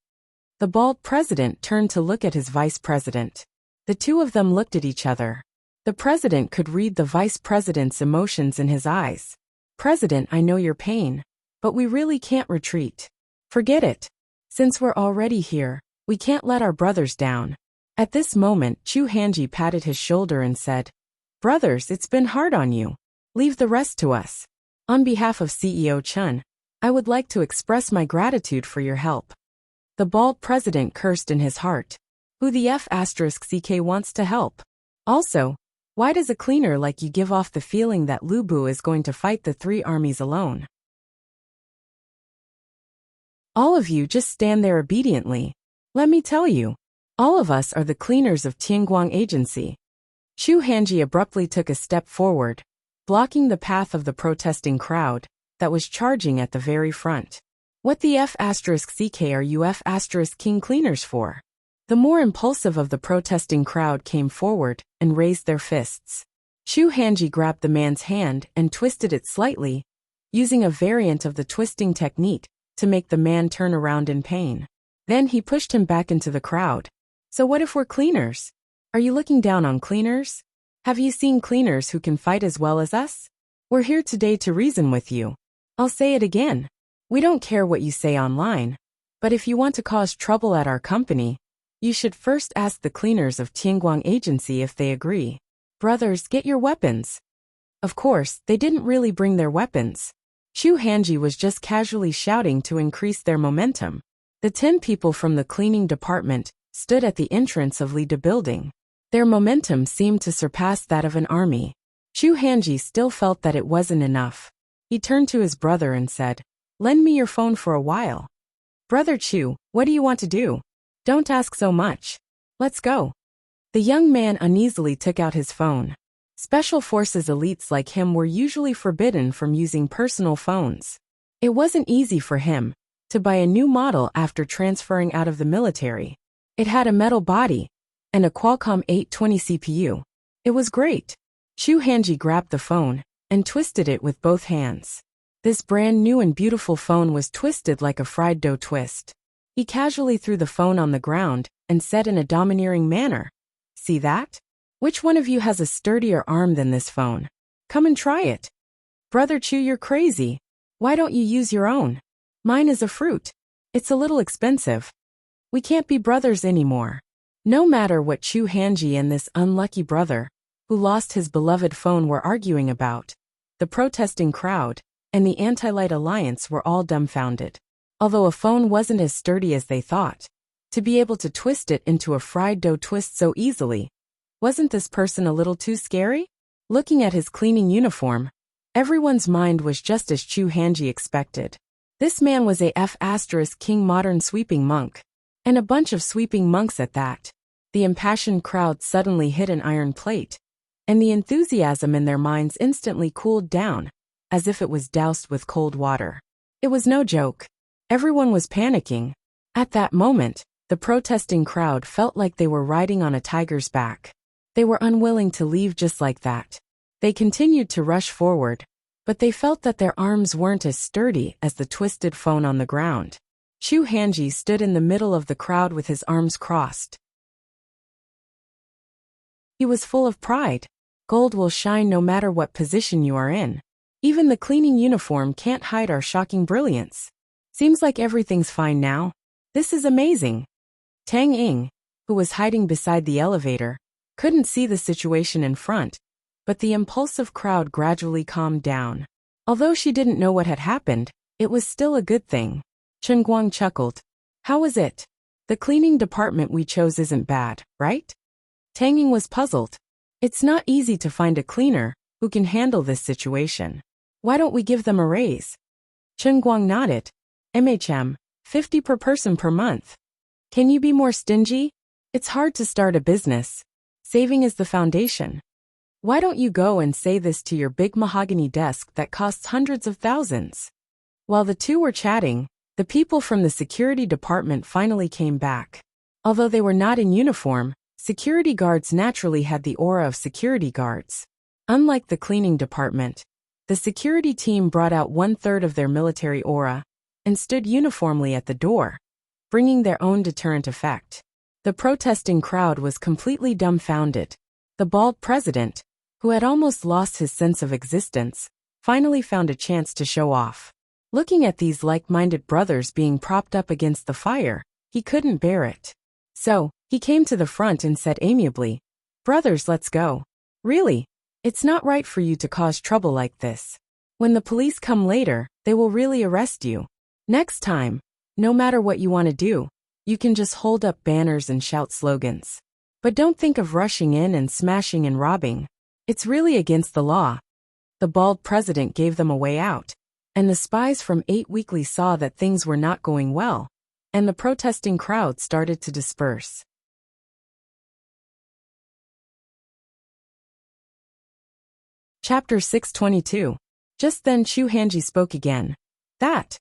The bald president turned to look at his vice president. The two of them looked at each other. The president could read the vice president's emotions in his eyes. President, I know your pain, but we really can't retreat. Forget it. Since we're already here, we can't let our brothers down. At this moment, Chu Hanji patted his shoulder and said, Brothers, it's been hard on you. Leave the rest to us. On behalf of CEO Chen, I would like to express my gratitude for your help. The bald president cursed in his heart. Who the F***CK wants to help? Also, why does a cleaner like you give off the feeling that Lu Bu is going to fight the 3 armies alone? All of you just stand there obediently. Let me tell you, all of us are the cleaners of Tianguang Agency. Chu Hanji abruptly took a step forward, blocking the path of the protesting crowd that was charging at the very front. What the F***CK are you F***king cleaners for? The more impulsive of the protesting crowd came forward and raised their fists. Chu Hanji grabbed the man's hand and twisted it slightly, using a variant of the twisting technique to make the man turn around in pain. Then he pushed him back into the crowd. So what if we're cleaners? Are you looking down on cleaners? Have you seen cleaners who can fight as well as us? We're here today to reason with you. I'll say it again. We don't care what you say online, but if you want to cause trouble at our company, you should first ask the cleaners of Tianguang Agency if they agree. Brothers, get your weapons. Of course, they didn't really bring their weapons. Chu Hanji was just casually shouting to increase their momentum. The 10 people from the cleaning department stood at the entrance of Lida building. Their momentum seemed to surpass that of an army. Chu Hanji still felt that it wasn't enough. He turned to his brother and said, Lend me your phone for a while. Brother Chu, what do you want to do? Don't ask so much. Let's go. The young man uneasily took out his phone. Special Forces elites like him were usually forbidden from using personal phones. It wasn't easy for him to buy a new model after transferring out of the military. It had a metal body and a Qualcomm 820 CPU. It was great. Chu Hanji grabbed the phone and twisted it with both hands. This brand new and beautiful phone was twisted like a fried dough twist. He casually threw the phone on the ground and said in a domineering manner, "See that? Which one of you has a sturdier arm than this phone? Come and try it. Brother Chu, you're crazy. Why don't you use your own? Mine is a fruit. It's a little expensive. We can't be brothers anymore." No matter what Chu Hanji and this unlucky brother, who lost his beloved phone, were arguing about, the protesting crowd and the Anti-Light Alliance were all dumbfounded. Although a phone wasn't as sturdy as they thought, to be able to twist it into a fried dough twist so easily, wasn't this person a little too scary? Looking at his cleaning uniform, everyone's mind was just as Chu Hanji expected. This man was a King modern sweeping monk, and a bunch of sweeping monks at that. The impassioned crowd suddenly hit an iron plate, and the enthusiasm in their minds instantly cooled down, as if it was doused with cold water. It was no joke. Everyone was panicking. At that moment, the protesting crowd felt like they were riding on a tiger's back. They were unwilling to leave just like that. They continued to rush forward, but they felt that their arms weren't as sturdy as the twisted phone on the ground. Chu Hanji stood in the middle of the crowd with his arms crossed. He was full of pride. Gold will shine no matter what position you are in. Even the cleaning uniform can't hide our shocking brilliance. Seems like everything's fine now. This is amazing. Tang Ying, who was hiding beside the elevator, couldn't see the situation in front, but the impulsive crowd gradually calmed down. Although she didn't know what had happened, it was still a good thing. Chen Guang chuckled. "How was it? The cleaning department we chose isn't bad, right?" Tang Ying was puzzled. It's not easy to find a cleaner who can handle this situation. Why don't we give them a raise? Chen Guang nodded. MHM, 50 per person per month. Can you be more stingy? It's hard to start a business. Saving is the foundation. Why don't you go and say this to your big mahogany desk that costs hundreds of thousands? While the two were chatting, the people from the security department finally came back. Although they were not in uniform, security guards naturally had the aura of security guards. Unlike the cleaning department, the security team brought out 1/3 of their military aura and stood uniformly at the door, bringing their own deterrent effect. The protesting crowd was completely dumbfounded. The bald president, who had almost lost his sense of existence, finally found a chance to show off. Looking at these like-minded brothers being propped up against the fire, he couldn't bear it. So, he came to the front and said amiably, "Brothers, let's go. Really, it's not right for you to cause trouble like this. When the police come later, they will really arrest you. Next time, no matter what you want to do, you can just hold up banners and shout slogans. But don't think of rushing in and smashing and robbing. It's really against the law." The bald president gave them a way out, and the spies from 8 Weekly saw that things were not going well, and the protesting crowd started to disperse. Chapter 622. Just then Chu Hanji spoke again. That,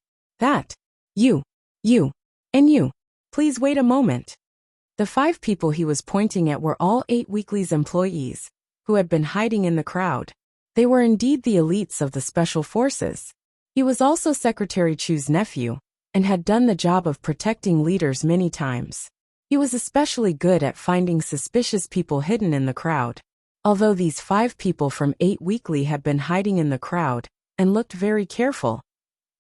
you, and you. Please wait a moment." The 5 people he was pointing at were all 8 Weekly's employees, who had been hiding in the crowd. They were indeed the elites of the special forces. He was also Secretary Chu's nephew, and had done the job of protecting leaders many times. He was especially good at finding suspicious people hidden in the crowd. Although these 5 people from 8 Weekly had been hiding in the crowd, and looked very careful,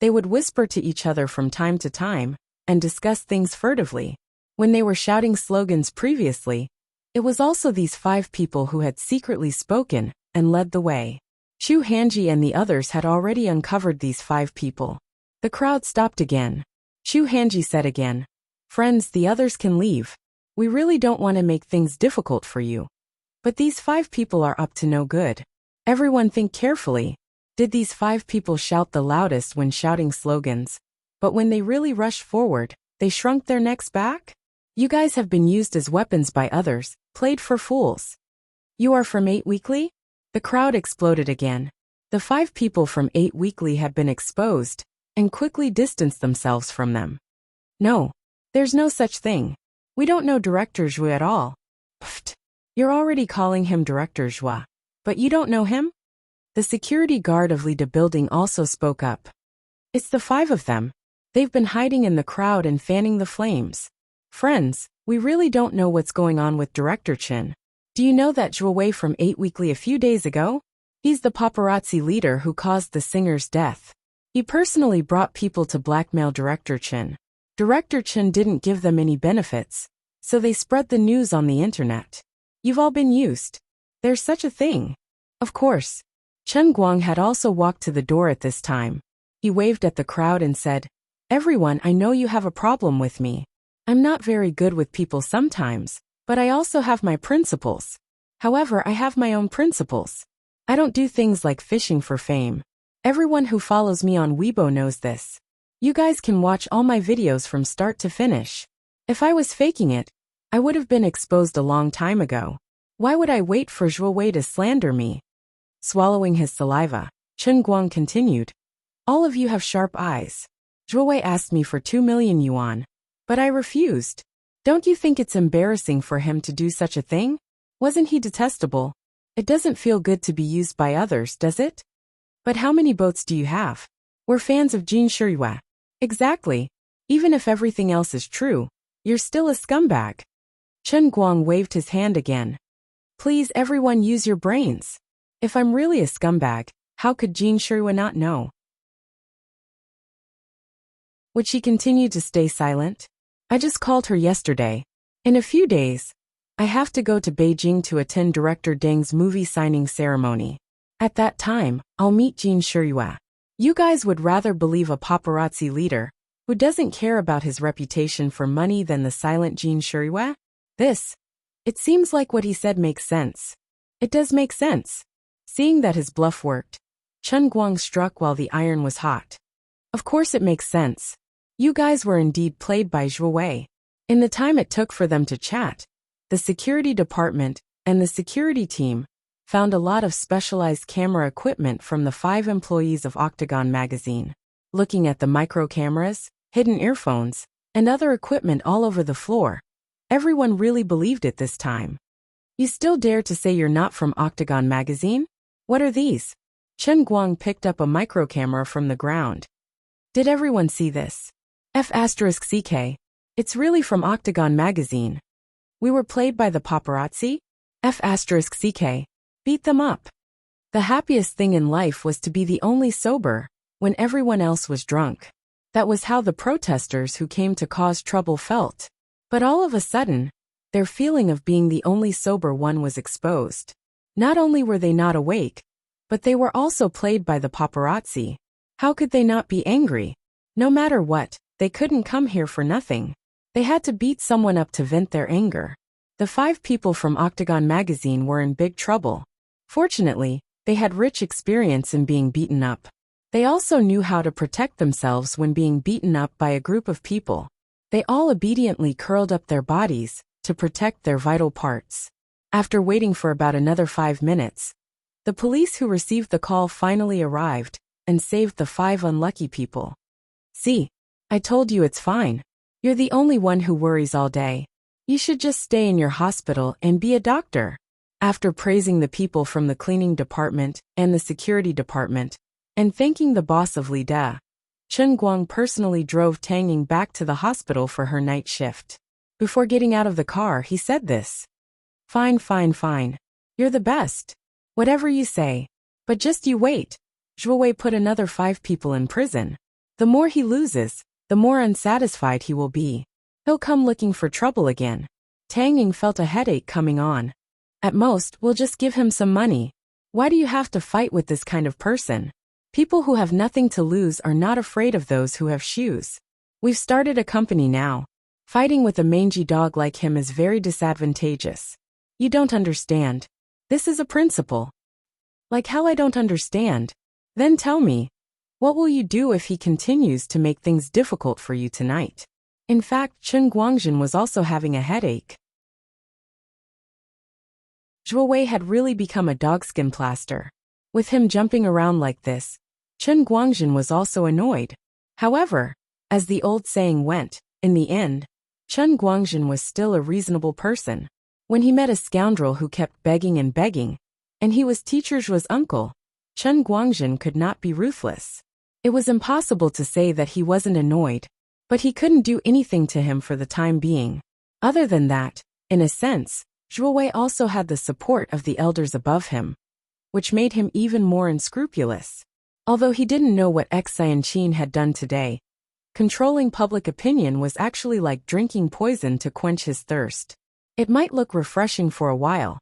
they would whisper to each other from time to time, and discuss things furtively. When they were shouting slogans previously, it was also these 5 people who had secretly spoken and led the way. Chu Hanji and the others had already uncovered these 5 people. The crowd stopped again. Chu Hanji said again, "Friends, the others can leave. We really don't want to make things difficult for you. But these 5 people are up to no good. Everyone think carefully. Did these 5 people shout the loudest when shouting slogans? But when they really rushed forward, they shrunk their necks back? You guys have been used as weapons by others, played for fools. You are from 8 Weekly?" The crowd exploded again. The 5 people from 8 Weekly had been exposed, and quickly distanced themselves from them. "No, there's no such thing. We don't know Director Zhou at all." "Pfft, you're already calling him Director Zhou, but you don't know him?" The security guard of the building also spoke up. It's the 5 of them. They've been hiding in the crowd and fanning the flames. Friends, we really don't know what's going on with Director Chin. Do you know that Zhuo Wei from 8 Weekly a few days ago? He's the paparazzi leader who caused the singer's death. He personally brought people to blackmail Director Chin. Director Chin didn't give them any benefits, so they spread the news on the internet. You've all been used. There's such a thing. Of course. Chen Guang had also walked to the door at this time. He waved at the crowd and said, "Everyone, I know you have a problem with me. I'm not very good with people sometimes, but I also have my principles. However, I have my own principles. I don't do things like fishing for fame. Everyone who follows me on Weibo knows this. You guys can watch all my videos from start to finish. If I was faking it, I would have been exposed a long time ago. Why would I wait for Zhuo Wei to slander me?" Swallowing his saliva, Chen Guang continued, "All of you have sharp eyes. Zhuo Wei asked me for 2 million yuan, but I refused. Don't you think it's embarrassing for him to do such a thing? Wasn't he detestable? It doesn't feel good to be used by others, does it? But how many boats do you have? We're fans of Jin Shiyue." "Exactly. Even if everything else is true, you're still a scumbag." Chen Guang waved his hand again. "Please everyone use your brains. If I'm really a scumbag, how could Jin Shiyue not know? Would she continue to stay silent? I just called her yesterday. In a few days, I have to go to Beijing to attend director Deng's movie signing ceremony. At that time, I'll meet Jin Shiyue. You guys would rather believe a paparazzi leader who doesn't care about his reputation for money than the silent Jin Shiyue? It seems like what he said makes sense. It does make sense." Seeing that his bluff worked, Chen Guang struck while the iron was hot. "Of course it makes sense. You guys were indeed played by Zhuo Wei. In the time it took for them to chat, the security department and the security team found a lot of specialized camera equipment from the 5 employees of Octagon magazine. Looking at the micro cameras, hidden earphones, and other equipment all over the floor, everyone really believed it this time. You still dare to say you're not from Octagon magazine? What are these?" Chen Guang picked up a micro camera from the ground. "Did everyone see this? F***CK. It's really from Octagon magazine. We were played by the paparazzi? F***CK. Beat them up." The happiest thing in life was to be the only sober when everyone else was drunk. That was how the protesters who came to cause trouble felt. But all of a sudden, their feeling of being the only sober one was exposed. Not only were they not awake, but they were also played by the paparazzi. How could they not be angry? No matter what, they couldn't come here for nothing. They had to beat someone up to vent their anger. The 5 people from Octagon magazine were in big trouble. Fortunately, they had rich experience in being beaten up. They also knew how to protect themselves when being beaten up by a group of people. They all obediently curled up their bodies to protect their vital parts. After waiting for about another 5 minutes, the police who received the call finally arrived and saved the 5 unlucky people. "See, I told you it's fine. You're the only one who worries all day. You should just stay in your hospital and be a doctor." After praising the people from the cleaning department and the security department, and thanking the boss of Lida, Chen Guang personally drove Tang Ying back to the hospital for her night shift. Before getting out of the car, he said this. Fine. You're the best. Whatever you say. But just you wait. Zhuo Wei put another 5 people in prison. The more he loses, the more unsatisfied he will be. He'll come looking for trouble again." Tang Ying felt a headache coming on. "At most, we'll just give him some money. Why do you have to fight with this kind of person? People who have nothing to lose are not afraid of those who have shoes. We've started a company now. Fighting with a mangy dog like him is very disadvantageous. You don't understand. This is a principle." "Like hell I don't understand. Then tell me, what will you do if he continues to make things difficult for you tonight?" In fact, Chen Guangjin was also having a headache. Zhuo Wei had really become a dogskin plaster. With him jumping around like this, Chen Guangjin was also annoyed. However, as the old saying went, in the end, Chen Guangjin was still a reasonable person. When he met a scoundrel who kept begging and begging, and he was Teacher Zhuo's uncle, Chen Guangzhen could not be ruthless. It was impossible to say that he wasn't annoyed, but he couldn't do anything to him for the time being. Other than that, in a sense, Zhuo Wei also had the support of the elders above him, which made him even more unscrupulous. Although he didn't know what Xi Qin had done today, controlling public opinion was actually like drinking poison to quench his thirst. It might look refreshing for a while,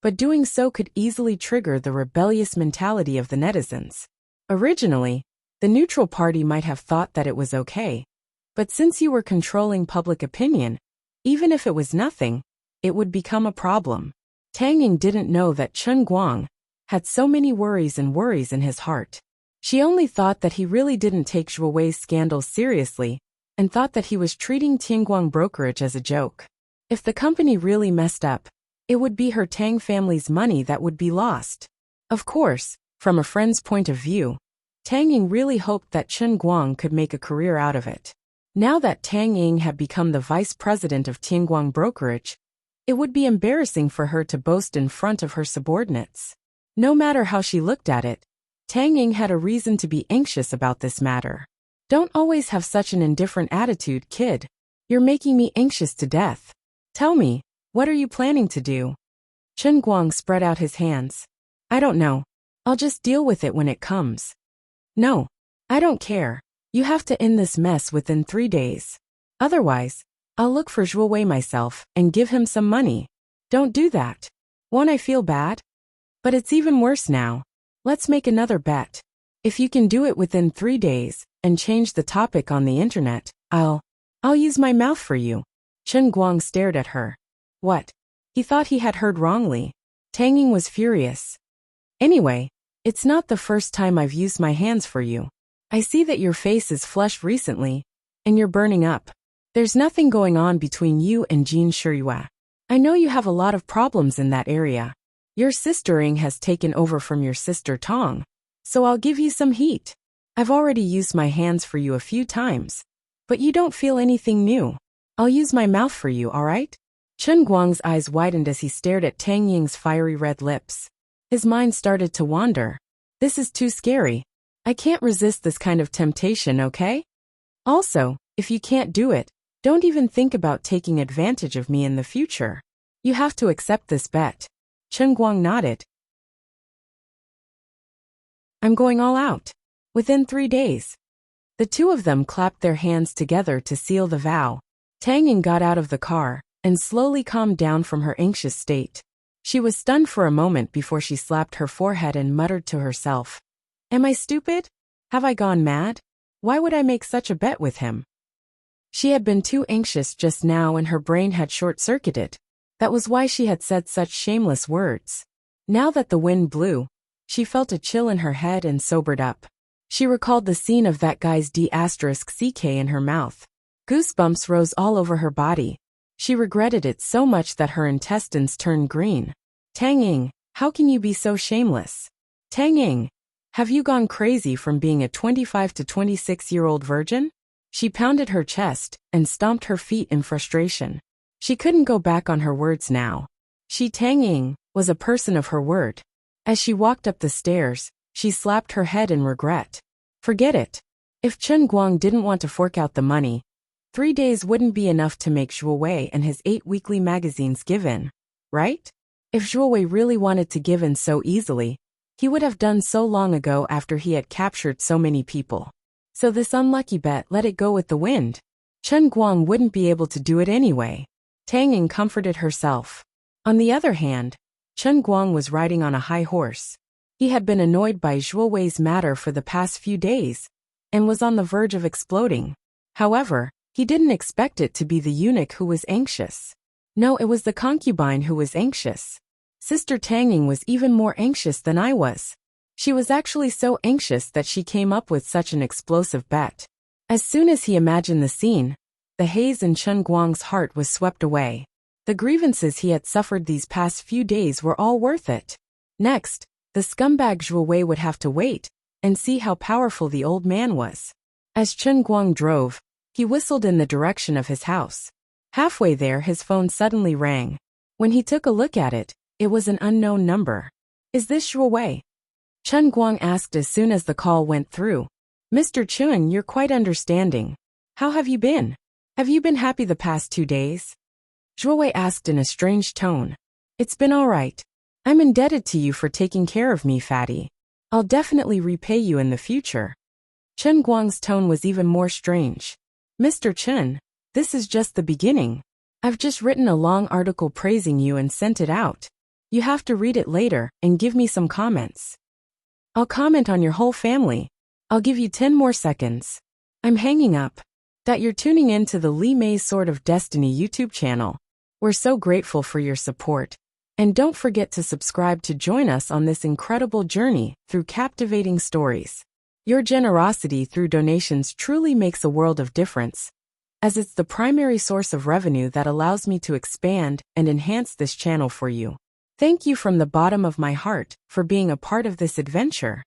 but doing so could easily trigger the rebellious mentality of the netizens. Originally, the neutral party might have thought that it was okay, but since you were controlling public opinion, even if it was nothing, it would become a problem. Tang Ying didn't know that Chen Guang had so many worries in his heart. She only thought that he really didn't take Zhuo Wei's scandals seriously and thought that he was treating Tianguang brokerage as a joke. If the company really messed up, it would be her Tang family's money that would be lost. Of course, from a friend's point of view, Tang Ying really hoped that Chen Guang could make a career out of it. Now that Tang Ying had become the vice president of Tianguang brokerage, it would be embarrassing for her to boast in front of her subordinates. No matter how she looked at it, Tang Ying had a reason to be anxious about this matter. Don't always have such an indifferent attitude, kid. You're making me anxious to death. Tell me, what are you planning to do? Chen Guang spread out his hands. I don't know. I'll just deal with it when it comes. No, I don't care. You have to end this mess within 3 days. Otherwise, I'll look for Zhuo Wei myself and give him some money. Don't do that. Won't I feel bad? But it's even worse now. Let's make another bet. If you can do it within 3 days and change the topic on the internet, I'll use my mouth for you. Chen Guang stared at her. What? He thought he had heard wrongly. Tang Ying was furious. Anyway, it's not the first time I've used my hands for you. I see that your face is flushed recently, and you're burning up. There's nothing going on between you and Jin Shiyue. I know you have a lot of problems in that area. Your sister Ying has taken over from your sister Tong, so I'll give you some heat. I've already used my hands for you a few times, but you don't feel anything new. I'll use my mouth for you, alright? Chen Guang's eyes widened as he stared at Tang Ying's fiery red lips. His mind started to wander. This is too scary. I can't resist this kind of temptation, okay? Also, if you can't do it, don't even think about taking advantage of me in the future. You have to accept this bet. Chen Guang nodded. I'm going all out. Within 3 days. The two of them clapped their hands together to seal the vow. Tang Ying got out of the car and slowly calmed down from her anxious state. She was stunned for a moment before she slapped her forehead and muttered to herself. Am I stupid? Have I gone mad? Why would I make such a bet with him? She had been too anxious just now and her brain had short-circuited. That was why she had said such shameless words. Now that the wind blew, she felt a chill in her head and sobered up. She recalled the scene of that guy's D*CK in her mouth. Goosebumps rose all over her body. She regretted it so much that her intestines turned green. Tang Ying, how can you be so shameless? Tang Ying, have you gone crazy from being a 25 to 26-year-old virgin? She pounded her chest and stomped her feet in frustration. She couldn't go back on her words now. She, Tang Ying, was a person of her word. As she walked up the stairs, she slapped her head in regret. Forget it. If Chen Guang didn't want to fork out the money, 3 days wouldn't be enough to make Zhuo Wei and his 8 weekly magazines give in, right? If Zhuo Wei really wanted to give in so easily, he would have done so long ago after he had captured so many people. So this unlucky bet let it go with the wind. Chen Guang wouldn't be able to do it anyway. Tang Ying comforted herself. On the other hand, Chen Guang was riding on a high horse. He had been annoyed by Zhuo Wei's matter for the past few days, and was on the verge of exploding. However, he didn't expect it to be the eunuch who was anxious. No, it was the concubine who was anxious. Sister Tang Ying was even more anxious than I was. She was actually so anxious that she came up with such an explosive bet. As soon as he imagined the scene, the haze in Chen Guang's heart was swept away. The grievances he had suffered these past few days were all worth it. Next, the scumbag Zhuo Wei would have to wait and see how powerful the old man was. As Chen Guang drove, he whistled in the direction of his house. Halfway there, his phone suddenly rang. When he took a look at it, it was an unknown number. Is this Zhuo Wei? Chen Guang asked as soon as the call went through. Mr. Chun, you're quite understanding. How have you been? Have you been happy the past 2 days? Zhuowei asked in a strange tone. It's been all right. I'm indebted to you for taking care of me, fatty. I'll definitely repay you in the future. Chen Guang's tone was even more strange. Mr. Chen, this is just the beginning. I've just written a long article praising you and sent it out. You have to read it later and give me some comments. I'll comment on your whole family. I'll give you 10 more seconds. I'm hanging up. That you're tuning in to the Li Mei's Sword of Destiny YouTube channel. We're so grateful for your support. And don't forget to subscribe to join us on this incredible journey through captivating stories. Your generosity through donations truly makes a world of difference, as it's the primary source of revenue that allows me to expand and enhance this channel for you. Thank you from the bottom of my heart for being a part of this adventure.